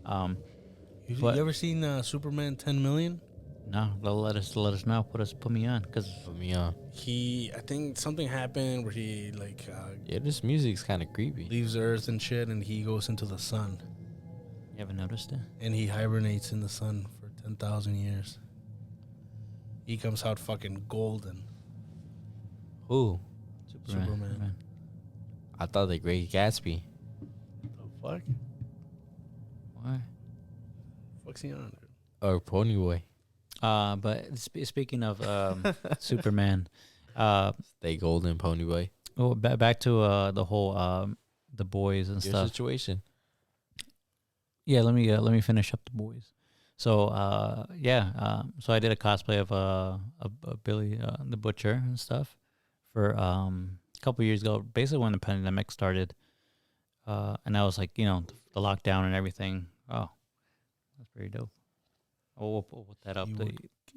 You But- ever seen Superman 10 Million? No, let us know. Put me on, because Put me on. I think something happened where he like Yeah, this music's kind of creepy. leaves Earth and shit, and he goes into the sun, you haven't noticed it. and he hibernates in the sun for 10,000 years. He comes out fucking golden. Who? Superman. I thought the Great Gatsby. The fuck? Why? Fuck's he on? Dude? Or Ponyboy. But speaking of Superman, Stay golden, Ponyboy. well, back to the whole the boys and Your stuff. situation. Yeah, let me finish up the boys. So so I did a cosplay of Billy the Butcher and stuff for a couple years ago, basically when the pandemic started, and I was like, the lockdown and everything. Oh, that's pretty dope. We'll put that up.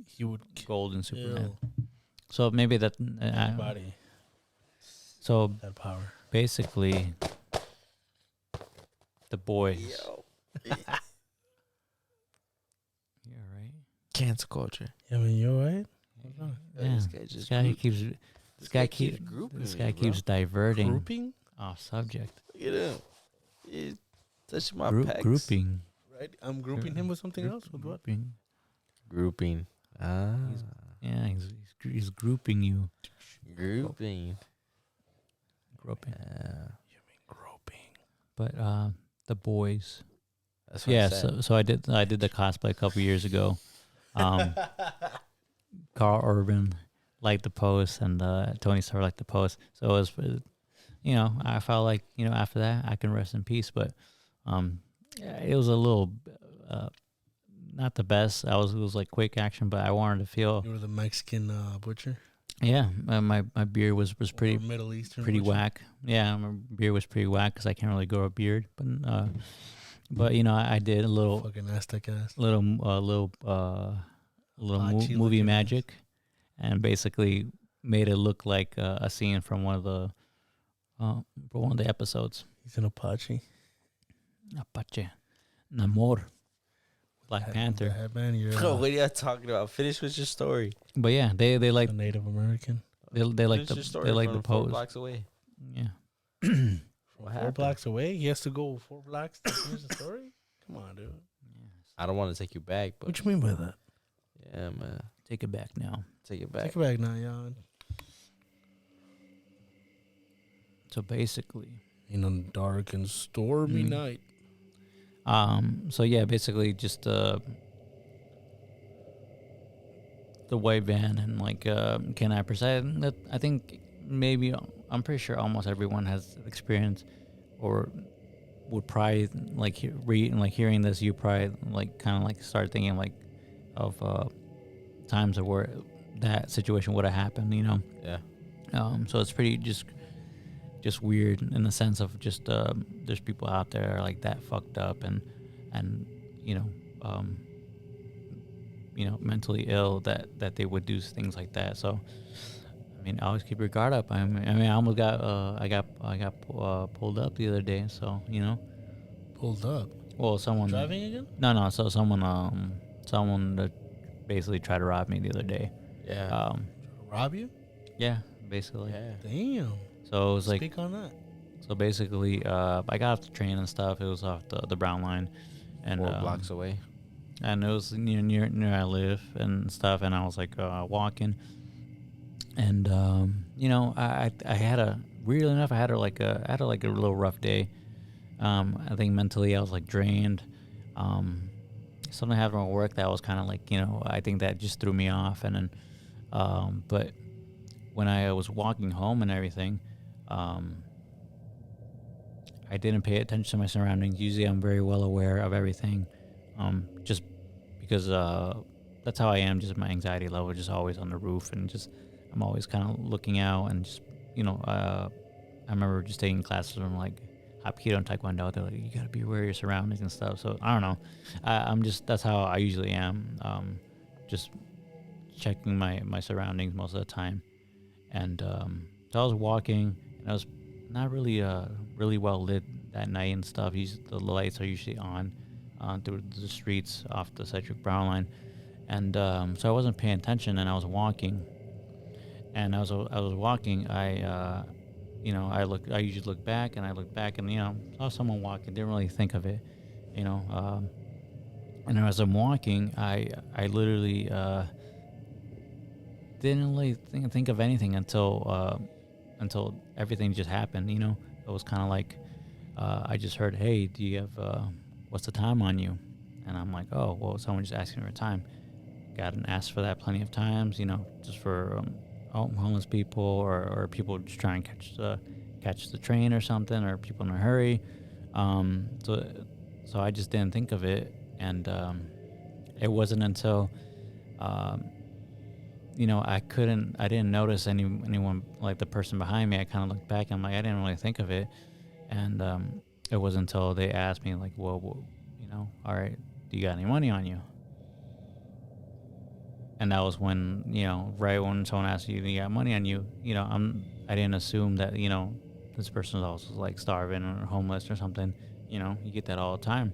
He would Golden Superman. kill So maybe that. anybody. So That power. basically, the boys. Yeah, right. Cancel culture. Yeah, I mean, you alright? Yeah, This guy just this guy keeps. This guy keeps. grouping This me, guy bro. keeps diverting Grouping? off subject. Look at him. He's touching my pecs. Grouping. Right? I'm grouping him with something else? With what? Grouping. Grouping. Ah. Yeah, he's grouping you. Grouping. Grouping. You mean groping? But the boys. That's what Yeah, I said. so I did the cosplay a couple years ago. Carl Urban liked the post, and Tony Starr liked the post. So it was, I felt like after that I can rest in peace. But it was a little not the best. It was like quick action, but I wanted to feel. You were the Mexican butcher? Yeah, my beard was pretty Or Middle Eastern pretty butcher? whack. Yeah, my beard was pretty whack because I can't really grow a beard. But I did a little Fucking Aztec ass. little Apache movie looking magic, and basically made it look like a scene from one of the episodes. He's an Apache. Apache, Namor, Black The Panther. headband, you're Bro, what are you talking about? Finish with your story. But yeah, they like a Native American. they like Finish your story they like from the 4 pose. blocks away. Yeah. From What 4 happened? blocks away? He has to go 4 blocks to finish the story? Come on, dude. I don't want to take you back, but What you mean by that? yeah, man. Take it back now. Take it back. Take it back now, y'all. So basically, In a dark and stormy Mm. night. so yeah, basically just the white van and like kidnappers. I think maybe I'm pretty sure almost everyone has experience or would probably like hearing this. You probably like kind of like start thinking like of times of where that situation would have happened. You know. Yeah. So it's pretty just weird in the sense of just there's people out there like that fucked up and mentally ill that they would do things like that. So I mean, always keep your guard up. I mean, I almost got I got pulled up the other day. So Pulled up. well, someone Driving again? No. So someone that basically tried to rob me the other day. Yeah. Rob you? Yeah, basically. Yeah. Damn. So it was like. Speak on that. So basically, I got off the train and stuff. It was off the Brown Line, and 4 blocks away. and it was near I live and stuff. And I was like walking, and I had a weirdly enough I had like a little rough day. I think mentally I was like drained. Something happened at work that was kind of like I think that just threw me off. And then, but when I was walking home and everything, I didn't pay attention to my surroundings. Usually I'm very well aware of everything, just because that's how I am. Just my anxiety level just always on the roof, and just I'm always kind of looking out. And just I remember just taking classes from like Hapkido and Taekwondo. They're like, you gotta be aware of your surroundings and stuff. So I don't know. I'm just that's how I usually am. Just checking my surroundings most of the time. And so I was walking, and I was not really really well lit that night and stuff. The lights are usually on through the streets off the Cedric Brown line, and so I wasn't paying attention, and I was walking, and I was walking. I usually look back, and I looked back, and saw someone walking. Didn't really think of it, and as I'm walking, I literally didn't really think of anything until everything just happened. It was kind of like I just heard, "Hey, do you have what's the time on you?" And I'm like, "Oh, well, someone just asking for time." Gotten asked for that plenty of times, just for homeless people or people just trying to catch the train or something, or people in a hurry. So I just didn't think of it, and it wasn't until I didn't notice anyone like the person behind me. I kind of looked back and I'm like, I didn't really think of it. And it wasn't until they asked me like, well, all right, do you got any money on you? And that was when, right when someone asks you, do you got money on you? I didn't assume that, this person was also like starving or homeless or something. You get that all the time.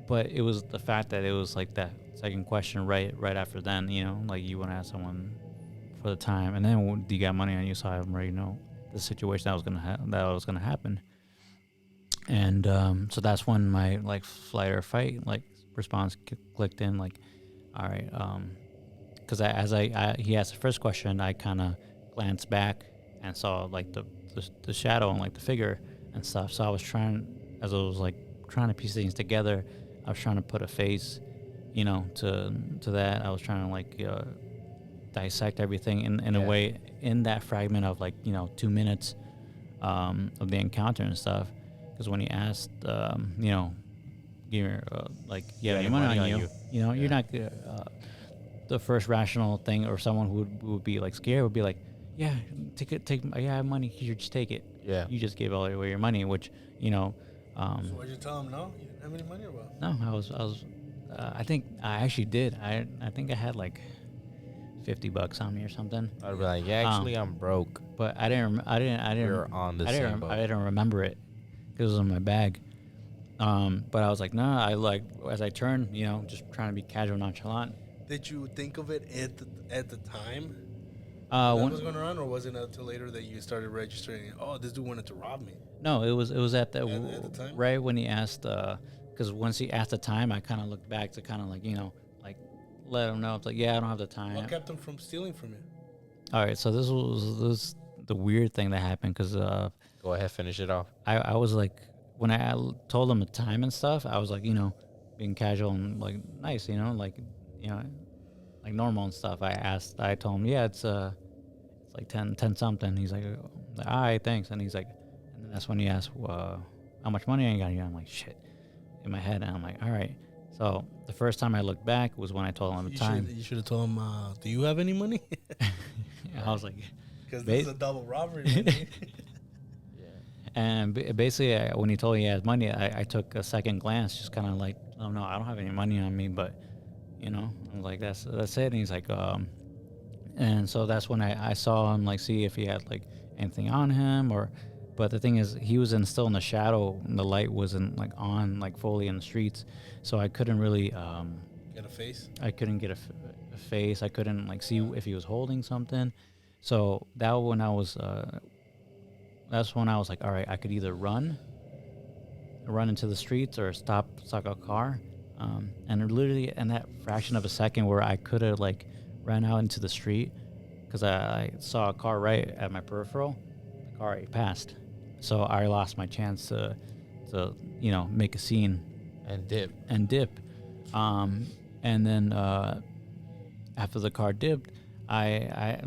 But it was the fact that it was like that second question right after then, like you want to ask someone for the time, and then do you got money on you? So I already know the situation that was gonna happen. And so that's when my like flight or fight like response clicked in, like, all right, because he asked the first question, I kind of glanced back and saw like the shadow and like the figure and stuff. So I was trying to piece things together. I was trying to put a face, to that. I was trying to like dissect everything in a way in that fragment of like 2 minutes of the encounter and stuff. Because when he asked, give me like, yeah, any money on you, you're not the first rational thing, or someone who would be like scared would be like, yeah, I have money here, just take it. Yeah, you just gave all away your money, which So why'd you tell him no? You didn't have any money or what? No, I was. I think I actually did. I think I had like $50 on me or something. I'd be like, yeah, actually, I'm broke. But I didn't. We're on the same boat. I didn't remember it because it was in my bag. But I was like, nah. I like as I turned, just trying to be casual, nonchalant. Did you think of it at the time? What was going around, or was it until later that you started registering? Oh, this dude wanted to rob me. No, it was at the time? right when he asked. Because once he asked the time, I kind of looked back to kind of like like let him know. It's like, yeah, I don't have the time. What kept him from stealing from you? All right, so this was the weird thing that happened because Go ahead, finish it off. I was like, when I told him the time and stuff, I was like, being casual and like nice, like normal and stuff. I told him, yeah, it's like 10 something. He's like, all right, thanks. And he's like, and then that's when he asked, how much money I got here? I'm like, shit, in my head. And I'm like, all right. So the first time I looked back was when I told him the time. You should have told him, do you have any money? I was like, because this is a double robbery. Man. And basically, when he told me he had money, I took a second glance, just kind of like, oh no, I don't have any money on me, but I was like, that's it. And he's like, and so that's when I saw him, like, see if he had like anything on him, but the thing is, he was still in the shadow, and the light wasn't like on, like fully in the streets, so I couldn't really get a face. I couldn't get a face. I couldn't like see if he was holding something. So that's when I was like, all right, I could either run into the streets or stop a car. And literally in that fraction of a second where I could have like ran out into the street, because I saw a car right at my peripheral, the car already passed. So I lost my chance to make a scene and dip. And then after the car dipped, I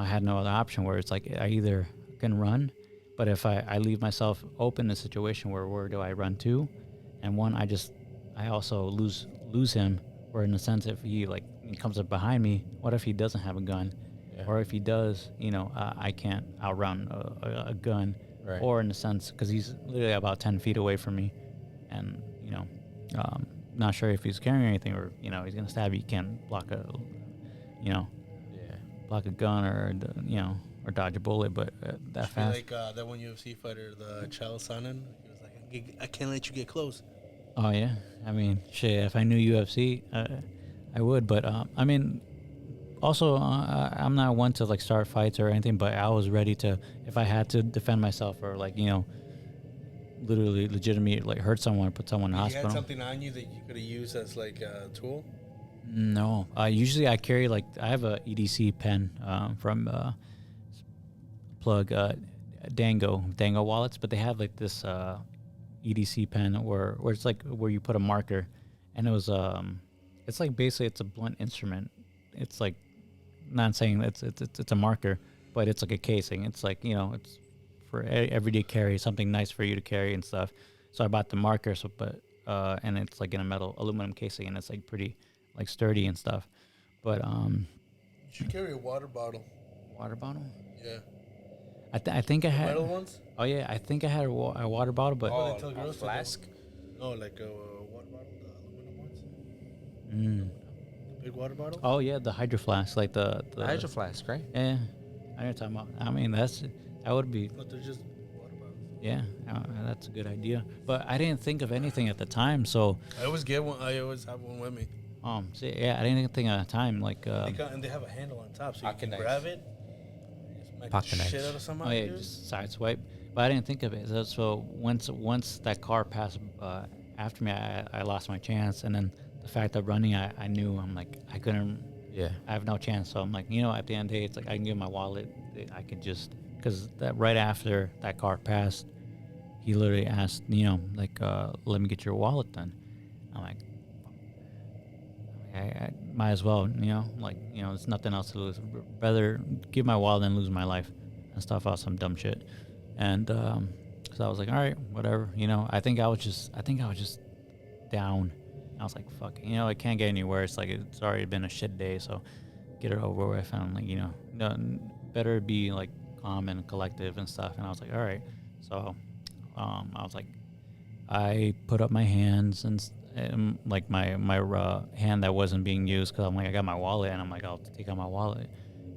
had no other option, where it's like I either can run, but if I leave myself open in a situation where do I run to? And one, I also lose him, or in a sense, if he comes up behind me, what if he doesn't have a gun? Yeah. Or if he does, I can't outrun a gun. Right. Or in a sense, because he's literally about 10 feet away from me, and not sure if he's carrying anything, or he's gonna stab you. You can't block block a gun, or dodge a bullet, but that fast. Like that one UFC fighter, the Chael Sonnen, he was like, I can't let you get close. Oh yeah, I mean, shit. If I knew UFC, I would. But I mean, also, I'm not one to like start fights or anything. But I was ready to, if I had to defend myself, or literally, legitimately like hurt someone, put someone in the hospital. You had something on you that you could have used as like a tool? No. Usually I carry I have a EDC pen from Plug Dango wallets, but they have like this EDC pen where it's like where you put a marker, and it was it's like basically it's a blunt instrument. It's like, not saying it's a marker, but it's like a casing. It's like it's for everyday carry, something nice for you to carry and stuff. So I bought the marker, and it's like in a aluminum casing, and it's like pretty like sturdy and stuff. But you should carry a water bottle. Water bottle? Yeah. I think I had metal ones. Oh yeah, I think I had a water bottle, but a flask. No, like a water bottle, the The aluminum ones. Big water bottle. Oh yeah, the hydro flask, like the hydro flask, right? Yeah, I know what you're talking about. I mean, that would be. But they're just water bottles. Yeah, that's a good idea. But I didn't think of anything at the time, so I always get one. I always have one with me. See, yeah, I didn't think at the time, like. And they have a handle on top, so you can grab it. Pocket knife. Shit out of somebody. Oh yeah, just side swipe. But I didn't think of it. So once that car passed after me, I lost my chance. And then the fact of running, I knew, I'm like, I couldn't. Yeah. I have no chance. So I'm like, at the end of the day, it's like I can give my wallet. I could just, because that right after that car passed, he literally asked, let me get your wallet then. I'm like, I might as well, there's nothing else to lose. Rather give my wallet than lose my life and stuff out some dumb shit. And so I was like, all right, whatever. I think I was just down. I was like, fuck, it can't get any worse. Like, it's already been a shit day, so get it over with. And I'm like, better be like calm and collective and stuff. And I was like, all right. So I was like, I put up my hands and like my hand that wasn't being used, because I'm like, I got my wallet, and I'm like, I'll take out my wallet.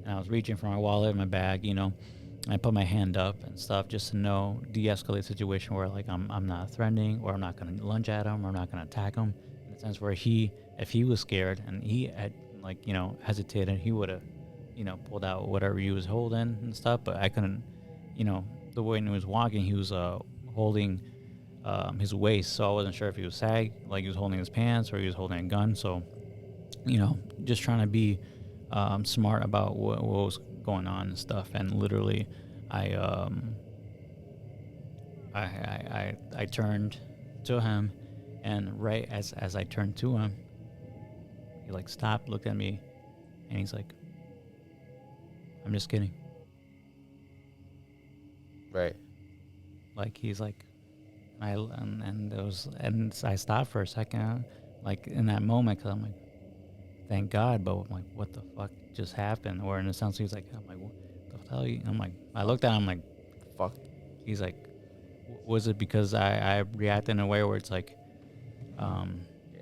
And I was reaching for my wallet in my bag, and I put my hand up and stuff just to de-escalate the situation where like I'm not threatening, or I'm not going to lunge at him, or I'm not going to attack him, in the sense where if he was scared and he had hesitated, he would have pulled out whatever he was holding and stuff. But I couldn't, the way he was walking, he was holding his waist, so I wasn't sure if he was like he was holding his pants, or he was holding a gun. So just trying to be smart about what was going on and stuff. And literally I turned to him, and right as I turned to him, he like stopped, looked at me, And he's like, I'm just kidding. Right. Like, he's like, and I stopped for a second, like in that moment, because I'm like, thank God, but I'm like, what the fuck just happened? Or in a sense, he's like, I'm like, what the hell? I'm like, I looked at him, I'm like, Fuck. he's like, was it because I reacted in a way where it's like,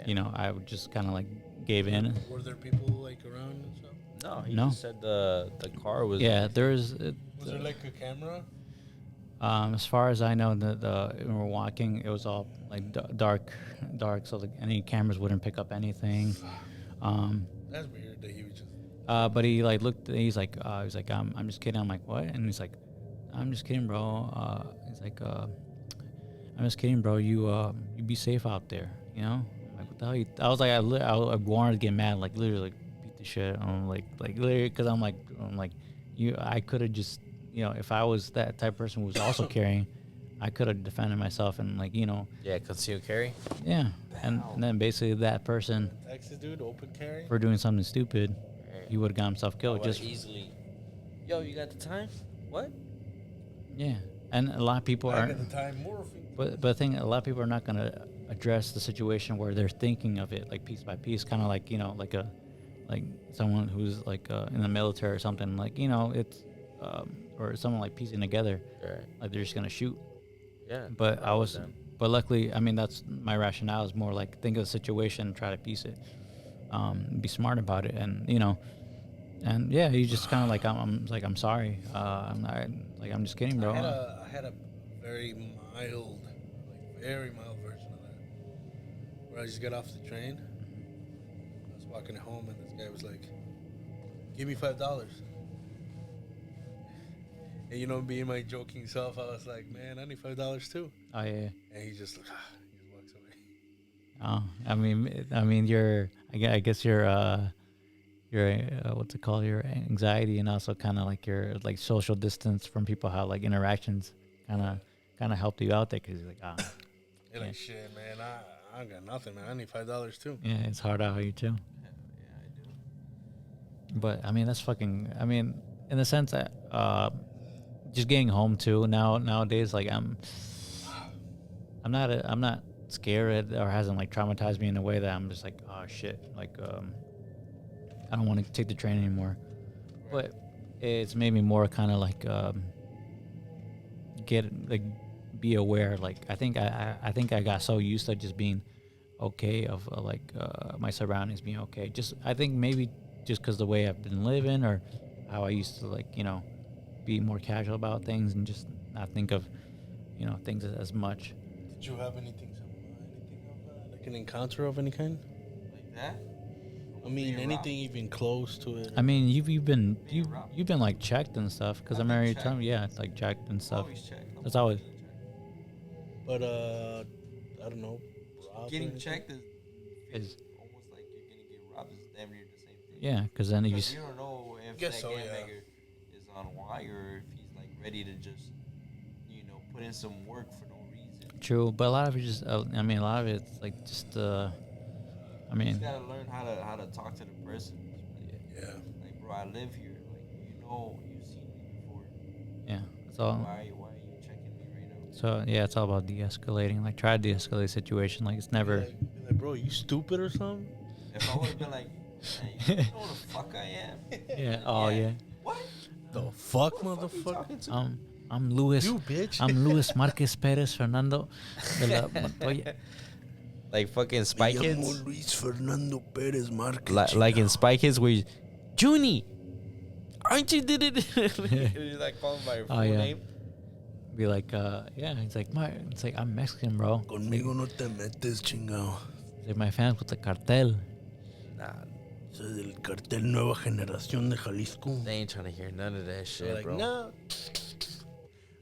you know, I would just kind of like gave in. Were there people like around and stuff? No, he No. just said the car was. Yeah, Was there like a camera? As far as I know, when we were walking, it was all like dark, so like any cameras wouldn't pick up anything. That's weird that he was just. But he like looked. He's like, I'm just kidding. I'm like, what? And he's like, I'm just kidding, bro. He's like, I'm just kidding, bro. You be safe out there. You know? I'm like, what the hell? I was like, I wanted to get mad, like literally, like, beat the shit. I'm like literally, because I'm like, I could have just, you know, if I was that type of person who was also carrying, I could have defended myself and like, you know. Yeah, concealed carry. Yeah, and then basically that person Texas dude, open carry. for doing something stupid, he would have got himself killed. Just Just easily. Yo, you got the time? What? yeah, and a lot of people Back are. at the time, morphine. But the thing, a lot of people are not gonna address the situation where they're thinking of it like piece by piece, kind of like, you know, like someone who's like in the military or something, like, you know, it's or someone like piecing together, Right. like they're just gonna shoot. Yeah. But but luckily, I mean, that's my rationale is more like think of the situation and try to piece it, be smart about it, and you know, and yeah, he's just kind of like I'm sorry, I'm not like I'm just kidding, bro. I had a very mild version of that. Where I just got off the train. I was walking home and this guy was like, "Give me $5." And you know, being my joking self, I was like, "Man, I need $5 too." Oh yeah. And he just like, he just walks away. Oh, I mean, I guess your what's it called? Your anxiety and also kind of like your like social distance from people, how like interactions kind of helped you out there because you're like, You're like, shit, man, I got nothing, man. I need $5 too. yeah, it's hard out here too. Yeah, I do. But I mean, that's fucking. I mean, in the sense that just getting home too nowadays, like I'm not scared or hasn't like traumatized me in a way that I'm just like, oh shit, like I don't want to take the train anymore. But it's made me more kind of like be aware. Like I think I got so used to just being okay of my surroundings being okay. Just I think maybe just because the way I've been living or how I used to like, you know, be more casual about things and just not think of, you know, things as much. Did you have anything of like an encounter of any kind? Like that? I mean, anything even close to it? I mean, you've been like checked and stuff because I remember your time, yeah, it's like checked and stuff. Always checked. That's always. But I don't know. Getting checked Is almost like you're gonna get robbed. Is damn near the same thing. yeah, because then if Because you you don't know if Guess that so, gangbanger is on wire or if he's like ready to just, you know, put in some work for no reason. true, but a lot of it just I mean a lot of it's like just I You mean just gotta learn how to talk to the person. Yeah. Like, bro, I live here. Like, you know, you've seen me before. yeah, it's all. Why are you checking me right now? So yeah, it's all about de-escalating. Like try to de-escalate the situation. Like it's never. Like, bro, you stupid or something? If I would have been like, hey, you know what the fuck I am? Yeah. Oh yeah. What? The fuck, Who the fuck are you motherfucker? talking to? I'm Luis. You bitch. I'm Luis Marquez Perez Fernando de la Montoya. Like fucking Spy Me Kids? llamo Luis Fernando Pérez Márquez. Like in Spy Kids where you, Junie, aren't you did it? You're like calling by your full yeah. name. Be like, yeah. It's like I'm Mexican, bro. Conmigo no te metes, chingao. It's like my fans with the cartel. Nah, Soy del cartel Nueva Generación de Jalisco. they ain't trying to hear none of that shit, Like, bro. no.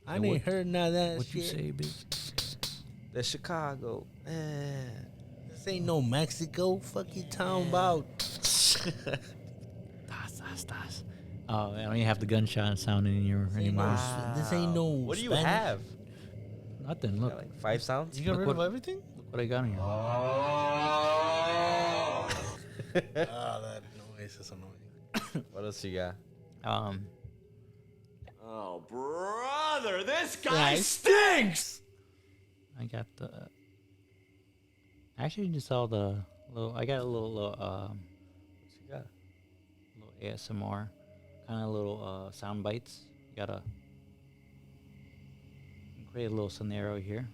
I Hey, didn't what- heard none of that What shit. you say, bitch? The Chicago. This ain't no Mexico. Fuck you talking about? Das. Oh, I don't even have the gunshot sound in here anymore. Wow. This ain't no What do you Spanish. have? Nothing. You Look. got like 5 sounds? You got Look rid what- of everything? Look what I got here. Ah, that noise is annoying. What else you got? Oh, brother, this guy stinks! I got the. Actually, just saw the little. I got a little. What's you got? A little ASMR, kind of little sound bites. You gotta create a little scenario here.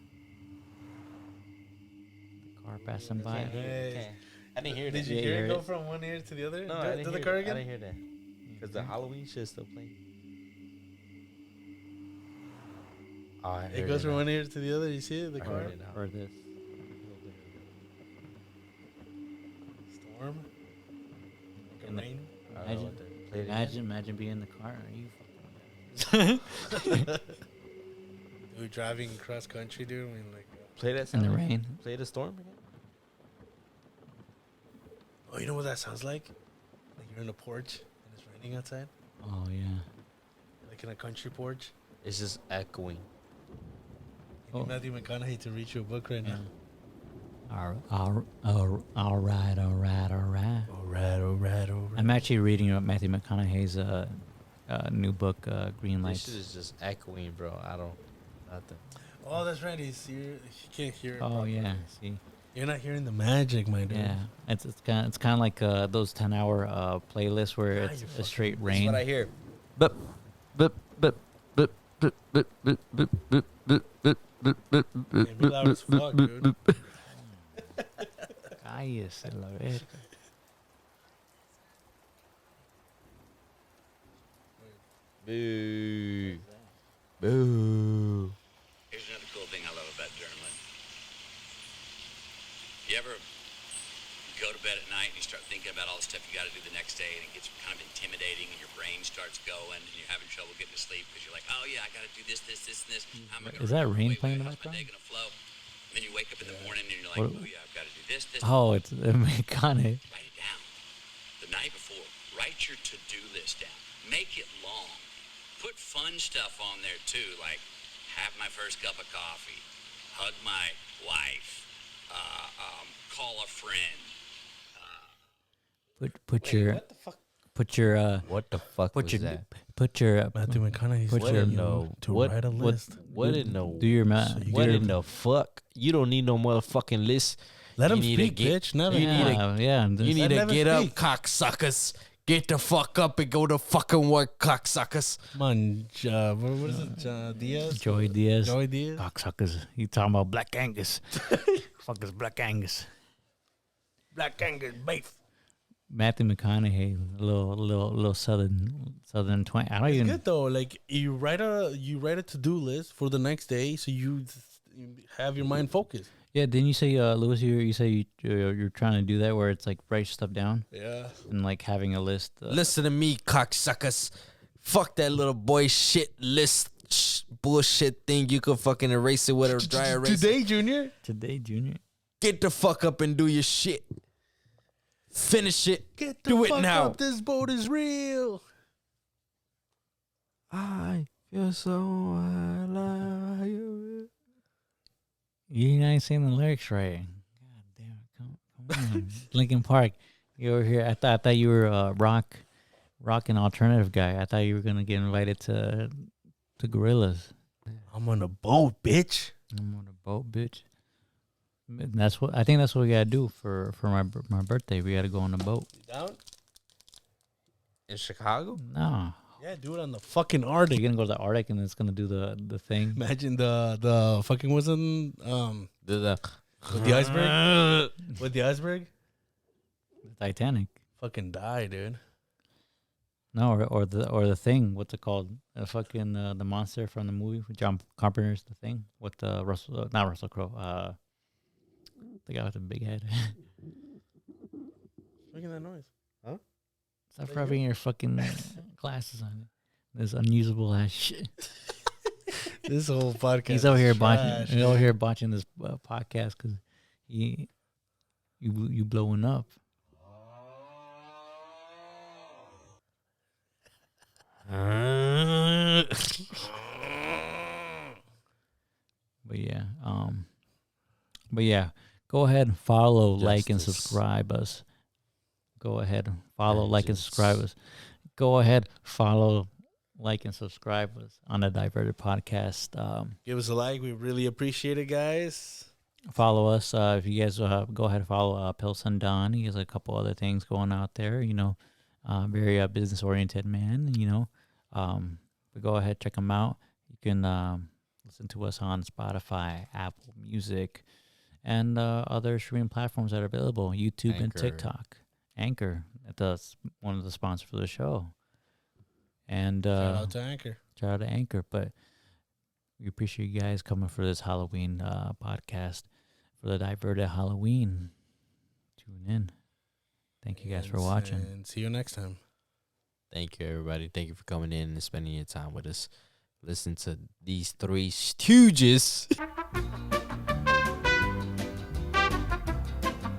The car passing by. Hey. I didn't hear Did that. you Yeah, hear you it heard go it. from one ear to the other? No, Do I didn't the hear car that. I again? didn't hear that. Because the Halloween shit's still playing. Oh, I heard It goes from now. one ear to the other. You see it? The I car? heard it now. Or this. Storm? Like In the- rain? I don't know what they're- play it again. Imagine being in the car. Are you fucking Dude, driving cross country, dude. I mean, like, Play that in the sound. rain? Play the storm again. oh, you know what that sounds like? Like you're in a porch and it's raining outside. Oh yeah. Like in a country porch. It's just echoing. You need Oh. Matthew McConaughey to read you a book right Yeah. now. All right. Alright. I'm actually reading Matthew McConaughey's new book, Green This Lights. shit is just echoing, bro. I don't. Nothing. Oh, that's right. He can't hear it. Oh properly. yeah, see, You're not hearing the magic, my dude. yeah, it's kind of like those 10-hour playlists where Ah, it's you a straight That's rain. what I hear. Bup, bup, bup, bup, bup, bup, bup, bup, bup, bup, bup, bup, bup, bup, Hey, be loud as fuck, dude. Cállese la verga. Boo. Boo. Here's another cool thing I love about journaling. You ever go to bed at night and you start thinking about all the stuff you got to do the next day, and it gets kind of intimidating, and your brain starts going, and you're having trouble getting to sleep because you're like, oh yeah, I got to do this, and this. How am I gonna Is that remember? rain playing in the how's my day background? gonna flow? And then you wake up in the morning and you're like, What- oh yeah, I've got to do this. Oh, it's McConaughey. Write it down. The night before, write your to-do list down. Make it long. Put fun stuff on there too, like have my first cup of coffee, hug my wife, call a friend. Put your What the fuck? put your What the fuck put was your that? put your Matthew McConaughey's Put What your- in telling the you to what? write a What? list. What in the? do your math. So you What gotta- in the fuck? You don't need no motherfucking list. Let You him need to speak, get- bitch. Never. you need to- yeah. You need to never get up, speak. cocksuckers. Get the fuck up and go to fucking work, cocksuckers. Come on, what is it? Diaz? Joey Diaz. Joey Diaz? Cocksuckers. You talking about Black Angus? Fuck is Black Angus? Black Angus beef. Matthew McConaughey, a little southern twang. I don't It's even. good though. Like you write a to-do list for the next day, so you have your mind focused. Yeah, didn't you say, Lewis? You say you're trying to do that where it's like write stuff down Yeah. and like having a list. Listen to me, cocksuckers. Fuck that little boy shit list bullshit thing. You can fucking erase it with a dry eraser. Today, Junior. Today, Junior. Get the fuck up and do your shit. Finish it. Get the Do it fuck now. up. This boat is real. I feel so alive. You ain't saying the lyrics right. God damn it! Come on, Lincoln Park. You over here? I thought you were a rock and alternative guy. I thought you were gonna get invited to Gorillas. I'm on a boat, bitch. I'm on a boat, bitch. And I think that's what we gotta do for my birthday. We gotta go on a boat. You down? In Chicago? No, Yeah, do it on the fucking you're Arctic. gonna go to the Arctic and it's gonna do the thing. Imagine the fucking wasn't The with the iceberg. With the iceberg, The Titanic. fucking die, dude. No, or the thing. What's it called? Fucking the monster from the movie with John Carpenter's The Thing with not Russell Crowe. The guy with the big head. Making that noise. Stop rubbing your fucking glasses on it. This unusable ass shit. This whole podcast. He's over here is trash, He's over here botching this podcast because you blowing up. But yeah, go ahead and follow, like, and Justice. subscribe us. Go ahead and follow, like, and subscribe us. go ahead, follow, like, and subscribe us on the Diverted Podcast. Give us a like. We really appreciate it, guys. Follow us. If you guys go ahead and follow Pilsen Don. He has a couple other things going out there. Very business oriented man. But go ahead, check him out. You can listen to us on Spotify, Apple Music, and other streaming platforms that are available. YouTube and TikTok. Anchor. That's one of the sponsors for the show. And shout out to Anchor. Shout out to Anchor. But we appreciate you guys coming for this Halloween podcast for the Diverted Halloween. Tune in. Thank you guys for watching. And see you next time. Thank you, everybody. Thank you for coming in and spending your time with us. Listen to these three stooges.